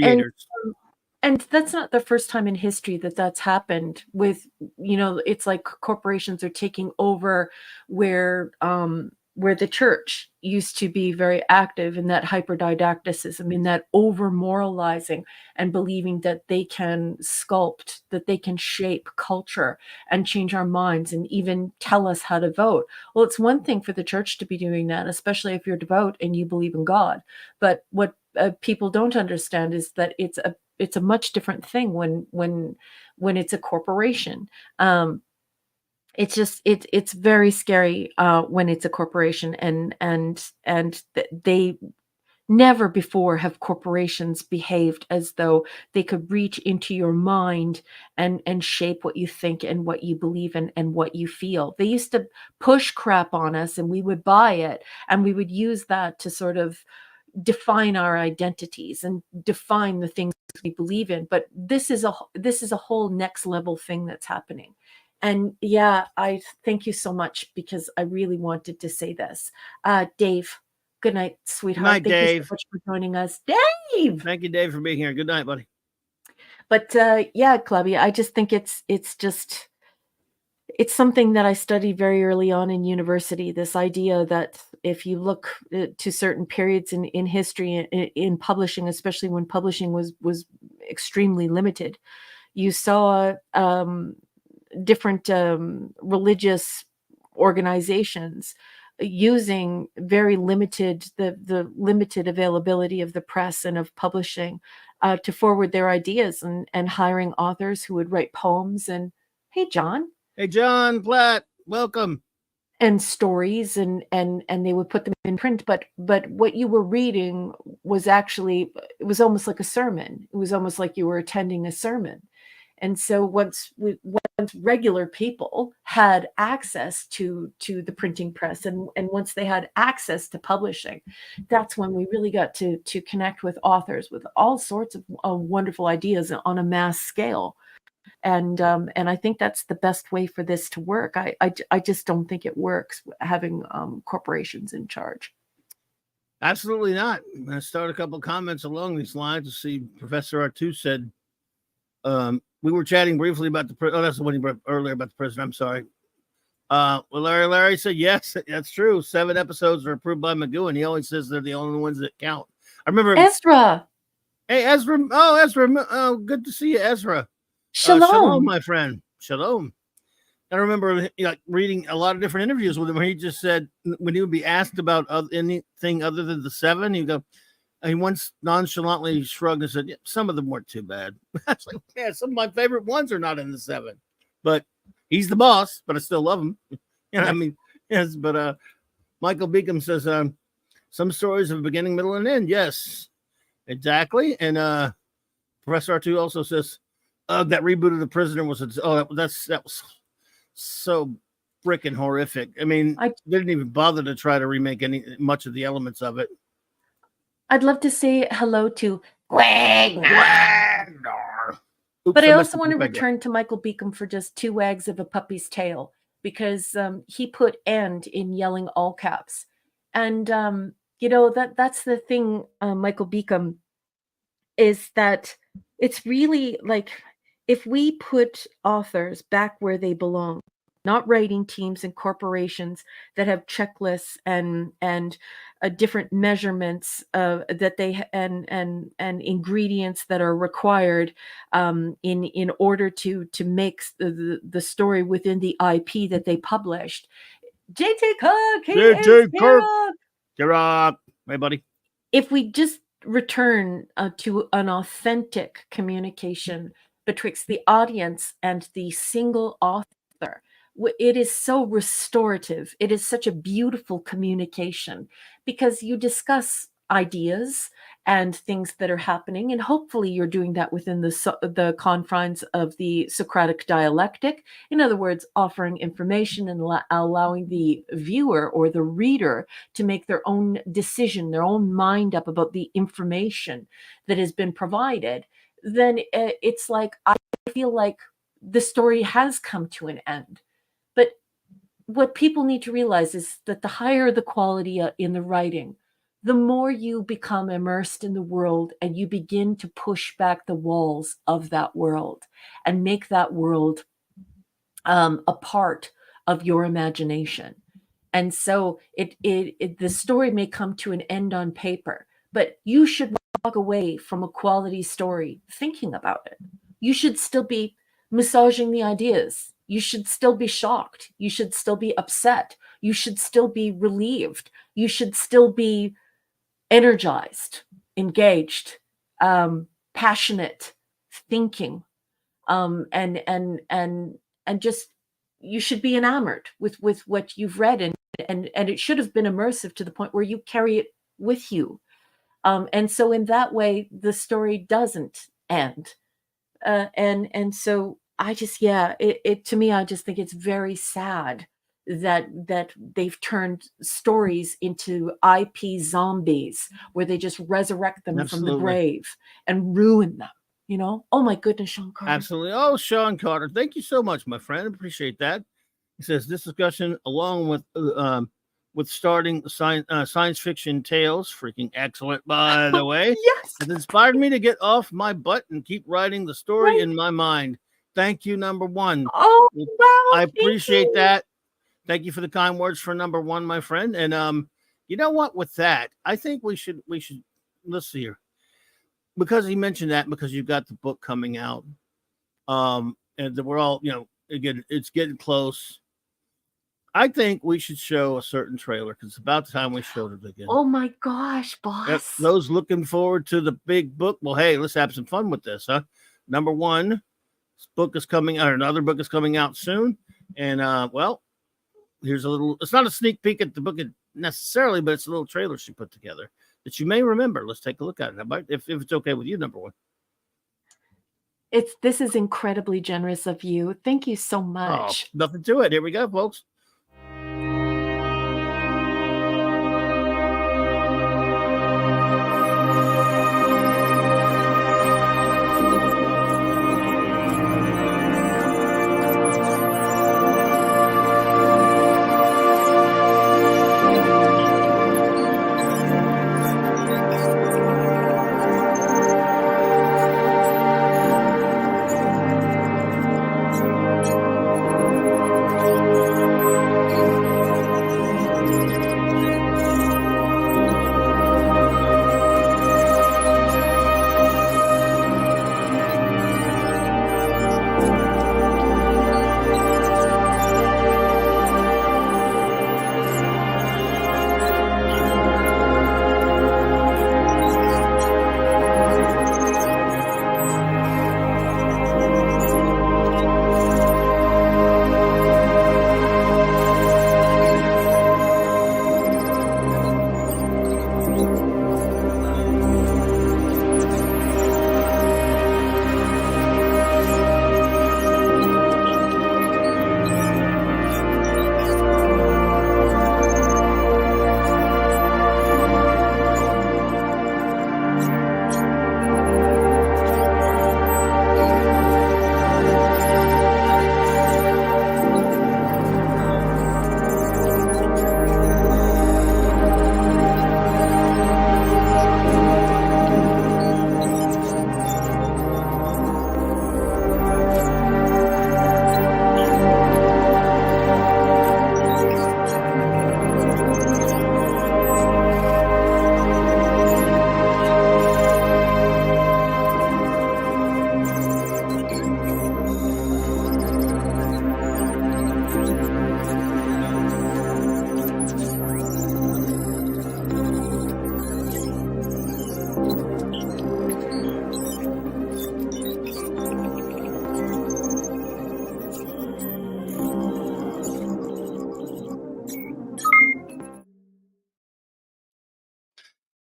and that's not the first time in history that that's happened with, it's like corporations are taking over where the church used to be very active in that hyperdidacticism, in that over moralizing and believing that they can sculpt, that they can shape culture and change our minds and even tell us how to vote. Well, it's one thing for the church to be doing that, especially if you're devout and you believe in God. But what people don't understand is that it's a much different thing when it's a corporation. It's just it's very scary when it's a corporation, and they never before have corporations behaved as though they could reach into your mind and shape what you think and what you believe in and what you feel. They used to push crap on us, and we would buy it, and we would use that to sort of define our identities and define the things we believe in. But this is a whole next level thing that's happening. And yeah, I thank you so much, because I really wanted to say this. Dave, good night, sweetheart. Good night, Dave. Thank you so much for joining us. Dave! Thank you, Dave, for being here. Good night, buddy. But yeah, Clubby, I just think it's something that I studied very early on in university, this idea that if you look to certain periods in history, in publishing, especially when publishing was extremely limited, you saw different religious organizations using very limited the limited availability of the press and of publishing to forward their ideas, and hiring authors who would write poems and hey John Platt, welcome, and stories, and they would put them in print, but what you were reading was actually, it was almost like a sermon. It was almost like you were attending a sermon. And so once regular people had access to the printing press, and once they had access to publishing, that's when we really got to connect with authors with all sorts of wonderful ideas on a mass scale. And I think that's the best way for this to work. I just don't think it works having corporations in charge. Absolutely not. I'm going to start a couple of comments along these lines to see. Professor R2 said, we were chatting briefly about that's the one you brought earlier about the president. I'm sorry. Well, Larry said, yes, that's true. 7 episodes are approved by Magoo, and he always says they're the only ones that count. I remember Ezra. Hey, Ezra. Oh, Ezra. Oh, good to see you, Ezra. Shalom. Shalom, my friend. Shalom. I remember reading a lot of different interviews with him where he just said, when he would be asked about anything other than the 7, he'd go, he once nonchalantly shrugged and said, yeah, some of them weren't too bad. I was like, yeah, some of my favorite ones are not in the 7. But he's the boss, but I still love him. I mean, yes, but Michael Beacom says, some stories have a beginning, middle, and end. Yes, exactly. And Professor R2 also says, that reboot of The Prisoner was, that was so freaking horrific. I mean, I didn't even bother to try to remake much of the elements of it. I'd love to say hello to Wagner. Oops, But I also want to return to Michael Beacom for just 2 wags of a puppy's tail, because he put "and" in yelling all caps. And, that's the thing, Michael Beacom, is that it's really like, if we put authors back where they belong, not writing teams and corporations that have checklists and different measurements that they and ingredients that are required in order to make the story within the IP that they published. JT Cook, JT Cook, Gerard, hey buddy. If we just return to an authentic communication betwixt the audience and the single author, it is so restorative. It is such a beautiful communication, because you discuss ideas and things that are happening, and hopefully you're doing that within the confines of the Socratic dialectic. In other words, offering information and allowing the viewer or the reader to make their own decision, their own mind up about the information that has been provided. Then it's like, I feel like the story has come to an end. But what people need to realize is that the higher the quality in the writing, the more you become immersed in the world and you begin to push back the walls of that world and make that world a part of your imagination. And so the story may come to an end on paper, but you should walk away from a quality story thinking about it. You should still be massaging the ideas. You should still be shocked. You should still be upset. You should still be relieved. You should still be energized, engaged, passionate, thinking, and just, you should be enamored with what you've read, and it should have been immersive to the point where you carry it with you. And so in that way, the story doesn't end. And so I just, to me, I just think it's very sad that they've turned stories into IP zombies, where they just resurrect them from the grave and ruin them. Oh my goodness, Sean Carter. Absolutely. Oh, Sean Carter, thank you so much, my friend. Appreciate that. He says this discussion, along with starting science fiction tales, freaking excellent, by the way. Yes, it inspired me to get off my butt and keep writing the story in my mind. Thank you, number one. Oh, wow, I appreciate that. Thank you for the kind words for number one, my friend. And you know what? With that, I think we should let's see here, because he mentioned that, because you've got the book coming out, and we're all, again, it's getting close. I think we should show a certain trailer, because it's about the time we showed it again. Oh my gosh, boss! Yep. Those looking forward to the big book, well, hey, let's have some fun with this, huh? Number one, this book is coming, or another book is coming out soon, and well. Here's a little, it's not a sneak peek at the book necessarily, but it's a little trailer she put together that you may remember. Let's take a look at it. If it's okay with you, number one. This is incredibly generous of you. Thank you so much. Oh, nothing to it. Here we go, folks.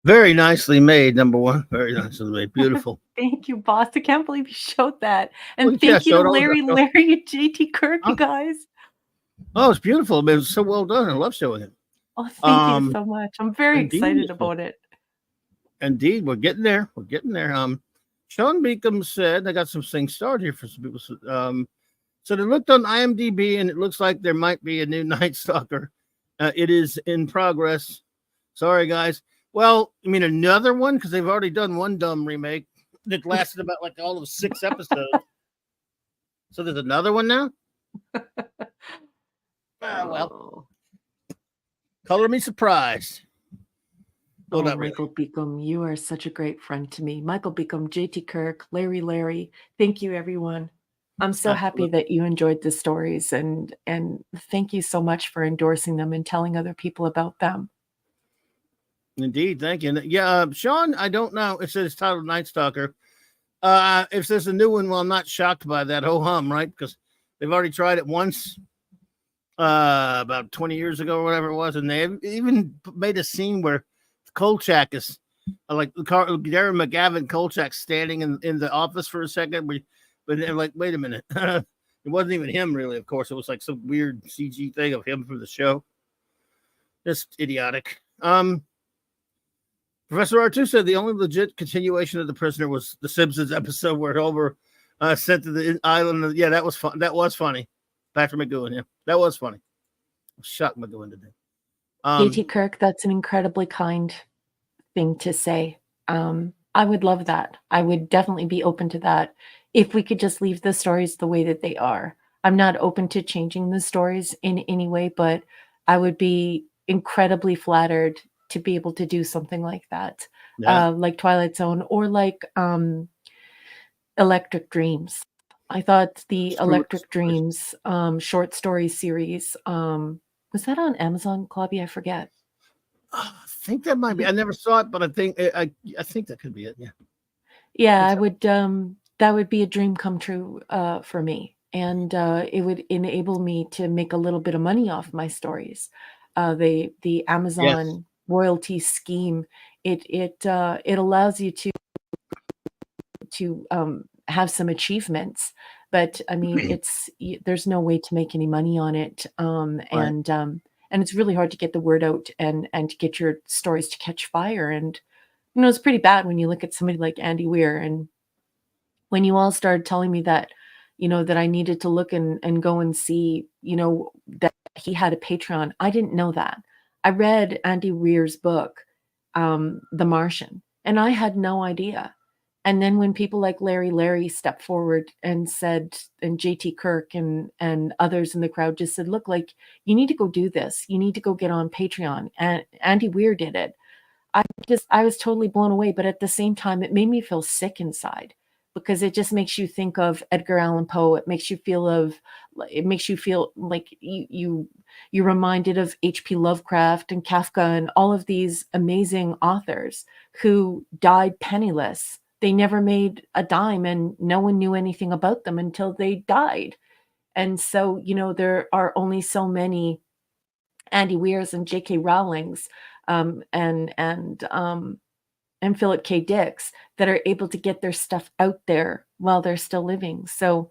Very nicely made, number one. Very nicely made. Beautiful. Thank you, boss. I can't believe you showed that. And Well, yeah, thank you to showed all Larry, that. Larry, and JT Kirk, you guys. Oh, it's beautiful. It was so well done. I love showing it. Oh, thank you so much. I'm very excited about it. Indeed, we're getting there. We're getting there. Sean Beacom said, I got some things started here for some people. So they looked on IMDb, and it looks like there might be a new Night Stalker. It is in progress. Sorry, guys. Well, I mean, another one, because they've already done one dumb remake that lasted about like all of 6 episodes. So there's another one now? Well, color me surprised. Oh, Michael Beacom, you are such a great friend to me. Michael Beacom, JT Kirk, Larry. Thank you, everyone. I'm so happy that you enjoyed the stories, and thank you so much for endorsing them and telling other people about them. Indeed, thank you. Yeah, Sean, I don't know. It says titled Night Stalker. If there's a new one, well, I'm not shocked by that ho-hum, right? Because they've already tried it once about 20 years ago or whatever it was, and they even made a scene where Kolchak is like Darren McGavin Kolchak standing in the office for a second, but they're like, wait a minute. It wasn't even him, really, of course. It was like some weird CG thing of him from the show. Just idiotic. Professor R2 said the only legit continuation of The Prisoner was the Simpsons episode where Homer sent to the island. Yeah, that was fun. That was funny. Patrick McGowan, yeah. That was funny. Shocked McGowan today. JT Kirk, that's an incredibly kind thing to say. I would love that. I would definitely be open to that if we could just leave the stories the way that they are. I'm not open to changing the stories in any way, but I would be incredibly flattered to be able to do something like that, like Twilight Zone or like Electric Dreams. I thought the Electric Dreams short story series, was that on Amazon, Clubby? I forget. I think that might be. I never saw it, but I think that could be it. Yeah. Yeah, I would. That would be a dream come true for me, and it would enable me to make a little bit of money off my stories. The Amazon royalty scheme, it allows you to have some achievements, but I mean, there's no way to make any money on it, and it's really hard to get the word out and to get your stories to catch fire. And it's pretty bad when you look at somebody like Andy Weir, and when you all started telling me that that I needed to look and go and see that he had a Patreon. I didn't know that. I read Andy Weir's book, The Martian, and I had no idea. And then when people like Larry stepped forward and said, and JT Kirk and others in the crowd just said, look, like, you need to go do this. You need to go get on Patreon. And Andy Weir did it. I was totally blown away. But at the same time, it made me feel sick inside, because it just makes you think of Edgar Allan Poe. It makes you feel like you're reminded of H.P. Lovecraft and Kafka and all of these amazing authors who died penniless. They never made a dime, and no one knew anything about them until they died. And so, there are only so many Andy Weirs and J.K. Rowlings and Philip K. Dicks that are able to get their stuff out there while they're still living. So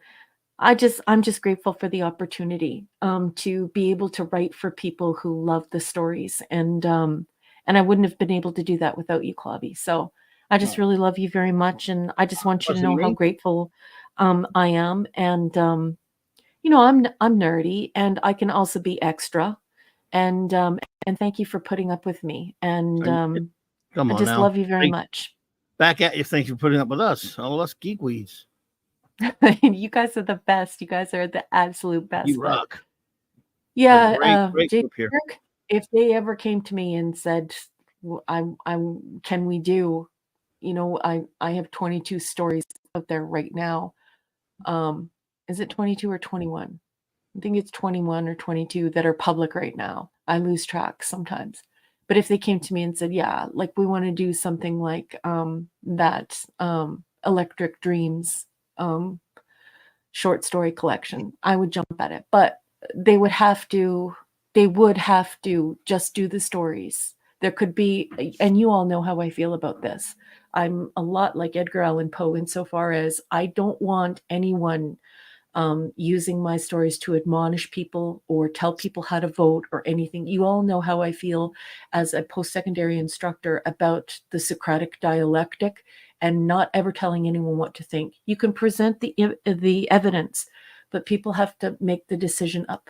I'm just grateful for the opportunity to be able to write for people who love the stories, and I wouldn't have been able to do that without you, Clobby. So I just really love you very much, and I just want you to know how grateful I am. And I'm nerdy, and I can also be extra, and thank you for putting up with me. And come on, I just now. love you very much. Back at you. Thanks for putting up with us, all of us geekweeds. You guys are the best. You guys are the absolute best. You rock. Yeah, great Jake group here. Kirk, if they ever came to me and said, can we do, I have 22 stories out there right now. Is it 22 or 21? I think it's 21 or 22 that are public right now. I lose track sometimes. But if they came to me and said, yeah, like, we want to do something like that Electric Dreams short story collection, I would jump at it. But they would have to just do the stories. There could be, and you all know how I feel about this. I'm a lot like Edgar Allan Poe insofar as I don't want anyone using my stories to admonish people or tell people how to vote or anything. You all know how I feel as a post-secondary instructor about the Socratic dialectic and not ever telling anyone what to think. You can present the evidence, but people have to make the decision up.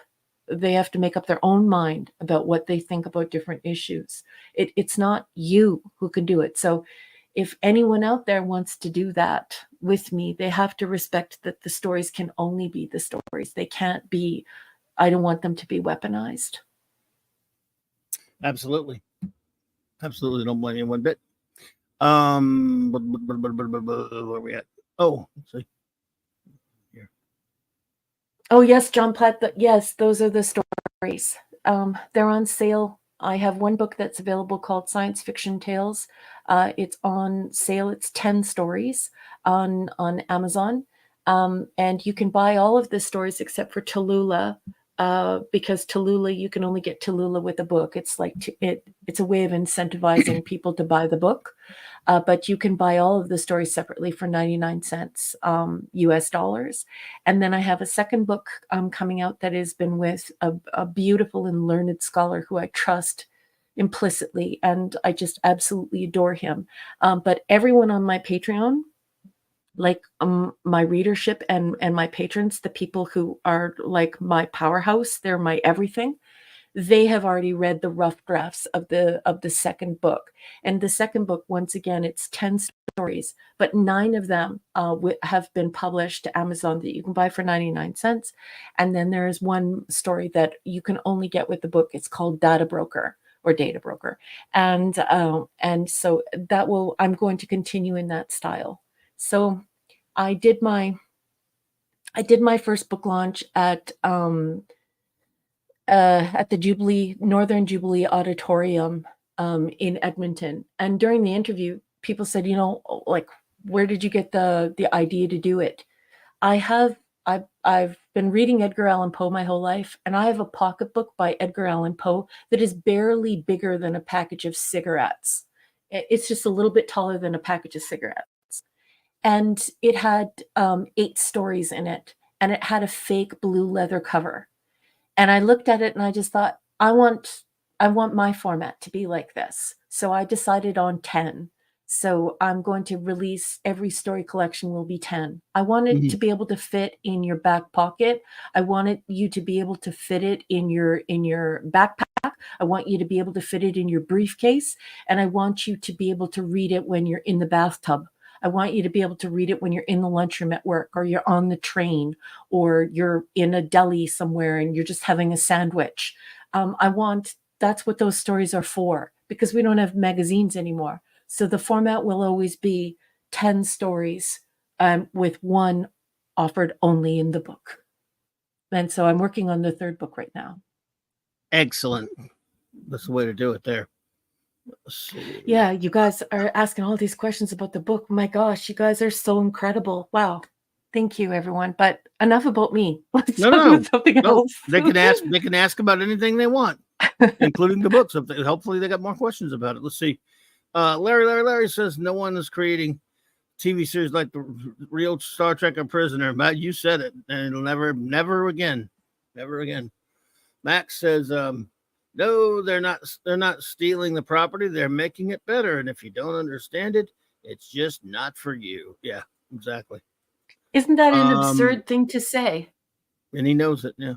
They have to make up their own mind about what they think about different issues. It's not you who can do it. So if anyone out there wants to do that with me, they have to respect that the stories can only be the stories. They can't be, I don't want them to be weaponized. Absolutely. Absolutely. Don't blame you one bit. Where are we at? Oh, let's see. Here. Oh, yes, John Platt. Yes, those are the stories. They're on sale. I have one book that's available called Science Fiction Tales. It's on sale. It's 10 stories on Amazon. And you can buy all of the stories except for Tallulah, because Tallulah, you can only get Tallulah with a book. It's like it's a way of incentivizing people to buy the book. But you can buy all of the stories separately for 99 cents US dollars. And then I have a second book coming out that has been with a beautiful and learned scholar who I trust implicitly, and I just absolutely adore him. But everyone on my Patreon, like my readership and my patrons, the people who are like my powerhouse, they're my everything. They have already read the rough drafts of the second book. And the second book, once again, it's 10 stories, but 9 of them have been published to Amazon that you can buy for 99 cents. And then there is one story that you can only get with the book. It's called Data Broker. And so that I'm going to continue in that style. So I did my first book launch at the Northern Jubilee Auditorium in Edmonton. And during the interview, people said, like, where did you get the idea to do it? I've been reading Edgar Allan Poe my whole life, and I have a pocketbook by Edgar Allan Poe that is barely bigger than a package of cigarettes. It's just a little bit taller than a package of cigarettes. And it had 8 stories in it, and it had a fake blue leather cover. And I looked at it and I just thought, I want my format to be like this. So I decided on 10. So I'm going to release, every story collection will be 10. I want it to be able to fit in your back pocket. I wanted you to be able to fit it in your backpack. I want you to be able to fit it in your briefcase. And I want you to be able to read it when you're in the bathtub. I want you to be able to read it when you're in the lunchroom at work, or you're on the train, or you're in a deli somewhere and you're just having a sandwich. That's what those stories are for, because we don't have magazines anymore. So the format will always be 10 stories with one offered only in the book. And so I'm working on the third book right now. Excellent. That's the way to do it there. Yeah, you guys are asking all these questions about the book. My gosh, you guys are so incredible. Wow. Thank you, everyone. But enough about me. Let's talk about something else. They can ask about anything they want, including the books. Hopefully they got more questions about it. Let's see. Larry says no one is creating TV series like the real Star Trek or Prisoner. Matt, you said it, and it'll never again. Max says, no, they're not stealing the property. They're making it better. And if you don't understand it, it's just not for you. Yeah, exactly. Isn't that an absurd thing to say? And he knows it. Yeah.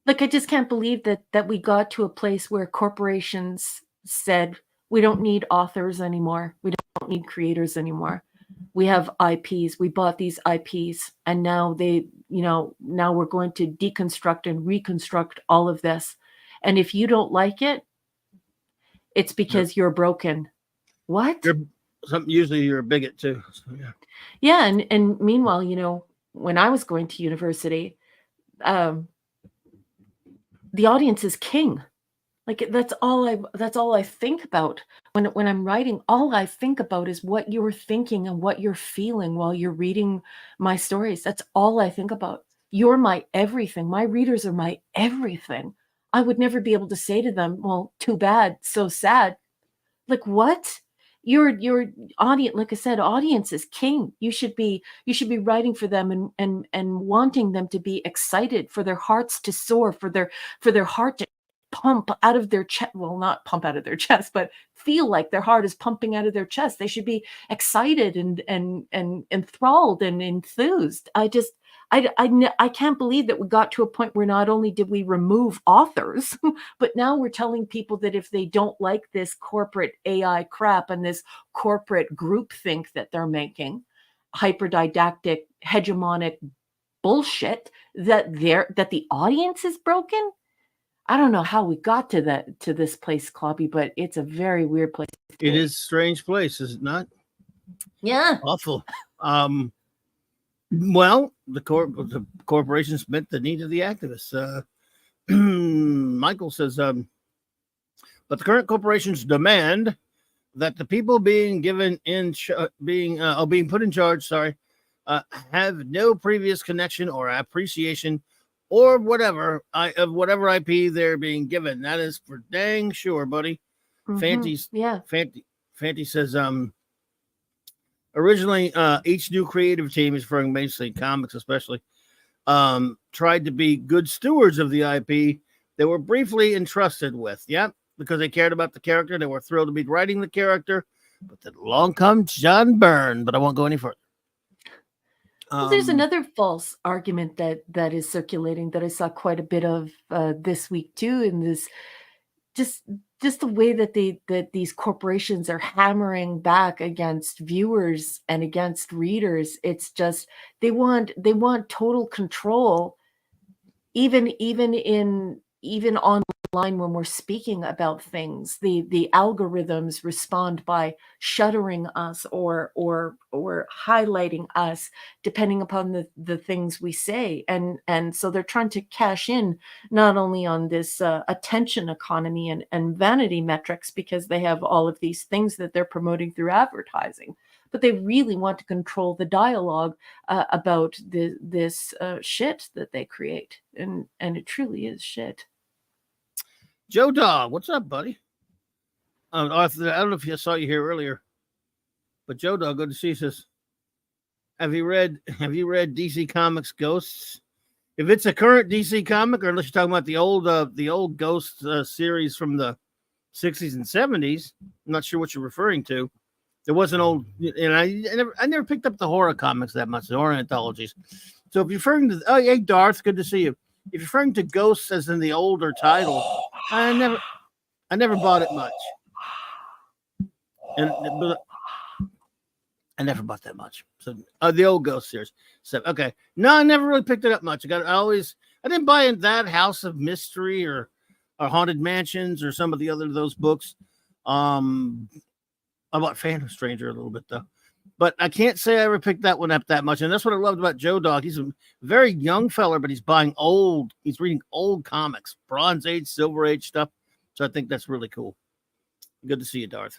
Like, I just can't believe that we got to a place where corporations said, we don't need authors anymore. We don't need creators anymore. We have IPs. We bought these IPs, and now now we're going to deconstruct and reconstruct all of this. And if you don't like it, it's because you're broken. What? Usually you're a bigot too. So, yeah. Yeah. And meanwhile, when I was going to university, the audience is king. Like, that's all I think about when I'm writing. All I think about is what you're thinking and what you're feeling while you're reading my stories. That's all I think about. You're my everything. My readers are my everything. I would never be able to say to them, well, too bad, so sad. Like what? Your audience, like I said, audience is king. You should be writing for them and wanting them to be excited, for their hearts to soar, for their heart to pump out of their chest. Well, not pump out of their chest, but feel like their heart is pumping out of their chest. They should be excited and enthralled and enthused. I can't believe that we got to a point where not only did we remove authors, but now we're telling people that if they don't like this corporate AI crap and this corporate groupthink that they're making, hyperdidactic, hegemonic bullshit, that the audience is broken. I don't know how we got to this place, Clobby, but it's a very weird place. It is a strange place, is it not? Yeah. Awful. Well, the corporations met the need of the activists. Michael says, but the current corporations demand that the people being given being put in charge, have no previous connection or appreciation or whatever of whatever IP they're being given. That is for dang sure, buddy. Fanty says, originally, each new creative team, is referring basically comics especially, tried to be good stewards of the IP they were briefly entrusted with. Yep, because they cared about the character. They were thrilled to be writing the character. But then along comes John Byrne. But I won't go any further. Well, there's another false argument that is circulating that I saw quite a bit of this week too, in this just the way that these corporations are hammering back against viewers and against readers. It's just they want total control, even online when we're speaking about things. The algorithms respond by shuttering us or highlighting us depending upon the things we say, and so they're trying to cash in not only on this attention economy and vanity metrics, because they have all of these things that they're promoting through advertising, but they really want to control the dialogue about this shit that they create, and it truly is shit. Joe Dog, what's up, buddy? Arthur, I don't know if I saw you here earlier, but Joe Dog, good to see you. Says, have you read DC Comics Ghosts? If it's a current DC comic, or unless you're talking about the old Ghost series from the 60s and 70s, I'm not sure what you're referring to. There was an old, and I never picked up the horror comics that much, the horror anthologies. So if you're referring to, oh, hey, Darth, good to see you. If you're referring to Ghosts as in the older title, I never bought it much. But I never bought that much. So the old Ghost series. So okay. No, I never really picked it up much. I didn't buy in that House of Mystery or Haunted Mansions or some of the other those books. I bought Phantom Stranger a little bit though. But I can't say I ever picked that one up that much. And that's what I loved about Joe Dog. He's a very young fella, but he's reading old comics, Bronze Age, Silver Age stuff. So I think that's really cool. Good to see you, Darth.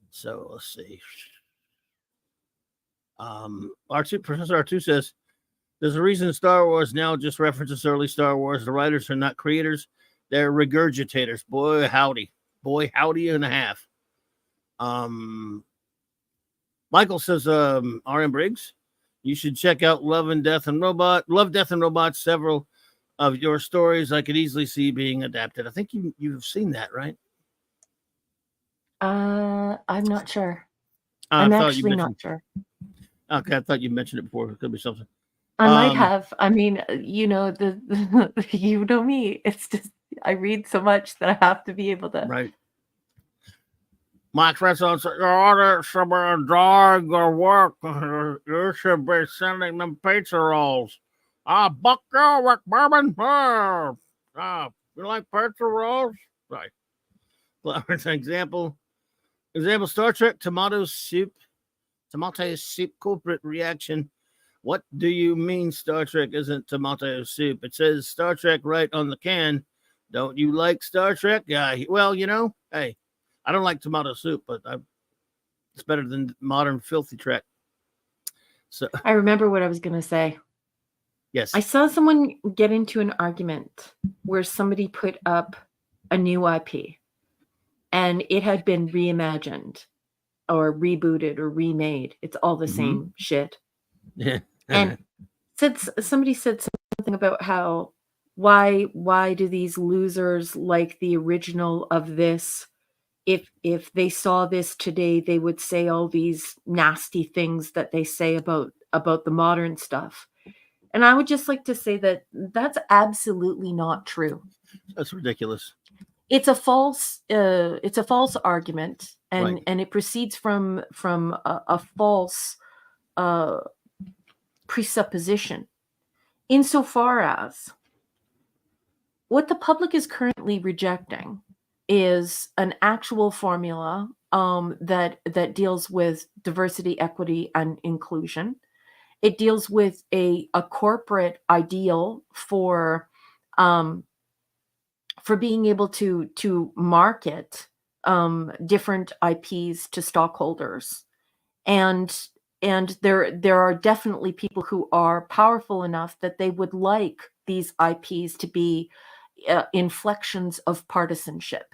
So let's see. Professor R2 says, there's a reason Star Wars now just references early Star Wars. The writers are not creators. They're regurgitators. Boy, howdy and a half. Michael says, R.M. Briggs, you should check out Love, Death, and Robots. Several of your stories I could easily see being adapted. I think you've seen that, right? I'm not sure. I'm actually not sure. Okay, I thought you mentioned it before. It could be something. I might have. I mean, you know me. It's just I read so much that I have to be able to. Right. Mike Fresson said, your order should be dog or work. You should be sending them pizza rolls. Buck you with bourbon. You like pizza rolls? Right. Well, example, Star Trek tomato soup corporate reaction. What do you mean Star Trek isn't tomato soup? It says Star Trek right on the can. Don't you like Star Trek? Yeah. Well, hey, I don't like tomato soup, but it's better than modern filthy Trek. So I remember what I was going to say. Yes. I saw someone get into an argument where somebody put up a new IP. and it had been reimagined or rebooted or remade. It's all the Mhm. same shit. Yeah. And somebody said something about how why do these losers like the original of this? If they saw this today, they would say all these nasty things that they say about the modern stuff. And I would just like to say that that's absolutely not true. That's ridiculous. It's a false argument, and Right. and it proceeds from a false presupposition, insofar as what the public is currently rejecting is an actual formula that deals with diversity, equity, and inclusion. It deals with a corporate ideal for being able to market different IPs to stockholders, and there are definitely people who are powerful enough that they would like these IPs to be inflections of partisanship.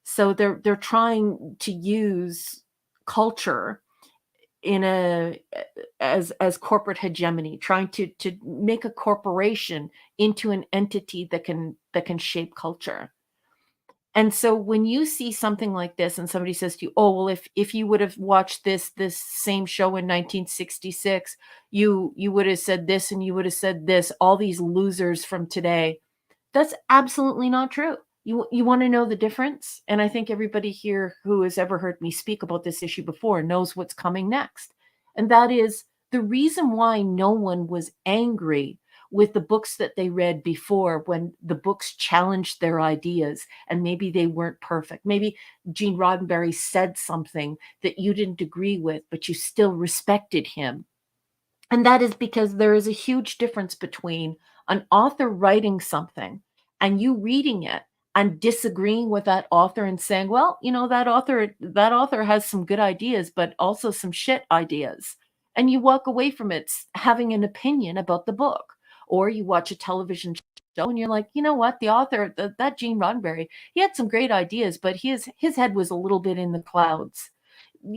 So they're trying to use culture as corporate hegemony, trying to make a corporation into an entity that can shape culture. And so when you see something like this and somebody says to you, oh, well, if you would have watched this same show in 1966, you would have said this and you would have said this, all these losers from today. That's absolutely not true. You want to know the difference? And I think everybody here who has ever heard me speak about this issue before knows what's coming next. And that is the reason why no one was angry with the books that they read before, when the books challenged their ideas and maybe they weren't perfect. Maybe Gene Roddenberry said something that you didn't agree with, but you still respected him. And that is because there is a huge difference between an author writing something and you reading it and disagreeing with that author and saying, well, that author has some good ideas, but also some shit ideas. And you walk away from it having an opinion about the book. Or you watch a television show and you're like, you know what, the author, that Gene Roddenberry, he had some great ideas, but his head was a little bit in the clouds.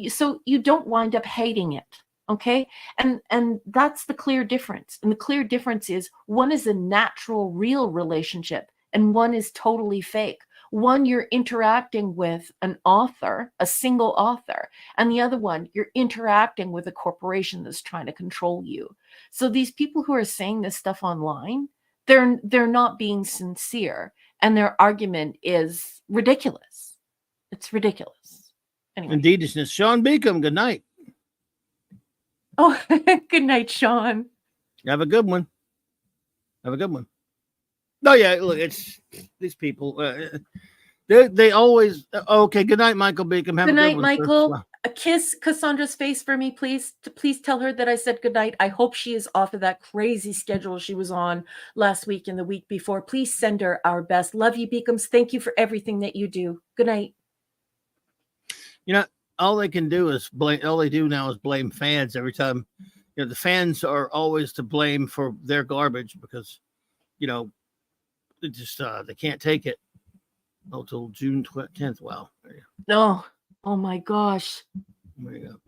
So you don't wind up hating it. Okay. And that's the clear difference. And the clear difference is one is a natural, real relationship and one is totally fake. One, you're interacting with an author, a single author, and the other one, you're interacting with a corporation that's trying to control you. So these people who are saying this stuff online, they're not being sincere, and their argument is ridiculous. It's ridiculous. Anyway. Indeed, it's Sean Beacom. Good night. Oh, good night, Sean. Have a good one. Have a good one. No, yeah, look, it's these people. They always okay. Good night, Michael Beacom. Have good a night, good one, Michael. Wow. Kiss Cassandra's face for me, please. Please tell her that I said good night. I hope she is off of that crazy schedule she was on last week and the week before. Please send her our best. Love you, Beacums. Thank you for everything that you do. Good night. All they can do is blame. All they do now is blame fans every time. The fans are always to blame for their garbage because, they just they can't take it. Till June 10th. Wow. No. Oh my gosh. There you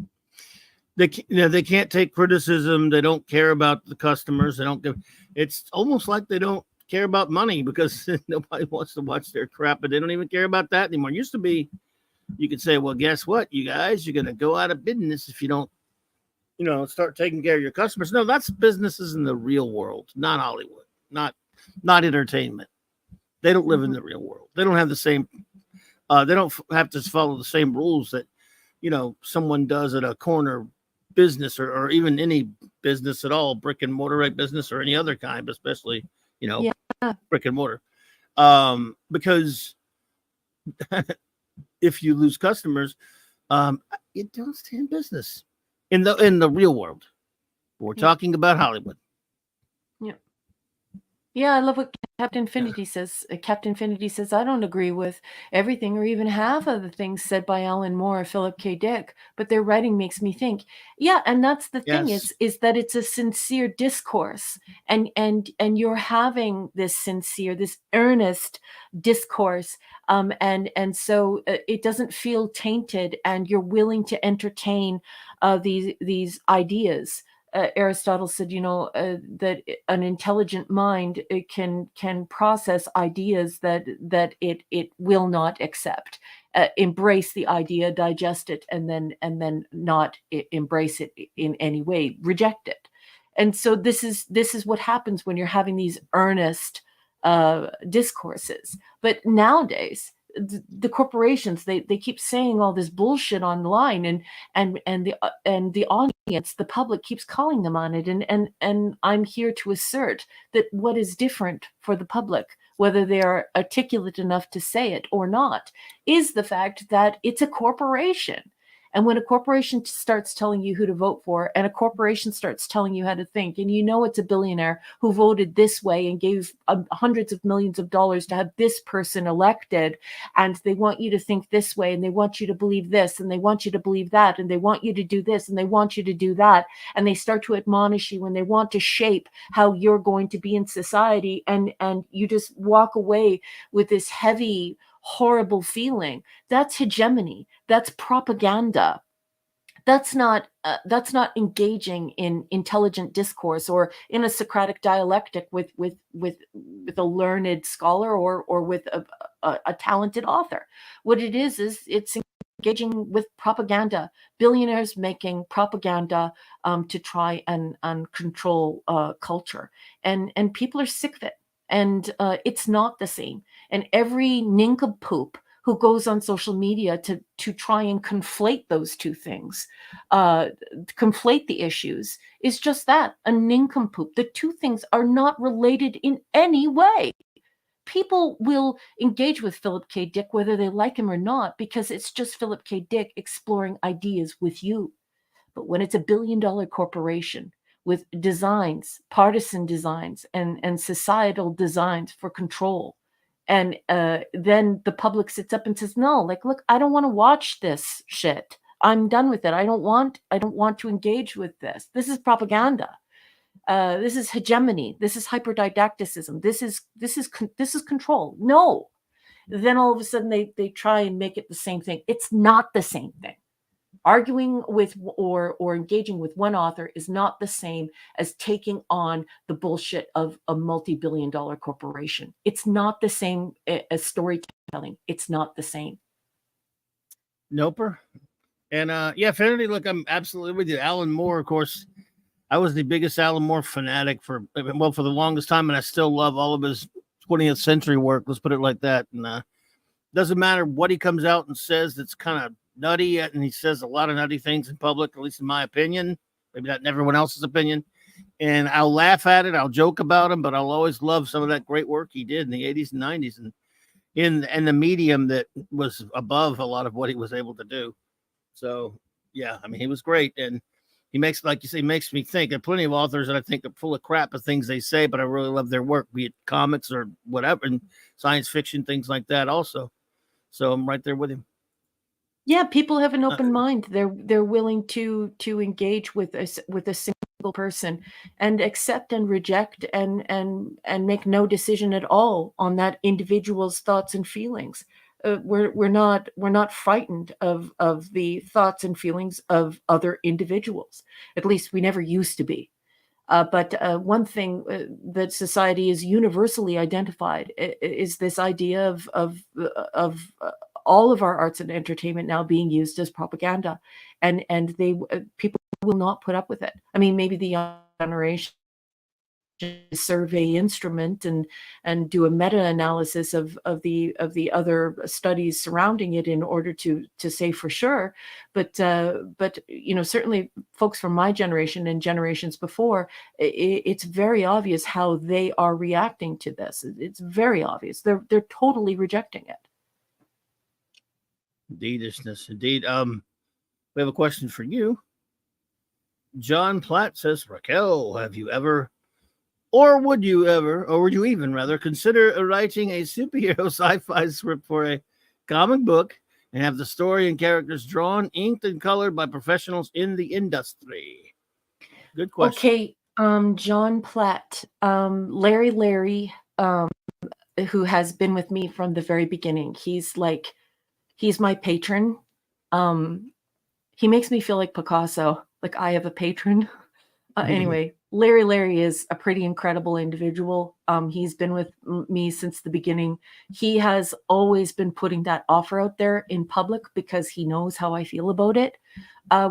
go. They can't take criticism. They don't care about the customers. They don't give. It's almost like they don't care about money because nobody wants to watch their crap, but they don't even care about that anymore. It used to be, you could say, well, guess what, you guys, you're going to go out of business if you don't, start taking care of your customers. No, that's businesses in the real world, not Hollywood, not entertainment. They don't live in the real world. They don't have the same. They don't have to follow the same rules that, someone does at a corner business or even any business at all, brick and mortar business or any other kind, but especially, brick and mortar. Because if you lose customers, you don't stay in business in the real world. We're talking about Hollywood. Yeah. Yeah, I love what Captain Infinity says. Captain Infinity says, I don't agree with everything or even half of the things said by Alan Moore or Philip K. Dick, but their writing makes me think. Yeah, and that's the thing is that it's a sincere discourse, and you're having this sincere, this earnest discourse, and so it doesn't feel tainted, and you're willing to entertain these ideas. Aristotle said, that an intelligent mind can process ideas that it will not accept, embrace the idea, digest it, and then not embrace it in any way, reject it. And so this is what happens when you're having these earnest discourses. But nowadays, the corporations they keep saying all this bullshit online, and the audience, the public, keeps calling them on it, and I'm here to assert that what is different for the public, whether they are articulate enough to say it or not, is the fact that it's a corporation. And when a corporation starts telling you who to vote for, and a corporation starts telling you how to think, and it's a billionaire who voted this way and gave hundreds of millions of dollars to have this person elected, and they want you to think this way, and they want you to believe this, and they want you to believe that, and they want you to do this, and they want you to do that, and they start to admonish you, and they want to shape how you're going to be in society, and you just walk away with this heavy, horrible feeling. That's hegemony. That's propaganda. That's not engaging in intelligent discourse or in a Socratic dialectic with a learned scholar or with a talented author. What it is it's engaging with propaganda. Billionaires making propaganda to try and control culture, and people are sick of it. And it's not the same. And every nincompoop who goes on social media to try and conflate those two things, conflate the issues, is just that, a nincompoop. The two things are not related in any way. People will engage with Philip K. Dick whether they like him or not, because it's just Philip K. Dick exploring ideas with you. But when it's a billion-dollar corporation with designs, partisan designs, and societal designs for control, and then the public sits up and says, no, like, look, I don't want to watch this shit. I'm done with it. I don't want to engage with this. This is propaganda. This is hegemony. This is hyperdidacticism. This is control. No. Then all of a sudden they try and make it the same thing. It's not the same thing. Arguing with or engaging with one author is not the same as taking on the bullshit of a multi-billion-dollar corporation. It's not the same as storytelling. It's not the same. Noper. And Finity, look, I'm absolutely with you. Alan Moore, of course, I was the biggest Alan Moore fanatic for the longest time, and I still love all of his 20th century work. Let's put it like that. And doesn't matter what he comes out and says that's kind of nutty, and he says a lot of nutty things in public, at least in my opinion, maybe not in everyone else's opinion. And I'll laugh at it, I'll joke about him, but I'll always love some of that great work he did in the 80s and 90s, and in the medium that was above a lot of what he was able to do. So yeah, I mean, he was great, and he makes, like you say, makes me think. There are plenty of authors that I think are full of crap of things they say, but I really love their work, be it comics or whatever, and science fiction, things like that also. So I'm right there with him. Yeah, people have an open mind. They're willing to engage with a single person and accept and reject and make no decision at all on that individual's thoughts and feelings. We're not frightened of the thoughts and feelings of other individuals. At least we never used to be. But one thing that society is universally identified is this idea of all of our arts and entertainment now being used as propaganda, and people will not put up with it. I mean, maybe the young generation survey instrument and do a meta-analysis of the other studies surrounding it in order to say for sure, but certainly folks from my generation and generations before, it's very obvious how they are reacting to this. It's very obvious. They're totally rejecting it. Indeedishness, indeed. We have a question for you. John Platt says, Raquel, have you ever Or would you ever, or would you even rather consider writing a superhero sci-fi script for a comic book and have the story and characters drawn, inked, and colored by professionals in the industry? Good question. Okay, John Platt, Larry, who has been with me from the very beginning. He's my patron. He makes me feel like Picasso, like I have a patron. Anyway, Larry is a pretty incredible individual. He's been with me since the beginning. He has always been putting that offer out there in public because he knows how I feel about it,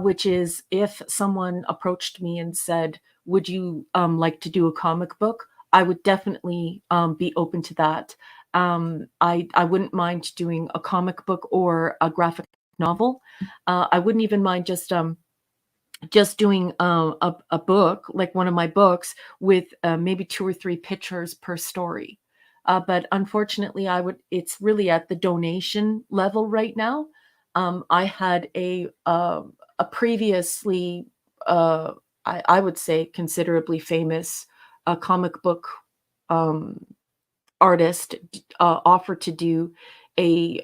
which is if someone approached me and said, would you like to do a comic book? I would definitely be open to that. I wouldn't mind doing a comic book or a graphic novel. I wouldn't even mind just doing a book, like one of my books, with maybe 2 or 3 pictures per story. But unfortunately, it's really at the donation level right now. I had a previously, I would say, considerably famous comic book artist offer to do a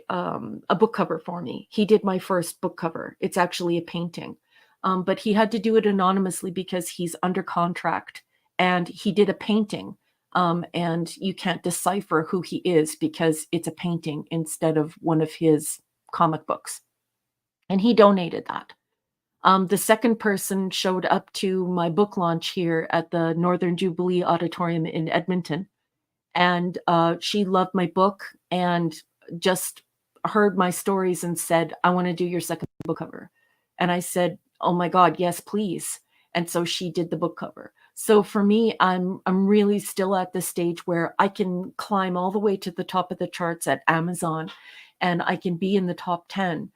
book cover for me. He did my first book cover. It's actually a painting. But he had to do it anonymously because he's under contract, and he did a painting. And you can't decipher who he is because it's a painting instead of one of his comic books. And he donated that. The second person showed up to my book launch here at the Northern Jubilee Auditorium in Edmonton. And she loved my book and just heard my stories and said, I want to do your second book cover. And I said, oh my God, yes, please. And so she did the book cover. So for me, I'm really still at the stage where I can climb all the way to the top of the charts at Amazon, and I can be in the top 10.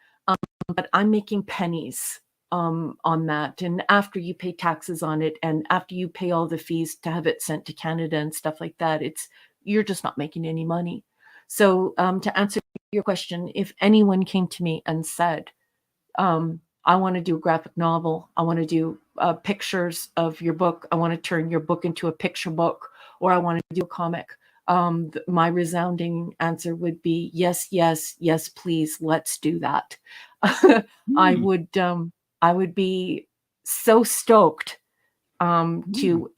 But I'm making pennies on that. And after you pay taxes on it, and after you pay all the fees to have it sent to Canada and stuff like that, you're just not making any money. So to answer your question, if anyone came to me and said, I want to do a graphic novel, I want to do pictures of your book, I want to turn your book into a picture book, or I want to do a comic, my resounding answer would be yes, yes, yes, please, let's do that. I would be so stoked to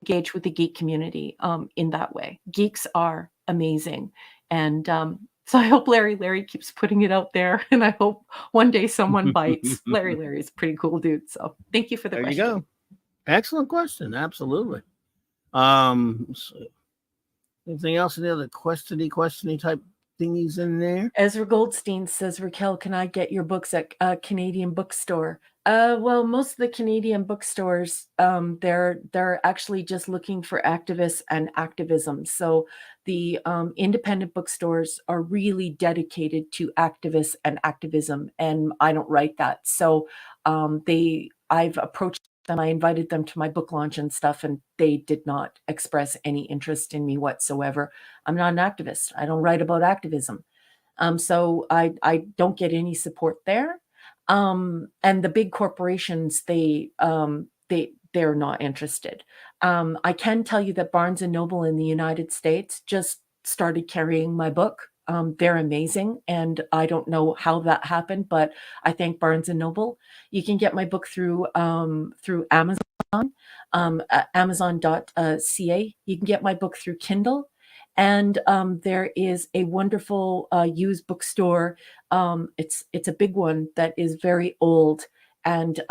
engage with the geek community in that way. Geeks are amazing. And so I hope Larry keeps putting it out there, and I hope one day someone bites. Larry is a pretty cool dude. So thank you for the question. There you go. Excellent question. Absolutely. Anything else? Any other questiony type thingies in there? Ezra Goldstein says, Raquel, can I get your books at a Canadian bookstore? Well, most of the Canadian bookstores, they're actually just looking for activists and activism. So the independent bookstores are really dedicated to activists and activism, and I don't write that. So I've approached them, I invited them to my book launch and stuff, and they did not express any interest in me whatsoever. I'm not an activist. I don't write about activism. So I don't get any support there. And the big corporations, they're not interested. I can tell you that Barnes & Noble in the United States just started carrying my book. They're amazing, and I don't know how that happened, but I thank Barnes & Noble. You can get my book through Amazon, Amazon.ca. You can get my book through Kindle. And there is a wonderful used bookstore. It's a big one that is very old, and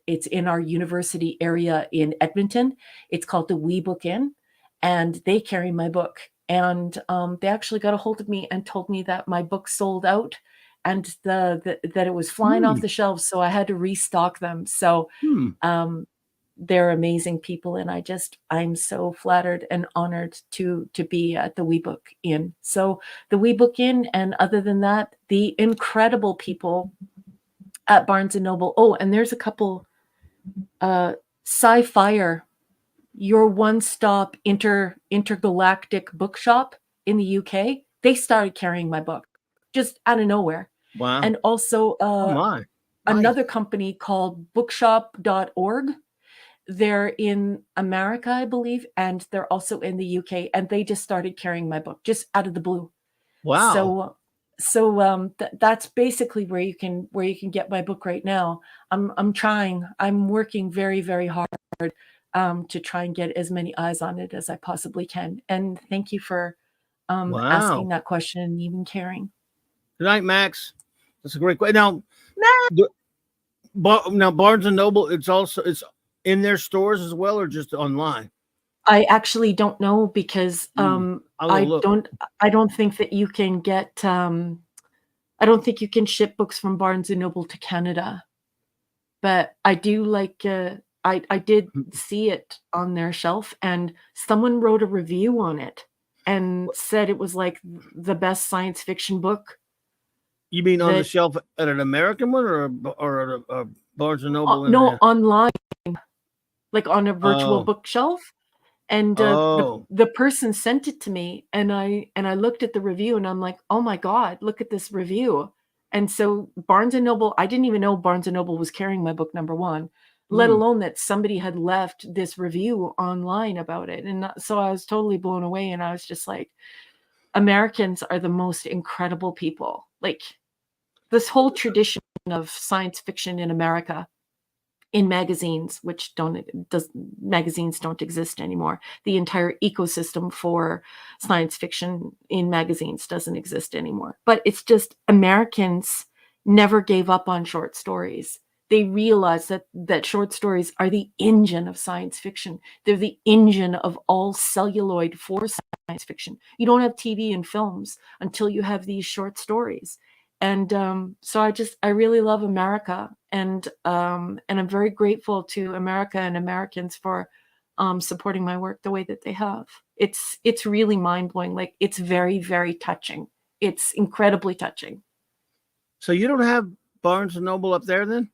it's in our university area in Edmonton. It's called the Wee Book Inn, and they carry my book. And they actually got a hold of me and told me that my book sold out, and that it was flying off the shelves, so I had to restock them. So they're amazing people, and I'm so flattered and honored to be at the Wee Book Inn. So the Wee Book Inn, and other than that, the incredible people at Barnes & Noble. Oh, and there's a couple, Sci-Fire, your one-stop intergalactic bookshop in the UK. They started carrying my book just out of nowhere. Wow. And also another company called bookshop.org. They're in America, I believe, and they're also in the UK, and they just started carrying my book just out of the blue. Wow. So that's basically where you can get my book right now. I'm trying. I'm working very, very hard to try and get as many eyes on it as I possibly can. And thank you for asking that question and even caring. Good night, Max. That's a great question. Now, Barnes and Noble, it's in their stores as well, or just online? I actually don't know because I don't think that you can get I don't think you can ship books from Barnes and Noble to Canada. But I do like I did see it on their shelf, and someone wrote a review on it and said it was like the best science fiction book. You mean on the shelf at an American one, or at a Barnes and Noble? No, online, like on a virtual bookshelf. And the person sent it to me, and I looked at the review, and I'm like, oh my God, look at this review. And so Barnes and Noble, I didn't even know Barnes and Noble was carrying my book, number one, let alone that somebody had left this review online about it. And so I was totally blown away, and I was just like, Americans are the most incredible people. Like, this whole tradition of science fiction in America, in magazines, which magazines don't exist anymore. The entire ecosystem for science fiction in magazines doesn't exist anymore. But it's just Americans never gave up on short stories. They realized that short stories are the engine of science fiction. They're the engine of all celluloid for science fiction. You don't have TV and films until you have these short stories. And so I really love America, and I'm very grateful to America and Americans for supporting my work the way that they have. It's really mind-blowing. Like, it's very, very touching. It's incredibly touching. So you don't have Barnes and Noble up there then?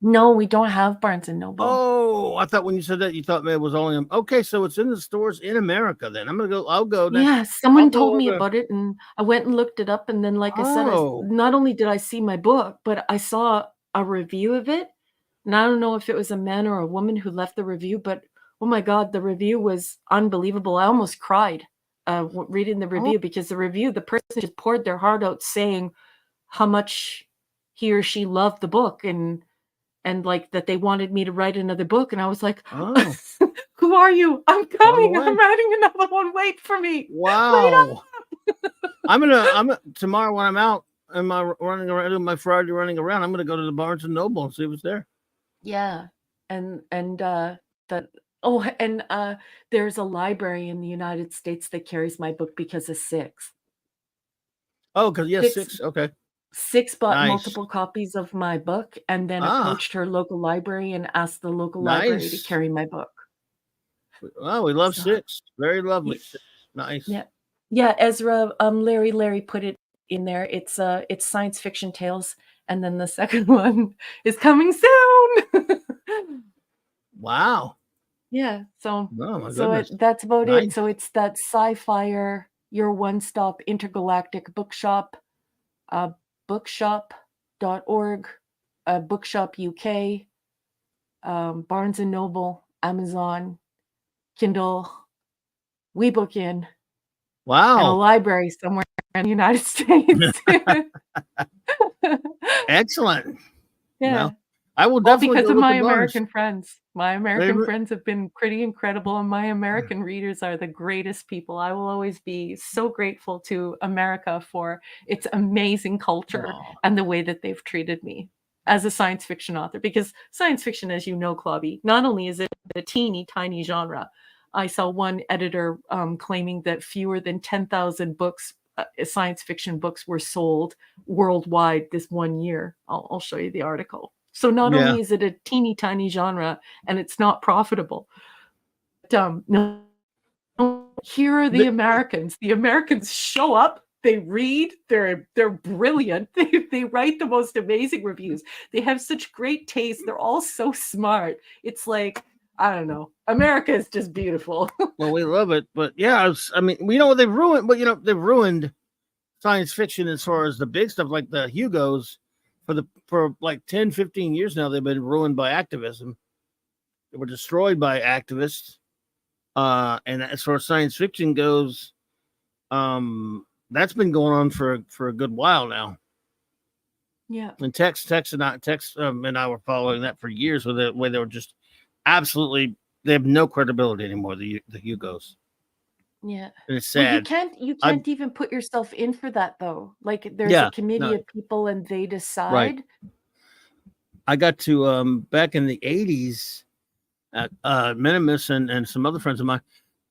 No, we don't have Barnes and Noble. Oh, I thought when you said that, you thought maybe it was only okay. So it's in the stores in America. Then I'll go. Yeah, someone told me about it, and I went and looked it up. And then, like I said, not only did I see my book, but I saw a review of it. And I don't know if it was a man or a woman who left the review, but oh my God, the review was unbelievable. I almost cried reading the review, because the person just poured their heart out saying how much he or she loved the book, and like that they wanted me to write another book. And I was like, who are you? I'm coming. I'm writing another one. Wait for me. Wow. I'm tomorrow when I'm out and running around, doing my Friday running around, I'm going to go to the Barnes and Noble and see what's there. Yeah. And there's a library in the United States that carries my book because of Six. Oh, because Six. Okay. Six bought multiple copies of my book, and then approached her local library and asked the local library to carry my book. Oh, we love Six. Very lovely. Nice. Yeah. Yeah, Ezra, Larry put it in there. It's Science Fiction Tales, and then the second one is coming soon. Wow. Yeah. So goodness. that's about it. So it's that Sci-Fi, your one-stop intergalactic bookshop. Bookshop.org, Bookshop UK, Barnes and Noble, Amazon, Kindle, WeBookIn. Wow. And a library somewhere in the United States. Excellent. Yeah. Well, I will definitely because go of with my the Barnes. American friends. My American friends have been pretty incredible, and my American readers are the greatest people. I will always be so grateful to America for its amazing culture and the way that they've treated me as a science fiction author. Because science fiction, as you know, Clobby, not only is it a teeny tiny genre. I saw one editor claiming that fewer than 10,000 books, science fiction books, were sold worldwide this one year. I'll show you the article. So not only is it a teeny tiny genre and it's not profitable, but no, here are the Americans. The Americans show up, they read, they're brilliant. They write the most amazing reviews. They have such great taste. They're all so smart. It's like, I don't know. America is just beautiful. Well, we love it, but yeah, I mean, we know what they've ruined, but they've ruined science fiction as far as the big stuff like the Hugos. For like 10, 15 years now, they've been ruined by activism. They were destroyed by activists. And as far as science fiction goes, that's been going on for a good while now. Yeah. And Tex and I were following that for years with the way they were just absolutely, they have no credibility anymore, the Hugos. Yeah. And it's sad. Well, you can't even put yourself in for that though. Like there's a committee of people and they decide. Right. I got to back in the 80s at Minimus and some other friends of mine.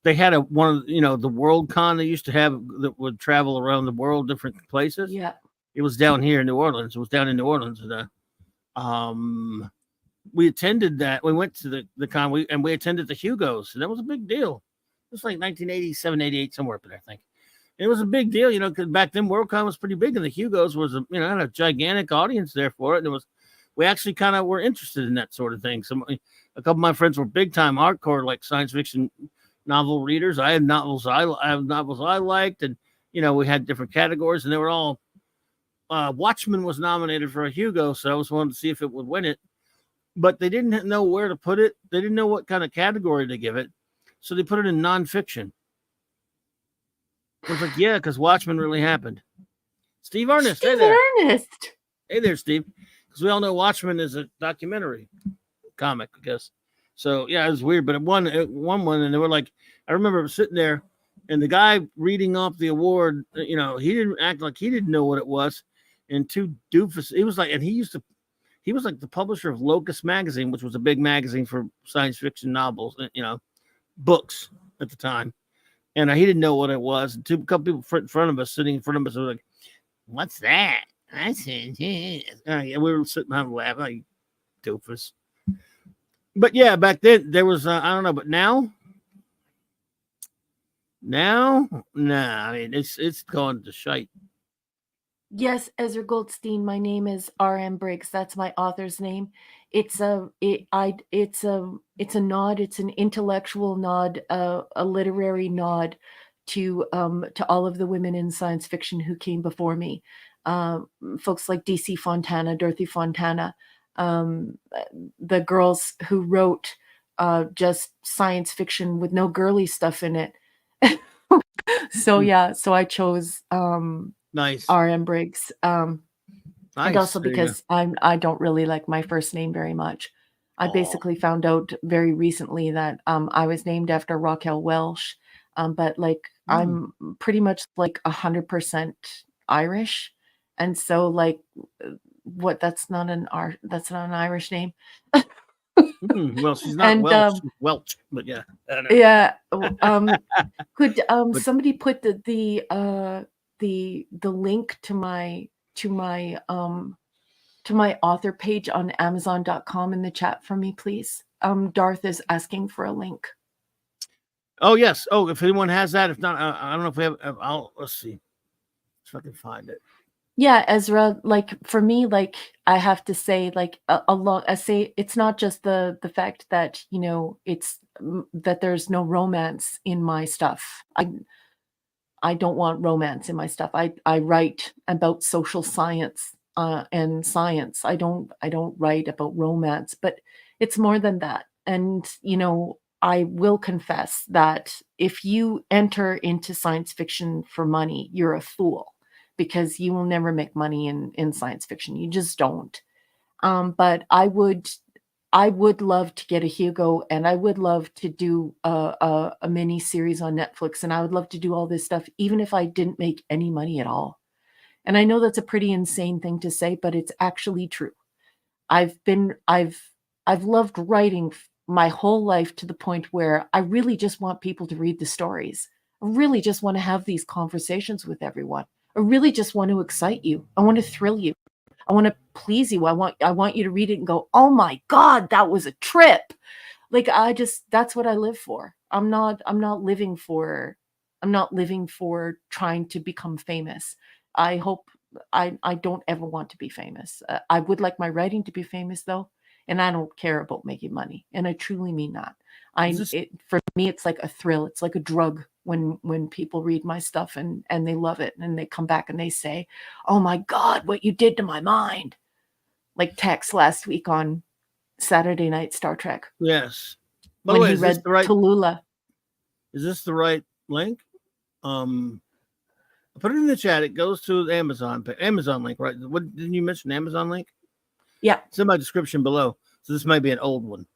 They had the World Con they used to have that would travel around the world, different places. Yeah. It was down here in New Orleans. It was down in New Orleans. And we attended that. We went to the con we attended the Hugos, and that was a big deal. It was like 1987, 88, somewhere up there, I think. It was a big deal, because back then WorldCon was pretty big, and the Hugos was had a gigantic audience there for it. And we actually kind of were interested in that sort of thing. A couple of my friends were big time hardcore, like science fiction novel readers. I had novels I liked, and we had different categories, and they were all. Watchmen was nominated for a Hugo, so I was wanting to see if it would win it, but they didn't know where to put it. They didn't know what kind of category to give it, so they put it in nonfiction. I was like, yeah, because Watchmen really happened. Steve Ernest, hey there. Hey there, Steve. Because we all know Watchmen is a documentary comic, I guess. So yeah, it was weird, but it won, and they were like, I remember sitting there, and the guy reading off the award, he didn't act like he didn't know what it was. And two doofus, he was like the publisher of Locust magazine, which was a big magazine for science fiction novels, books at the time. And he didn't know what it was. And a couple people sitting in front of us, were like, "What's that?" I said, "Yeah." We were sitting having a laugh, like doofus. But yeah, back then there was I don't know, but now, nah, I mean it's gone to shite. Yes, Ezra Goldstein. My name is R.M. Briggs. That's my author's name. It's a nod. It's an intellectual nod, a literary nod to all of the women in science fiction who came before me. Folks like D.C. Fontana, Dorothy Fontana, the girls who wrote just science fiction with no girly stuff in it. So I chose nice R.M. Briggs. Nice. And also because I don't really like my first name very much. I basically found out very recently that I was named after Raquel Welch, but I'm pretty much 100% Irish, and so that's not an Irish name. Well, she's not Welch, she's Welch, but yeah. Yeah. Could somebody put the link to my author page on Amazon.com in the chat for me, please? Darth is asking for a link. Oh yes. Oh, if anyone has that, if not, I don't know if we have. Let's see if I can find it. Yeah, Ezra. For me, I have to say, it's not just the fact that it's that there's no romance in my stuff. I don't want romance in my stuff. I write about social science and science. I don't write about romance, but it's more than that. And I will confess that if you enter into science fiction for money, you're a fool, because you will never make money in science fiction. You just don't. But I would love to get a Hugo, and I would love to do a mini series on Netflix, and I would love to do all this stuff, even if I didn't make any money at all. And I know that's a pretty insane thing to say, but it's actually true. I've loved writing my whole life to the point where I really just want people to read the stories. I really just want to have these conversations with everyone. I really just want to excite you. I want to thrill you. I want to please you. I want you to read it and go, "Oh my God, that was a trip." That's what I live for. I'm not living for trying to become famous. I hope I don't ever want to be famous. I would like my writing to be famous though, and I don't care about making money. And I truly mean that. For me, it's like a thrill. It's like a drug when people read my stuff and they love it, and they come back and they say, "Oh my God, what you did to my mind." Like Tex last week on Saturday Night Star Trek. Yes. By When the way, he is this read the right? Tallulah. Is this the right link? I put it in the chat. It goes to the Amazon link, right? What didn't you mention? Amazon link? Yeah. It's in my description below. So this might be an old one,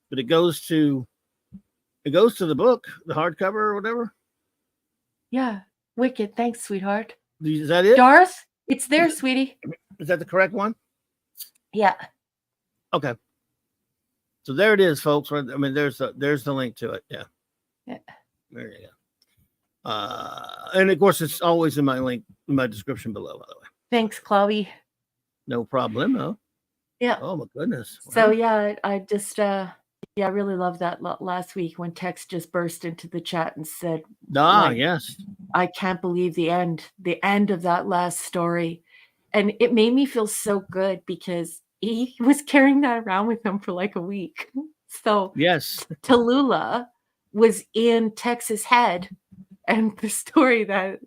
but it goes to the book, the hardcover or whatever. Yeah. Wicked. Thanks, sweetheart. Is that it? Doris, it's there, sweetie. Is that the correct one? Yeah. Okay. So there it is, folks. Right? I mean, there's the link to it. Yeah. Yeah. There you go. And of course, it's always in my description below, by the way. Thanks, Chloe. No problemo. Yeah. Oh my goodness. So yeah, I just I really loved that last week when Tex just burst into the chat and said, yes. I can't believe the end of that last story. And it made me feel so good because he was carrying that around with him for like a week. So yes, Tallulah was in Tex's head, and the story that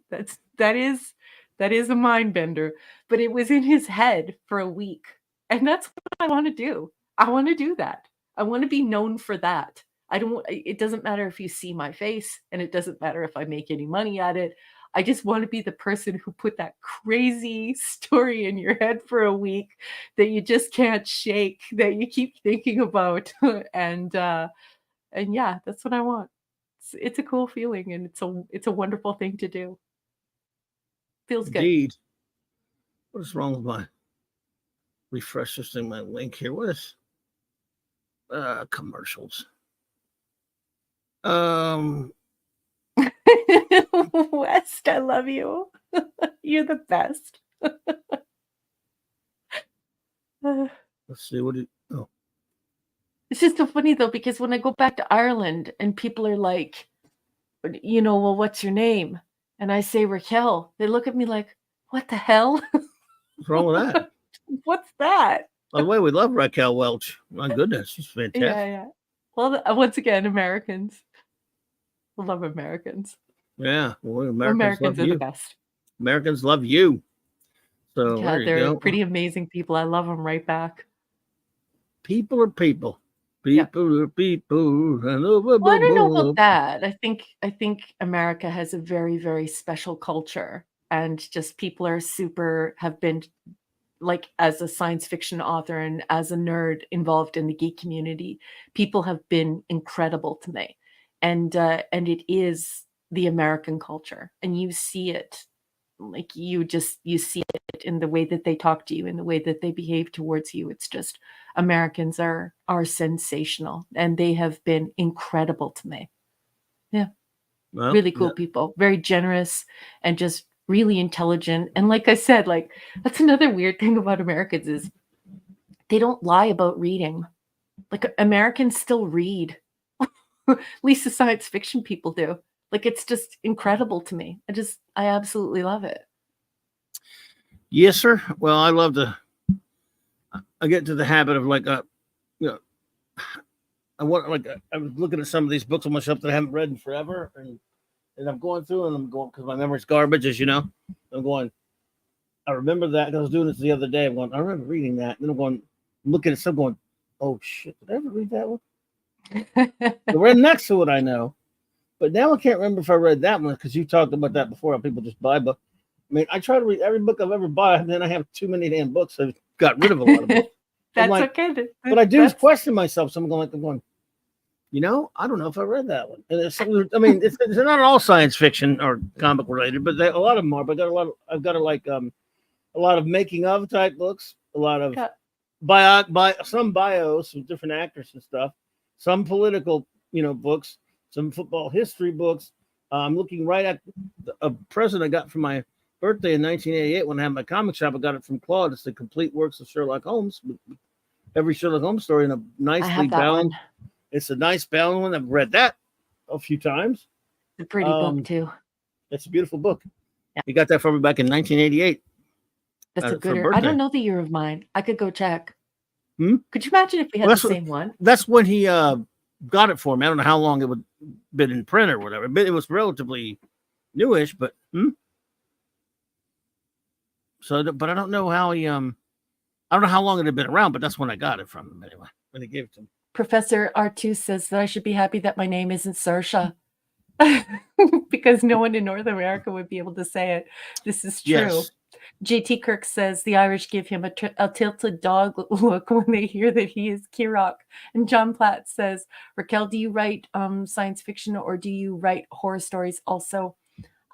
is a mind bender, but it was in his head for a week. And that's what I want to do. I want to do that. I want to be known for that. It doesn't matter if you see my face, and it doesn't matter if I make any money at it. I just want to be the person who put that crazy story in your head for a week that you just can't shake, that you keep thinking about. And yeah, that's what I want. It's a cool feeling, and it's a wonderful thing to do. Feels good. Indeed. What is wrong with my refresh this thing, my link here? What is commercials? West, I love you. You're the best. Let's see what It's just so funny though, because when I go back to Ireland and people are like, well, what's your name? And I say Raquel, they look at me like, what the hell? What's wrong with that? What's that? By the way, we love Raquel Welch. My goodness, she's fantastic. Yeah. Well, once again, Americans. I love Americans. Yeah, well, Americans are the best. Americans love you. So yeah, they're pretty amazing people. I love them right back. People are people. People are people. Well, I don't know about that. I think America has a very, very special culture, and just people are have been, like, as a science fiction author and as a nerd involved in the geek community, people have been incredible to me. And it is the American culture, and you see it, like you see it in the way that they talk to you, in the way that they behave towards you. It's just Americans are sensational, and they have been incredible to me. Yeah, well, really cool people, very generous, and just really intelligent. And like I said, like that's another weird thing about Americans is they don't lie about reading. Like Americans still read. At least the science fiction people do. Like, it's just incredible to me. I absolutely love it. Yes, sir. Well, I get into the habit of like, I was looking at some of these books on my shelf that I haven't read in forever. And I'm going through and I'm going, because my memory's garbage, as you know. I'm going, I remember that. I was doing this the other day. I'm going, I remember reading that. And then I'm looking at some going, oh shit, did I ever read that one? The one next to it, I know, but now I can't remember if I read that one, because you talked about that before. How people just buy books. I mean, I try to read every book I've ever bought, and then I have too many damn books. I've got rid of a lot of books. That's okay. But I do question myself. So I'm going, I don't know if I read that one. And it's they're not all science fiction or comic related, but a lot of them are. But I've got a lot of making of type books, a lot of some bios of different actors and stuff. Some political, books, some football history books. I'm looking right at a present I got for my birthday in 1988 when I had my comic shop. I got it from Claude. It's the complete works of Sherlock Holmes. Every Sherlock Holmes story in a nicely bound. It's a nice bound one. I've read that a few times. It's a pretty book too. It's a beautiful book. Yeah. You got that for me back in 1988. That's a good. I don't know the year of mine. I could go check. Could you imagine if we had the same one? That's when he got it for me. I don't know how long it would been in print or whatever, but it was relatively newish. But but I don't know how he I don't know how long it had been around, but that's when I got it from him anyway. when he gave it to him. Professor R2 says that I should be happy that my name isn't Saoirse. Because no one in North America would be able to say it. This is true. Yes. JT Kirk says the Irish give him a tilted dog look when they hear that he is Kirok. And John Platt says, Raquel, do you write science fiction or do you write horror stories also?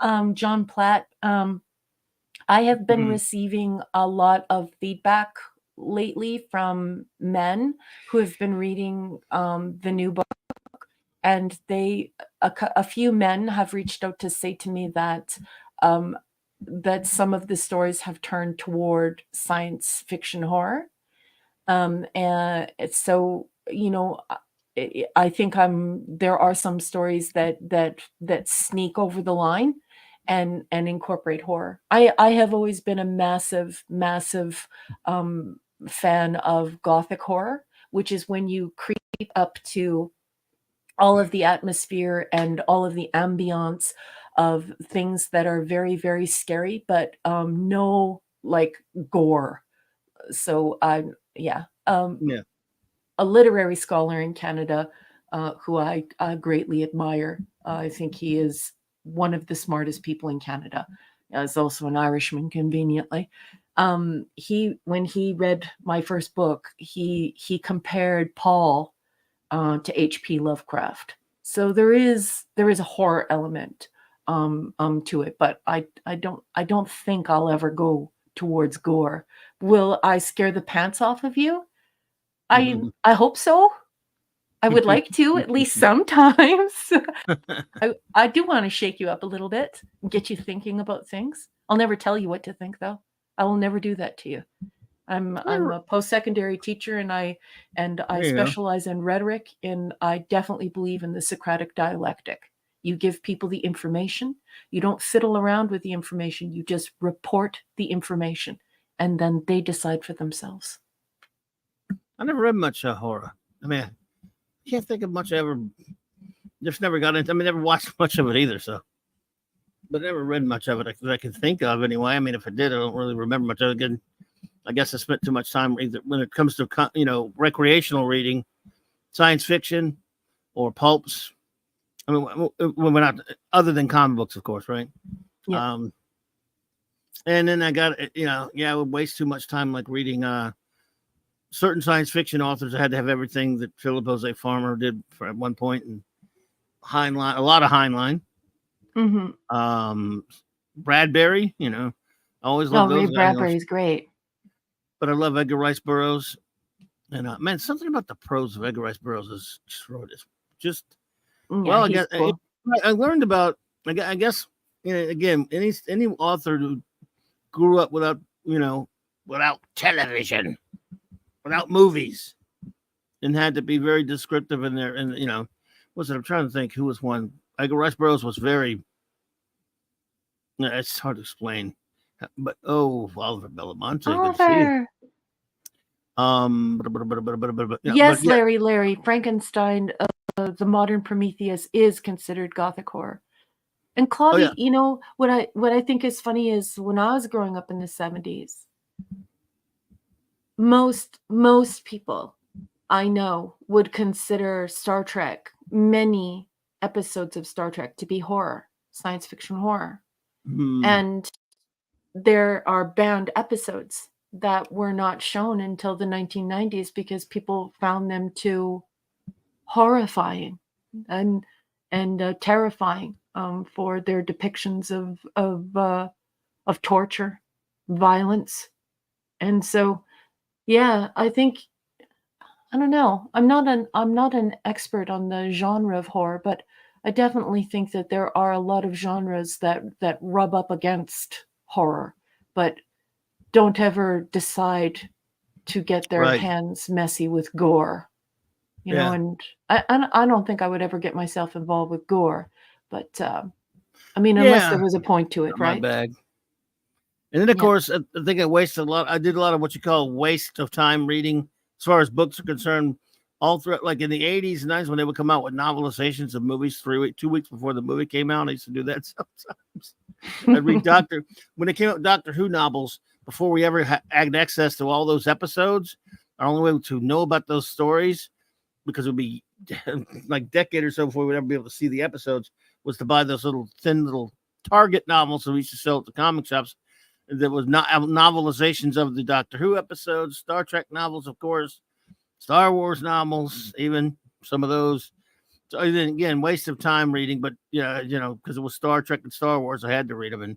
John Platt, I have been receiving a lot of feedback lately from men who have been reading the new book. And a few men have reached out to say to me that that some of the stories have turned toward science fiction horror. And so, you know, I think there are some stories that sneak over the line and incorporate horror. I have always been a massive fan of gothic horror, which is when you creep up to all of the atmosphere and all of the ambiance of things that are very, very scary, but no like gore. So yeah. A literary scholar in Canada who I greatly admire. I think he is one of the smartest people in Canada. He's also an Irishman, conveniently. When he read my first book, he compared Paul to H.P. Lovecraft. So there is a horror element to it, but I don't think I'll ever go towards gore. Will I scare the pants off of you? I hope so. I would like to, at least sometimes. I do want to shake you up a little bit and get you thinking about things. I'll never tell you what to think, though. I will never do that to you. I'm a post-secondary teacher, and I specialize in rhetoric, and I definitely believe in the Socratic dialectic. You give people the information. You don't fiddle around with the information. You just report the information, and then they decide for themselves. I never read much horror. I mean, I can't think of much I ever. Just never got into. I mean, never watched much of it either. So, but never read much of it that I can think of anyway. I mean, if I did, I don't really remember much of it. Again, I guess I spent too much time either when it comes to recreational reading, science fiction, or pulps. I mean, when we're not other than comic books, of course, right? Yeah. And then I got I would waste too much time like reading certain science fiction authors. I had to have everything that Philip Jose Farmer did at one point, and Heinlein, a lot of Heinlein. Bradbury, I always love those. Ray Bradbury's great. But I love Edgar Rice Burroughs, and man, something about the prose of Edgar Rice Burroughs is just well. I learned about. I guess again, any author who grew up without television, without movies, and had to be very descriptive in there. And I'm trying to think who was one. Edgar Rice Burroughs was very. It's hard to explain. But Oliver Belamonte. Oliver. Yes, Larry. Frankenstein, the modern Prometheus, is considered gothic horror. And Claudia, what I think is funny is when I was growing up in the 70s, most people I know would consider Star Trek, many episodes of Star Trek, to be horror, science fiction horror. And there are banned episodes that were not shown until the 1990s because people found them too horrifying and terrifying for their depictions of torture, violence. And so, yeah, I think, I don't know. I'm not an expert on the genre of horror, but I definitely think that there are a lot of genres that rub up against horror, but don't ever decide to get their hands messy with gore. You know, and I don't think I would ever get myself involved with gore, but I mean, unless there was a point to it, right? My bag. And then, of course, I think I wasted a lot. I did a lot of what you call waste of time reading as far as books are concerned. All through, like in the 80s and 90s, when they would come out with novelizations of movies 2 weeks before the movie came out, I used to do that sometimes. I'd read when they came out with Doctor Who novels before we ever had access to all those episodes. our only way to know about those stories, because it would be like a decade or so before we'd ever be able to see the episodes, was to buy those little thin little Target novels that we used to sell at the comic shops. There was not novelizations of the Doctor Who episodes, Star Trek novels, of course, Star Wars novels, even some of those. So again, waste of time reading, but yeah, because it was Star Trek and Star Wars, I had to read them. And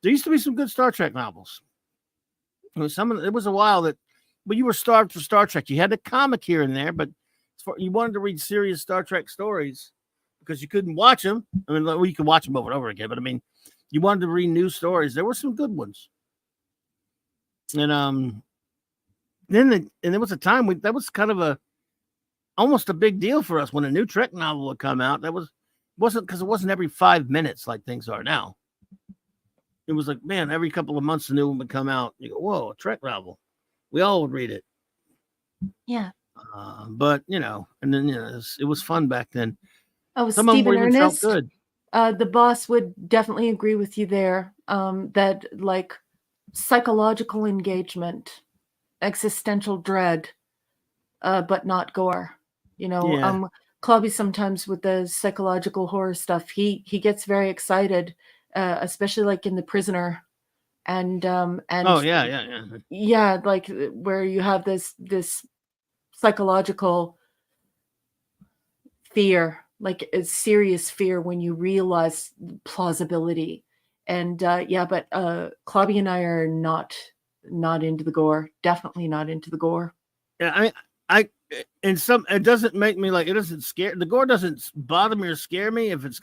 there used to be some good Star Trek novels. It was a while that, but you were starved for Star Trek. You had a comic here and there, but you wanted to read serious Star Trek stories because you couldn't watch them. I mean, well, you could watch them over and over again, but I mean, you wanted to read new stories. There were some good ones. And there was a time that was kind of almost a big deal for us when a new Trek novel would come out. Wasn't because it wasn't every 5 minutes like things are now. It was like, man, every couple of months a new one would come out. You go, whoa, a Trek novel. We all would read it. Yeah. But and then it was fun back then. Oh, Some Stephen of them even Ernest, felt good. The boss would definitely agree with you there. That like psychological engagement, existential dread, but not gore. Clobby sometimes with the psychological horror stuff, he gets very excited, especially like in The Prisoner, and oh yeah, like where you have this psychological fear, like a serious fear when you realize plausibility. And but Clobby and I are not into the gore. Definitely not into the gore. Yeah, it doesn't make me like, it doesn't scare, the gore doesn't bother me or scare me if it's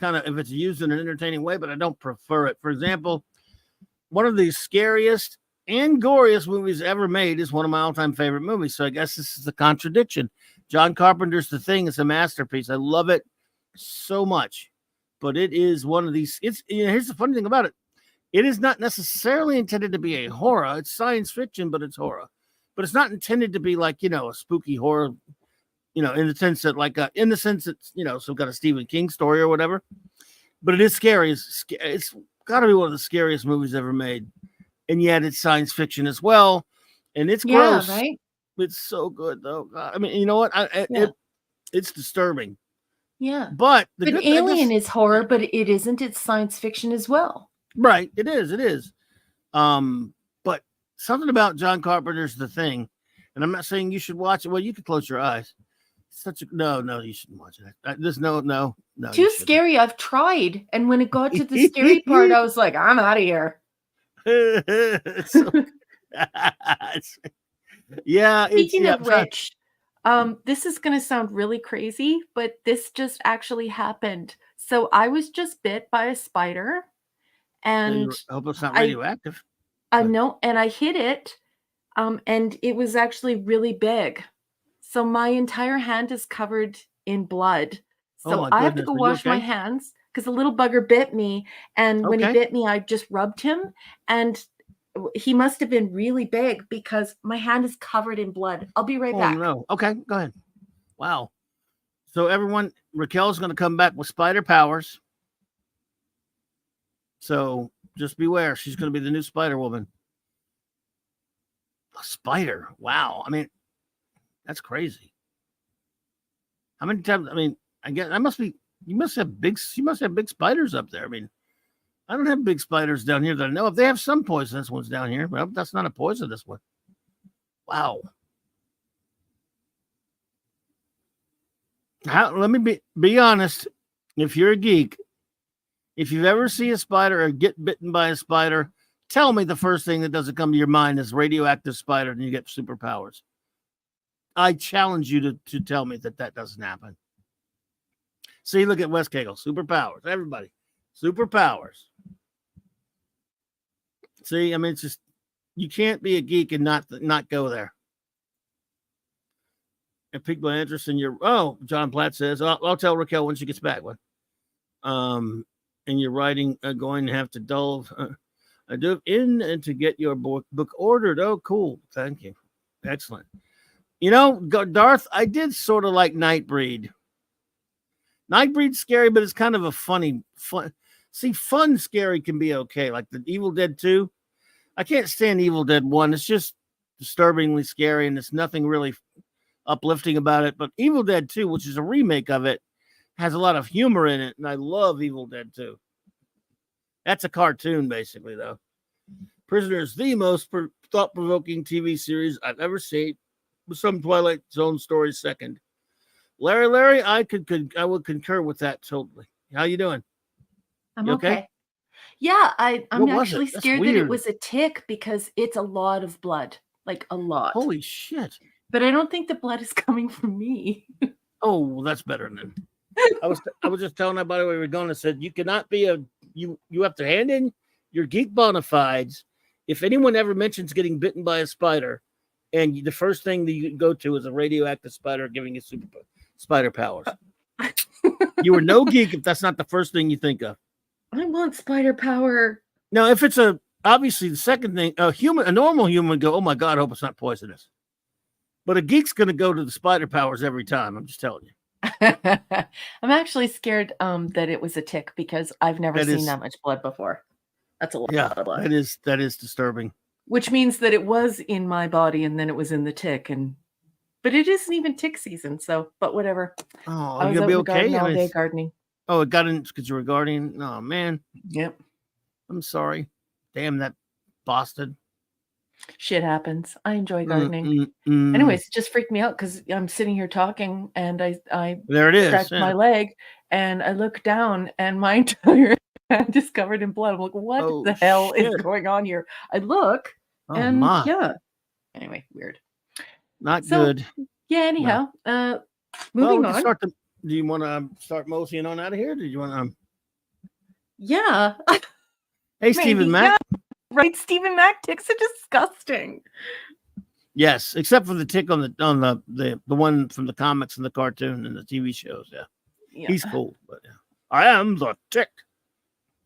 used in an entertaining way, but I don't prefer it. For example, one of the scariest and goriest movies ever made is one of my all-time favorite movies. So I guess this is the contradiction. John Carpenter's The Thing is a masterpiece. I love it so much, but it is one of these. Here's the funny thing about it. It is not necessarily intended to be a horror. It's science fiction, but it's horror. But it's not intended to be like, a spooky horror, in the sense that it's, some kind of Stephen King story or whatever. But it is scary. It's got to be one of the scariest movies ever made. And yet it's science fiction as well. And it's gross. Yeah, right? It's so good, though. God. I mean, you know what? It's disturbing. Yeah. But Alien is horror, but it isn't. It's science fiction as well. Right. It is. But something about John Carpenter's The Thing, and I'm not saying you should watch it. Well, you could close your eyes. No, you shouldn't watch it. There's no. Too scary. I've tried, and when it got to the scary part, I was like, I'm out of here. Yeah. Speaking of which, this is going to sound really crazy, but this just actually happened. So I was just bit by a spider, and I hope it's not radioactive. No, and I hit it, and it was actually really big. So my entire hand is covered in blood. So I have to go wash my hands because a little bugger bit me, and when he bit me, I just rubbed him, and he must have been really big because my hand is covered in blood. I'll be right back. No. Okay, go ahead. Wow. So everyone, Raquel's going to come back with spider powers. So just beware. She's going to be the new Spider Woman. A spider. Wow. I mean, that's crazy. How many times? I mean, I guess you must have big spiders up there. I mean, I don't have big spiders down here that I know of. They have some poisonous ones down here, but that's not a poisonous one. Wow. Let me be honest. If you're a geek, if you've ever seen a spider or get bitten by a spider, tell me the first thing that doesn't come to your mind is radioactive spider and you get superpowers. I challenge you to tell me that doesn't happen. See, look at Wes Cagle. Superpowers. Everybody. Superpowers. See, I mean, it's just, you can't be a geek and not go there. And piqued my interest in John Platt says, I'll tell Raquel when she gets back. And your writing going to have to delve in and to get your book ordered. Oh, cool. Thank you. Excellent. Darth, I did sort of like Nightbreed. Nightbreed's scary, but it's kind of a fun. See, fun scary can be okay. Like the Evil Dead 2. I can't stand Evil Dead 1. It's just disturbingly scary, and there's nothing really uplifting about it. But Evil Dead 2, which is a remake of it, has a lot of humor in it, and I love Evil Dead 2. That's a cartoon, basically, though. Prisoner is the most thought-provoking TV series I've ever seen, with some Twilight Zone stories second. Larry, I would concur with that totally. How you doing? I'm You okay. Yeah, I'm What was actually it? That's scared that it weird. was a tick because it's a lot of blood, like a lot. Holy shit. But I don't think the blood is coming from me. Oh, well, that's better than. I was just telling everybody we were going. I said you cannot be you have to hand in your geek bona fides. If anyone ever mentions getting bitten by a spider, and the first thing that you go to is a radioactive spider giving you super spider powers, you are no geek if that's not the first thing you think of. I want spider power. Now, if it's obviously the second thing, a normal human would go, "Oh my God, I hope it's not poisonous." But a geek's going to go to the spider powers every time. I'm just telling you. I'm actually scared that it was a tick because I've never seen that much blood before. That's a lot of blood. That is disturbing. Which means that it was in my body and then it was in the tick, but it isn't even tick season, so but whatever. Oh, I was you're gonna out be in the garden okay. all day gardening. Oh, it got in because you were gardening. Oh man. Yep. I'm sorry. Damn that Boston. Shit happens. I enjoy gardening. Anyways, it just freaked me out because I'm sitting here talking and I there it is. scratched my leg and I look down and my entire hand is covered in blood. I'm like, what the hell is going on here? I look and yeah. Anyway, weird. Not good. Yeah, anyhow. Moving on. Do you want to start moseying on out of here? Did you want to Yeah. Hey, Stephen Mack. Yeah. Right, Stephen Mack ticks are disgusting. Yes, except for the tick on the one from the comics and the cartoon and the TV shows. Yeah. He's cool. But yeah. I am the tick.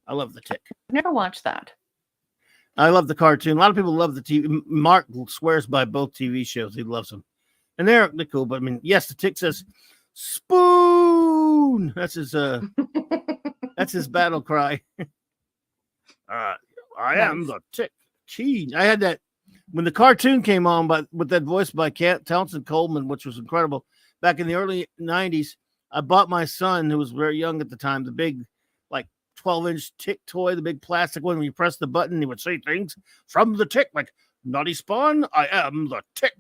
I love the tick. Never watched that. I love the cartoon. A lot of people love the TV. Mark swears by both TV shows. He loves them, and they're cool. But I mean, yes, the tick says spoon. That's his that's his battle cry. I am the tick. Gee, I had that when the cartoon came on, but with that voice by Townsend Coleman, which was incredible. Back in the early 90s, I bought my son, who was very young at the time, the big, like 12-inch tick toy, the big plastic one. When you press the button, he would say things from the tick, like "Naughty Spawn, I am the tick,"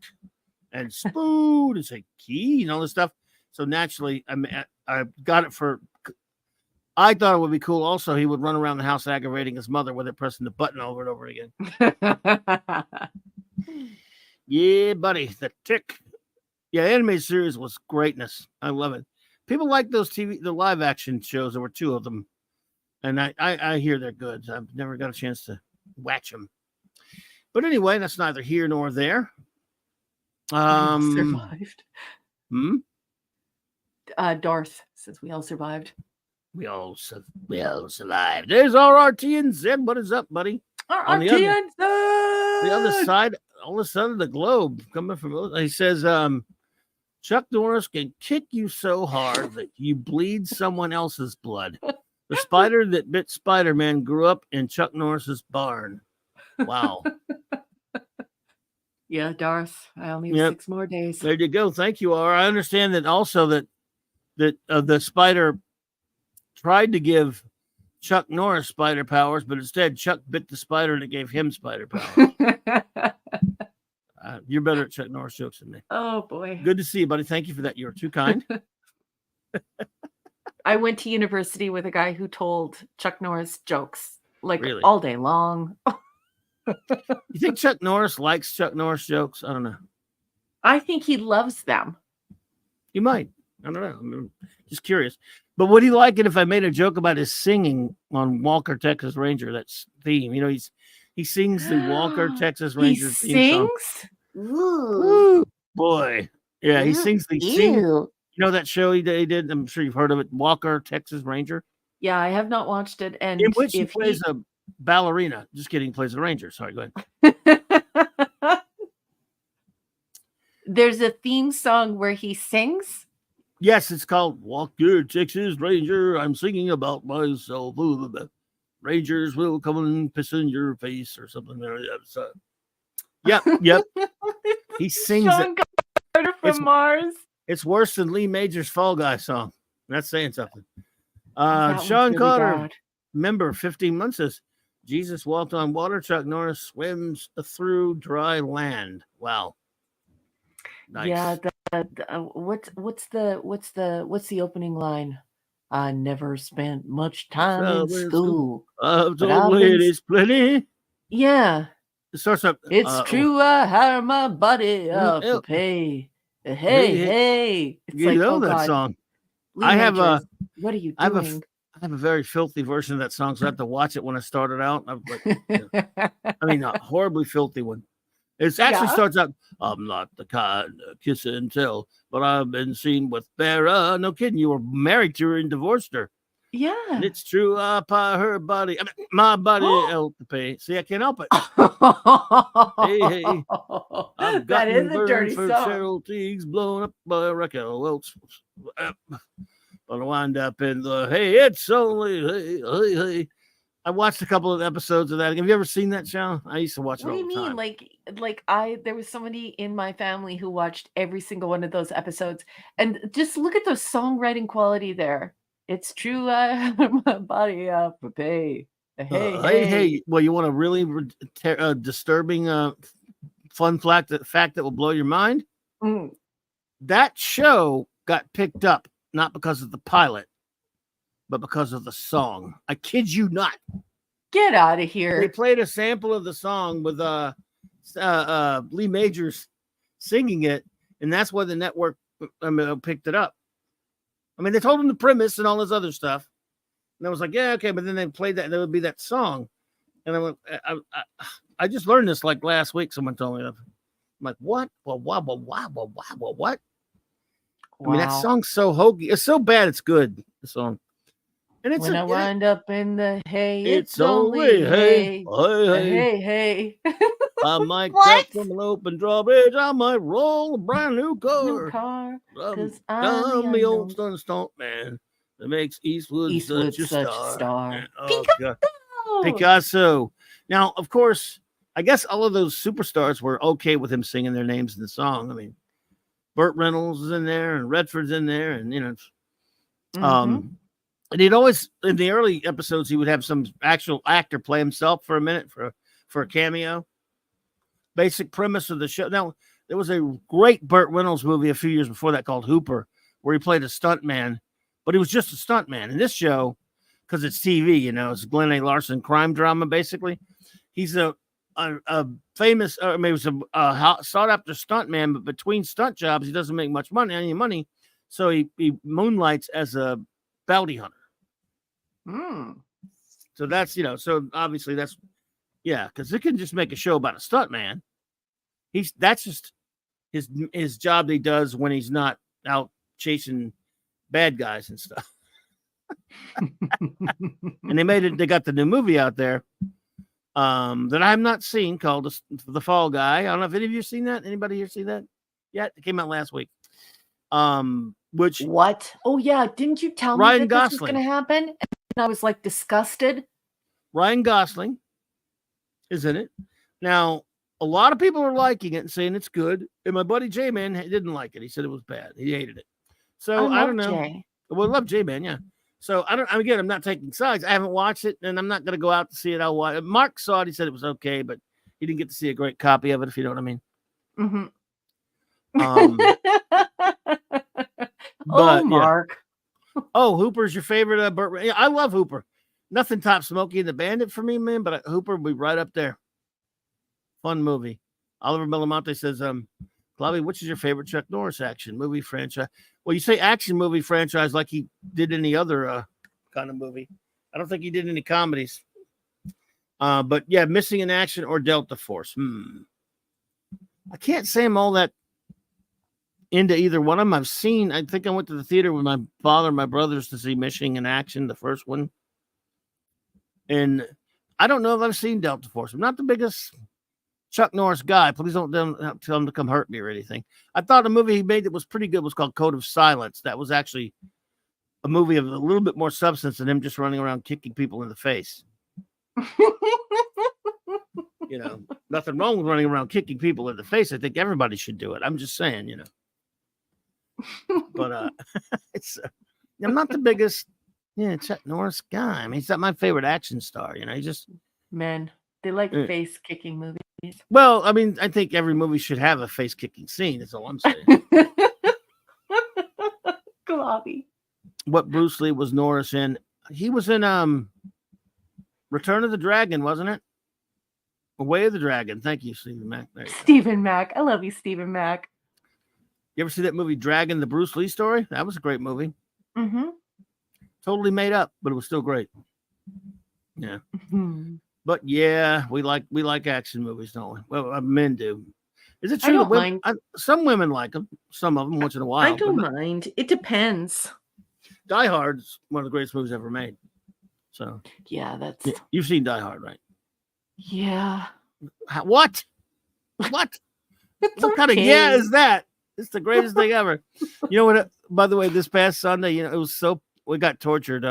and spoon, and say key, and all this stuff. So naturally, I got it for. I thought it would be cool. Also, he would run around the house aggravating his mother with it, pressing the button over and over again. Yeah, buddy, the tick. Yeah, animated series was greatness. I love it. People like those the live action shows. There were 2 of them, and I hear they're good. I've never got a chance to watch them. But anyway, that's neither here nor there. Survived. Darth says we all survived. We all survived. There's RRT and Zed. What is up, buddy? RRT and Zed. The other side, on the side of the globe, coming from. He says, Chuck Norris can kick you so hard that you bleed someone else's blood. The spider that bit Spider-Man grew up in Chuck Norris's barn. Wow. Yeah, Darth. I only have 6 more days. There you go. Thank you, R. I understand that also that the spider tried to give Chuck Norris spider powers, but instead Chuck bit the spider and it gave him spider powers. You're better at Chuck Norris jokes than me. Oh, boy. Good to see you, buddy. Thank you for that. You're too kind. I went to university with a guy who told Chuck Norris jokes like Really? all day long. You think Chuck Norris likes Chuck Norris jokes? I don't know. I think he loves them. You might. I don't know. I'm just curious. But would he like it if I made a joke about his singing on Walker, Texas Ranger? That's theme. You know, he sings the Walker, Texas Ranger theme song. Ooh, boy. Yeah, he sings the You know that show he did? I'm sure you've heard of it. Walker, Texas Ranger. Yeah, I have not watched it. And in which he plays a ballerina. Just kidding, plays a ranger. Sorry, go ahead. There's a theme song where he sings. Yes, it's called Walker, Texas Ranger. I'm singing about myself. Ooh, the Rangers will come and piss in your face or something. Yep. He sings Sean Carter from Mars. It's worse than Lee Major's Fall Guy song. That's saying something. That Sean one's really Carter, bad. member 15 months says, Jesus walked on water. Chuck Norris swims through dry land. Wow. Nice. Yeah. What's the opening line? I never spent much time in school. It is plenty. Yeah. It starts up. It's true. I hire my buddy for pay. Hey. It's You like, know oh that God. song. Lee I have Majors, what are you doing? I have a very filthy version of that song, so I have to watch it when I started out. I mean, a horribly filthy one. It actually starts out, I'm not the kind of kiss and tell, but I've been seen with Farrah. No kidding, you were married to her and divorced her. Yeah. And it's true, I pie her body. I mean, my body help to pay. See, I can't help it. Hey. I've That is gotten a dirty for song. Cheryl Teagues blown up by RAQUEL. Well, gonna wind up in the it's only hey. I watched a couple of episodes of that. Have you ever seen that show? I used to watch it all the time. What do you mean? There was somebody in my family who watched every single one of those episodes, and just look at the songwriting quality there. It's true, I have my body up for pay. Hey. Well, you want a really disturbing, fun fact that will blow your mind? Mm. That show got picked up not because of the pilot, but because of the song. I kid you not. Get out of here. They played a sample of the song with Lee Majors singing it, and that's why the network picked it up. I mean, they told him the premise and all this other stuff, and I was like, yeah, okay, but then they played that, and there would be that song, and I went, I just learned this like last week. Someone told me that. I'm like, what? What? What? I mean, that song's so hokey. It's so bad, it's good. The song. And it's when I wind up in the hay, it's only hey. Hey. I might cut from an open drawbridge. I might roll a brand new car. Because I'm the old stunt man that makes Eastwood such a star. Oh, Picasso. Now, of course, I guess all of those superstars were okay with him singing their names in the song. I mean, Burt Reynolds is in there, and Redford's in there, and and he'd always, in the early episodes, he would have some actual actor play himself for a minute for a cameo. Basic premise of the show. Now, there was a great Burt Reynolds movie a few years before that called Hooper, where he played a stuntman, but he was just a stuntman. In this show, because it's TV, it's Glenn A. Larson crime drama, basically. He's a famous, maybe it was a sought-after stuntman, but between stunt jobs, he doesn't make much money, any money, so he moonlights as a bounty hunter. So that's, so obviously that's, because it can just make a show about a stuntman. That's just his job that he does when he's not out chasing bad guys and stuff. And they got the new movie out there that I have not seen called The Fall Guy. I don't know if any of you have seen that. Anybody here seen that? Yeah, it came out last week. Which what? Oh yeah, didn't you tell me that this was going to happen? And I was like disgusted. Ryan Gosling is in it. Now, a lot of people are liking it and saying it's good. And my buddy J-Man didn't like it. He said it was bad. He hated it. So I don't know. Jay. Well, I love J-Man, yeah. So I'm not taking sides. I haven't watched it, and I'm not going to go out to see it. I'll watch it. Mark saw it. He said it was okay, but he didn't get to see a great copy of it, if you know what I mean. But, Mark. Yeah. Oh, Hooper's your favorite? Burt? Yeah, I love Hooper. Nothing tops Smokey and the Bandit for me, man, but Hooper will be right up there. Fun movie. Oliver Belamonte says, Clobby, which is your favorite Chuck Norris action movie franchise? Well, you say action movie franchise like he did any other kind of movie. I don't think he did any comedies. But yeah, Missing in Action or Delta Force. I can't say I'm all that into either one of them. I think I went to the theater with my father and my brothers to see Missing in Action, the first one. And I don't know if I've seen Delta Force. I'm not the biggest Chuck Norris guy. Please don't tell him to come hurt me or anything. I thought a movie he made that was pretty good was called Code of Silence. That was actually a movie of a little bit more substance than him just running around kicking people in the face. Nothing wrong with running around kicking people in the face. I think everybody should do it. I'm just saying, you know. But it's I'm not the biggest Chuck Norris guy. I mean, he's not my favorite action star. You know, he just Men, they like face kicking movies. Well, I mean, I think every movie should have a face kicking scene. That's all I'm saying. Globby. What Bruce Lee was Norris in? He was in Return of the Dragon, wasn't it? Way of the Dragon. Thank you, Stephen Mack. Stephen Mack. I love you, Stephen Mack. You ever see that movie Dragon, the Bruce Lee story? That was a great movie. Mm-hmm. Totally made up, but it was still great. Yeah. Mm-hmm. But yeah, we like action movies, don't we? Well, men do. Is it I true don't that women, mind. some women like them? Some of them once in a while. I don't mind. It depends. Die Hard's one of the greatest movies ever made. So yeah, that's you've seen Die Hard, right? Yeah. What? What? What kind of yeah is that? It's the greatest thing ever. You know what? By the way, this past Sunday, you know, it was so we got tortured.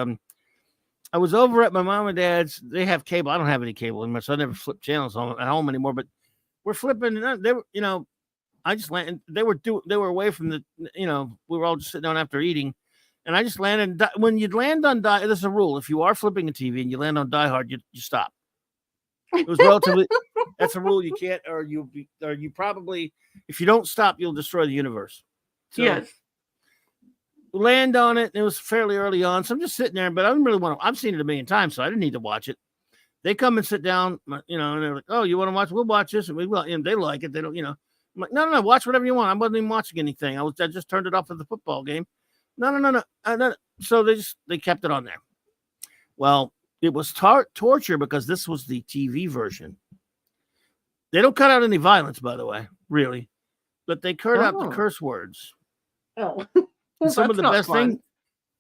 I was over at my mom and dad's. They have cable. I don't have any cable anymore, so I never flip channels at home anymore. But we're flipping, and they were, you know, I just landed. They were away from the, you know, we were all just sitting down after eating, and I just landed. When you land on there's a rule: if you are flipping a TV and you land on Die Hard, you stop. It was relatively. That's a rule you can't, or you probably, if you don't stop, you'll destroy the universe. So, yes. Land on it. And it was fairly early on, so I'm just sitting there. But I don't really want to. I've seen it a million times, so I didn't need to watch it. They come and sit down, you know, and they're like, "Oh, you want to watch? We'll watch this." And we will. And they like it. They don't, you know. I'm like, no, watch whatever you want. I wasn't even watching anything. I just turned it off for the football game. No. So they kept it on there. Well, it was torture because this was the TV version. They don't cut out any violence, by the way, really, but they cut out the curse words. Oh, well, some of the best thing.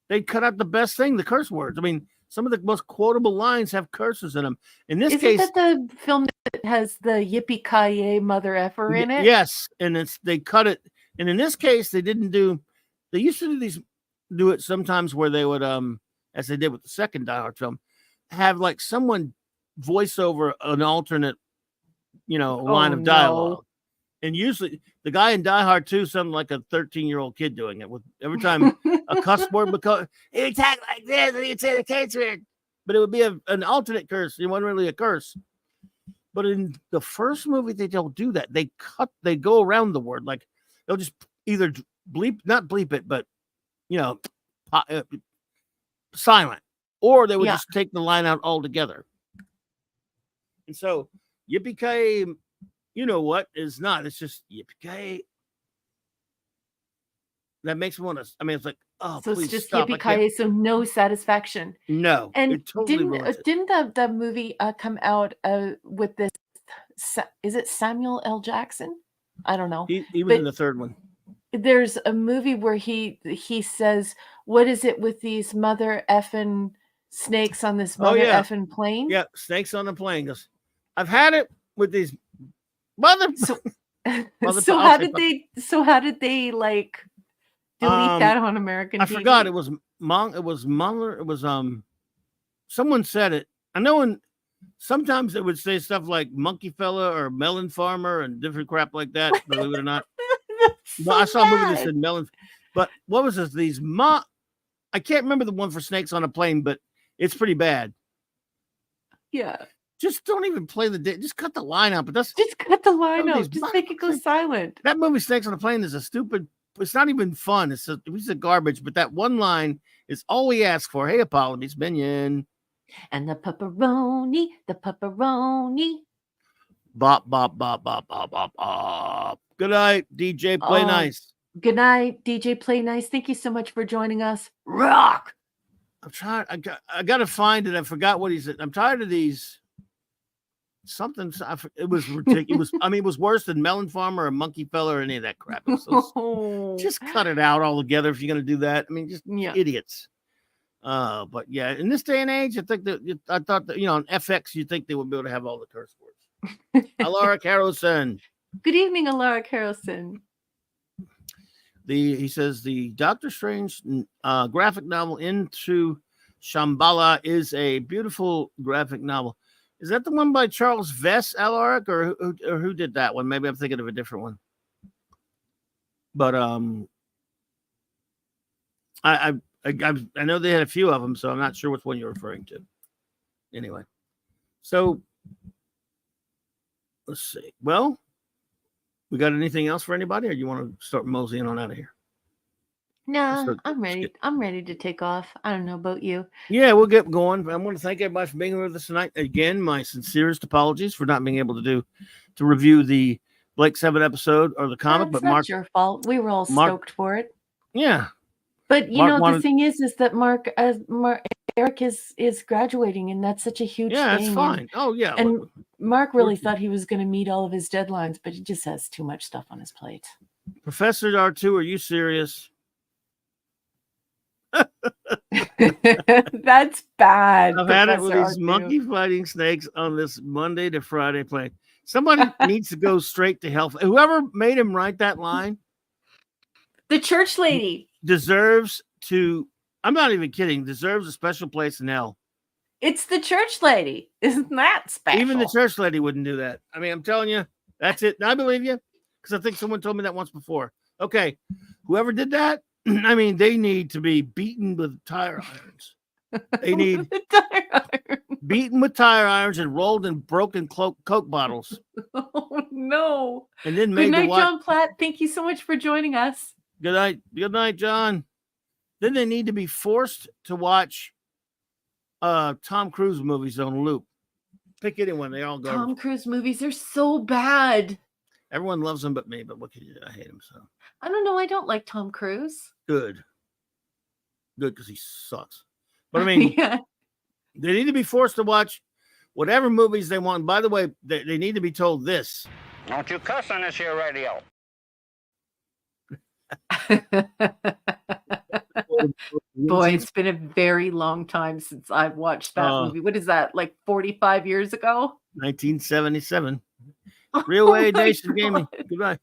They cut out the best thing, the curse words. I mean, some of the most quotable lines have curses in them. In this case, that the film that has the yippee ki mother effer in it? Yes, and they cut it. And in this case, they didn't do. They used to do it sometimes where they would, as they did with the second Die Hard film, have like someone voice over an alternate, you know, line of dialogue. And usually the guy in Die Hard 2 sounded like a 13-year-old kid doing it. With every time a cuss word because he would talk like this and he'd say the case word, but it would be an alternate curse. It wasn't really a curse. But in the first movie, they don't do that. They go around the word. Like they'll just either not bleep it, but you know, silent, or they would just take the line out altogether. And so yippee-ki-yay, you know what is not. It's just yippee-ki-yay. That makes me want to. I mean, it's like, oh, so please it's just stop. yippee-ki-yay, so no satisfaction. No, and it totally didn't the movie come out with this? Is it Samuel L. Jackson? I don't know. He was in the third one. There's a movie where he says, "What is it with these mother effing snakes on this mother effing plane?" Yeah, snakes on the plane. Goes, I've had it with these mother. So how did they like delete that on American TV? I forgot. It was Munger. It was someone said it. I know sometimes they would say stuff like monkey fella or melon farmer and different crap like that, believe it or not. So I saw a movie that said melon, but what was this? I can't remember the one for snakes on a plane, but it's pretty bad. Yeah. Just don't even play just cut the line out. But just cut the line out. Just make it go silent. That movie Snakes on a Plane is it's not even fun. It's a piece of garbage, but that one line is all we ask for. Hey, Apollo, it's Minion. And the pepperoni. Bop, bop, bop, bop, bop, bop, bop. Good night, DJ Play Nice. Good night, DJ Play Nice. Thank you so much for joining us. Rock. I'm trying. I got to find it. I forgot what he said. I'm tired of these. It was ridiculous. I mean, it was worse than Melon Farmer or Monkey Fella or any of that crap. Just cut it out altogether if you're going to do that. I mean, just idiots. But yeah, in this day and age, I thought that, you know, on FX, you think they would be able to have all the curse words. Alara Carlson. Good evening, Alara Carlson. He says the Doctor Strange graphic novel Into Shambhala is a beautiful graphic novel. Is that the one by Charles Vess, Alaric, or who did that one? Maybe I'm thinking of a different one. But I know they had a few of them, so I'm not sure which one you're referring to. Anyway, so let's see. Well, we got anything else for anybody, or you want to start moseying on out of here? No, I'm ready. I'm ready to take off. I don't know about you. Yeah, we'll get going. I want to thank everybody for being here with us tonight. Again, my sincerest apologies for not being able to review the Blake 7 episode or the comic. That's but Mark, your fault. We were all stoked for it. Yeah, but you know the thing is that Eric is graduating, and that's such a huge thing. Yeah, that's fine. And Mark really thought he was going to meet all of his deadlines, but he just has too much stuff on his plate. Professor R2, are you serious? That's bad. I've had it with these monkey fighting snakes on this Monday to Friday plane. Somebody needs to go straight to hell. Whoever made him write that line, the church lady, deserves to. I'm not even kidding. Deserves a special place in hell. It's the church lady. Isn't that special? Even the church lady wouldn't do that. I mean, I'm telling you, that's it. I believe you because I think someone told me that once before. Okay, whoever did that. I mean, they need to be beaten with tire irons. They need beaten with tire irons and rolled in broken Coke bottles. Oh, no. And then Good night, John Platt. Thank you so much for joining us. Good night. Good night, John. Then they need to be forced to watch Tom Cruise movies on loop. Pick anyone. They all go. Tom Cruise movies are so bad. Everyone loves him but me, but what can you do? I hate him so. I don't know. I don't like Tom Cruise. Good, because he sucks. But I mean, they need to be forced to watch whatever movies they want. By the way, they need to be told this. Don't you cuss on this here radio. Boy, it's been a very long time since I've watched that movie. What is that, like 45 years ago? 1977. Real Wade Nation Gaming. Goodbye.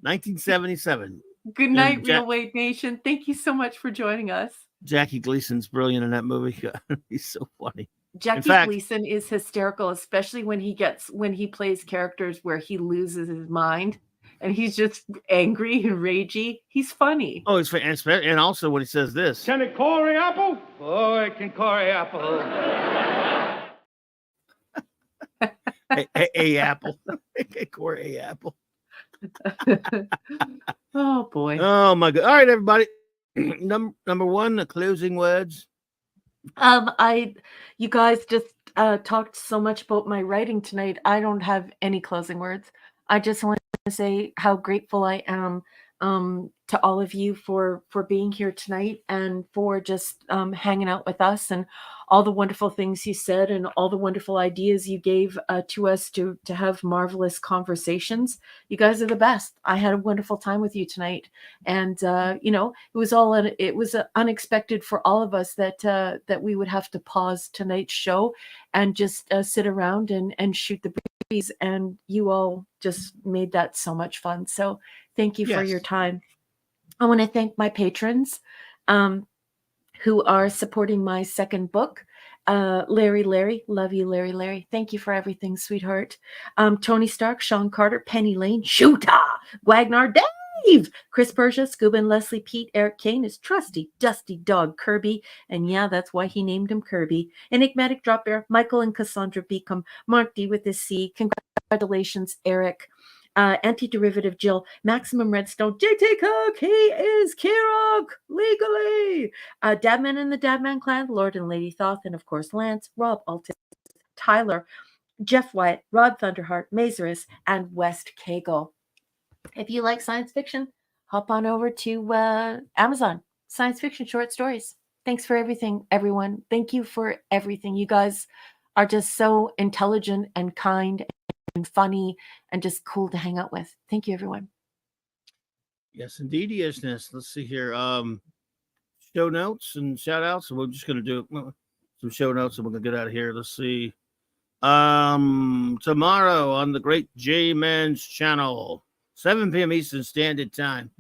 1977. Good night, Real Wade Nation. Thank you so much for joining us. Jackie Gleason's brilliant in that movie. He's so funny. Jackie Gleason is hysterical, especially when he plays characters where he loses his mind and he's just angry and ragey. He's funny. Oh, he's funny. And also when he says this. Can it Corey Apple? Boy, can Corey Apple. A apple. Corey A apple. Oh boy. Oh my God. All right, everybody. Number one, the closing words. You guys just talked so much about my writing tonight. I don't have any closing words. I just want to say how grateful I am to all of you for being here tonight and for just hanging out with us and all the wonderful things you said and all the wonderful ideas you gave to us to have marvelous conversations. You guys are the best. I had a wonderful time with you tonight, and it was unexpected for all of us that we would have to pause tonight's show and just sit around and shoot the breeze, and you all just made that so much fun. So thank you for your time. I want to thank my patrons who are supporting my second book. Larry, love you, Larry. Thank you for everything, sweetheart. Tony Stark, Sean Carter, Penny Lane, Shoota, Wagner, Dave, Chris Persia, Scuba and Leslie, Pete, Eric Kane, his trusty, dusty dog, Kirby. And yeah, that's why he named him Kirby. Enigmatic Drop Bear, Michael and Cassandra Beacom, Mark D with his C. Congratulations, Eric. Anti-derivative Jill, Maximum Redstone, JT Cook, he is Kirok, legally. Dabman and the Dabman clan, Lord and Lady Thoth, and of course Lance, Rob Altis, Tyler, Jeff Wyatt, Rod Thunderheart, Mazarus, and West Kegel. If you like science fiction, hop on over to Amazon, science fiction short stories. Thanks for everything, everyone. Thank you for everything. You guys are just so intelligent and kind and funny and just cool to hang out with. Thank you, everyone. Yes, indeed. Yesness. Let's see here. Show notes and shout outs. So we're just going to do some show notes and we're going to get out of here. Let's see. Tomorrow on the Great J-Man's channel, 7 p.m. Eastern Standard Time.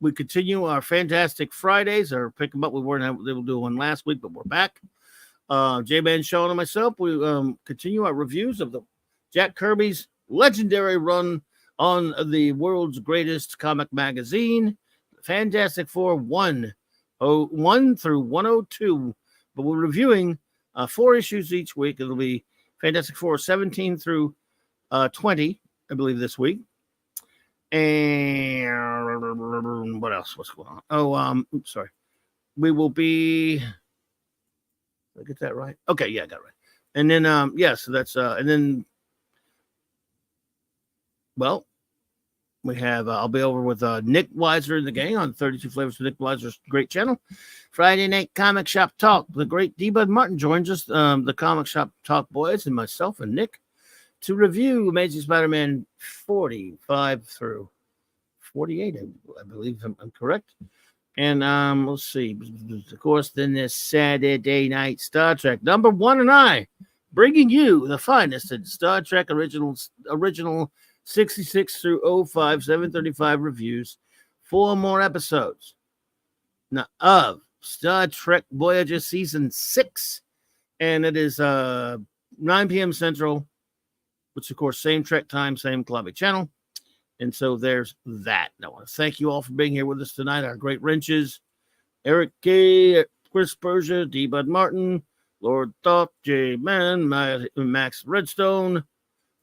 We continue our Fantastic Fridays or pick them up. We weren't able to do one last week, but we're back. J-Man, Sean, and myself, we continue our reviews of the Jack Kirby's legendary run on the world's greatest comic magazine, Fantastic Four 101 through 102. But we're reviewing 4 issues each week. It'll be Fantastic Four 17 through 20, I believe, this week. And what else? What's going on? Oh, sorry. We will be. Did I get that right? Okay, yeah, I got it right. And then, so that's, and then, well, we have, I'll be over with Nick Weiser and the gang on 32 Flavors for Nick Weiser's great channel. Friday Night Comic Shop Talk. The great D-Bud Martin joins us, the Comic Shop Talk boys, and myself and Nick, to review Amazing Spider-Man 45 through 48, I believe I'm correct. And let's see. Of course, then this Saturday night Star Trek number 1 and I, bringing you the finest in Star Trek original 66 through 05, 735 reviews, 4 more episodes now of Star Trek Voyager Season 6. And it is 9 p.m. Central, which, of course, same Trek time, same Clubby channel. And so there's that. I want to thank you all for being here with us tonight. Our great wrenches, Eric K., Chris Persia, D. Bud Martin, Lord Thought, J. Man, Max Redstone,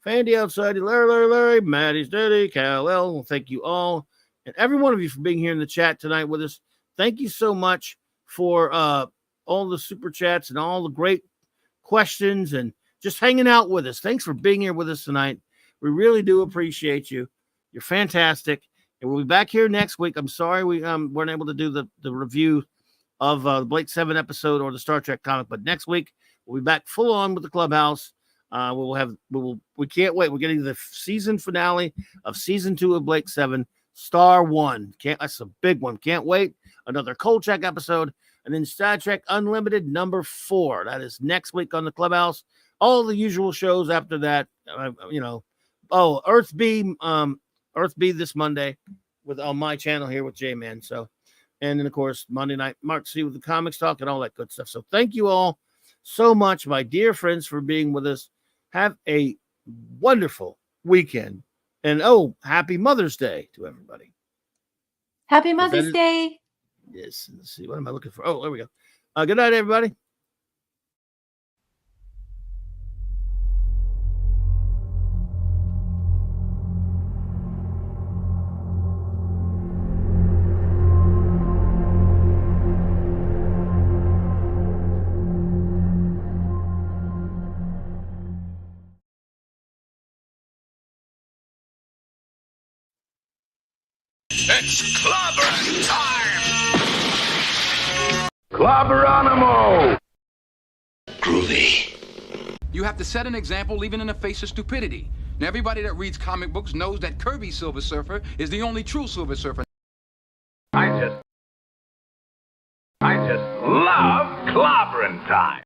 Fandy Outside, Larry, Maddie's Daddy, Cal L. Thank you all. And every one of you for being here in the chat tonight with us. Thank you so much for all the super chats and all the great questions and just hanging out with us. Thanks for being here with us tonight. We really do appreciate you. You're fantastic. And we'll be back here next week. I'm sorry we weren't able to do the review of the Blake 7 episode or the Star Trek comic, but next week we'll be back full on with the Clubhouse. We can't wait. We're getting the season finale of season 2 of Blake 7, Star 1. That's a big one. Can't wait. Another Kolchak episode. And then Star Trek Unlimited number 4. That is next week on the Clubhouse. All the usual shows after that, Earth B this Monday on my channel here with J-Man. So, and then of course Monday night Mark C with the comics talk and all that good stuff. So thank you all so much, my dear friends, for being with us. Have a wonderful weekend, and happy Mother's Day to everybody. Happy Mother's Day. Yes. Let's see. What am I looking for? Oh, there we go. Good night, everybody. It's clobbering time! Clobber Animo! Groovy. You have to set an example, leaving in the face of stupidity. Now, everybody that reads comic books knows that Kirby's Silver Surfer is the only true Silver Surfer. I just love clobbering time.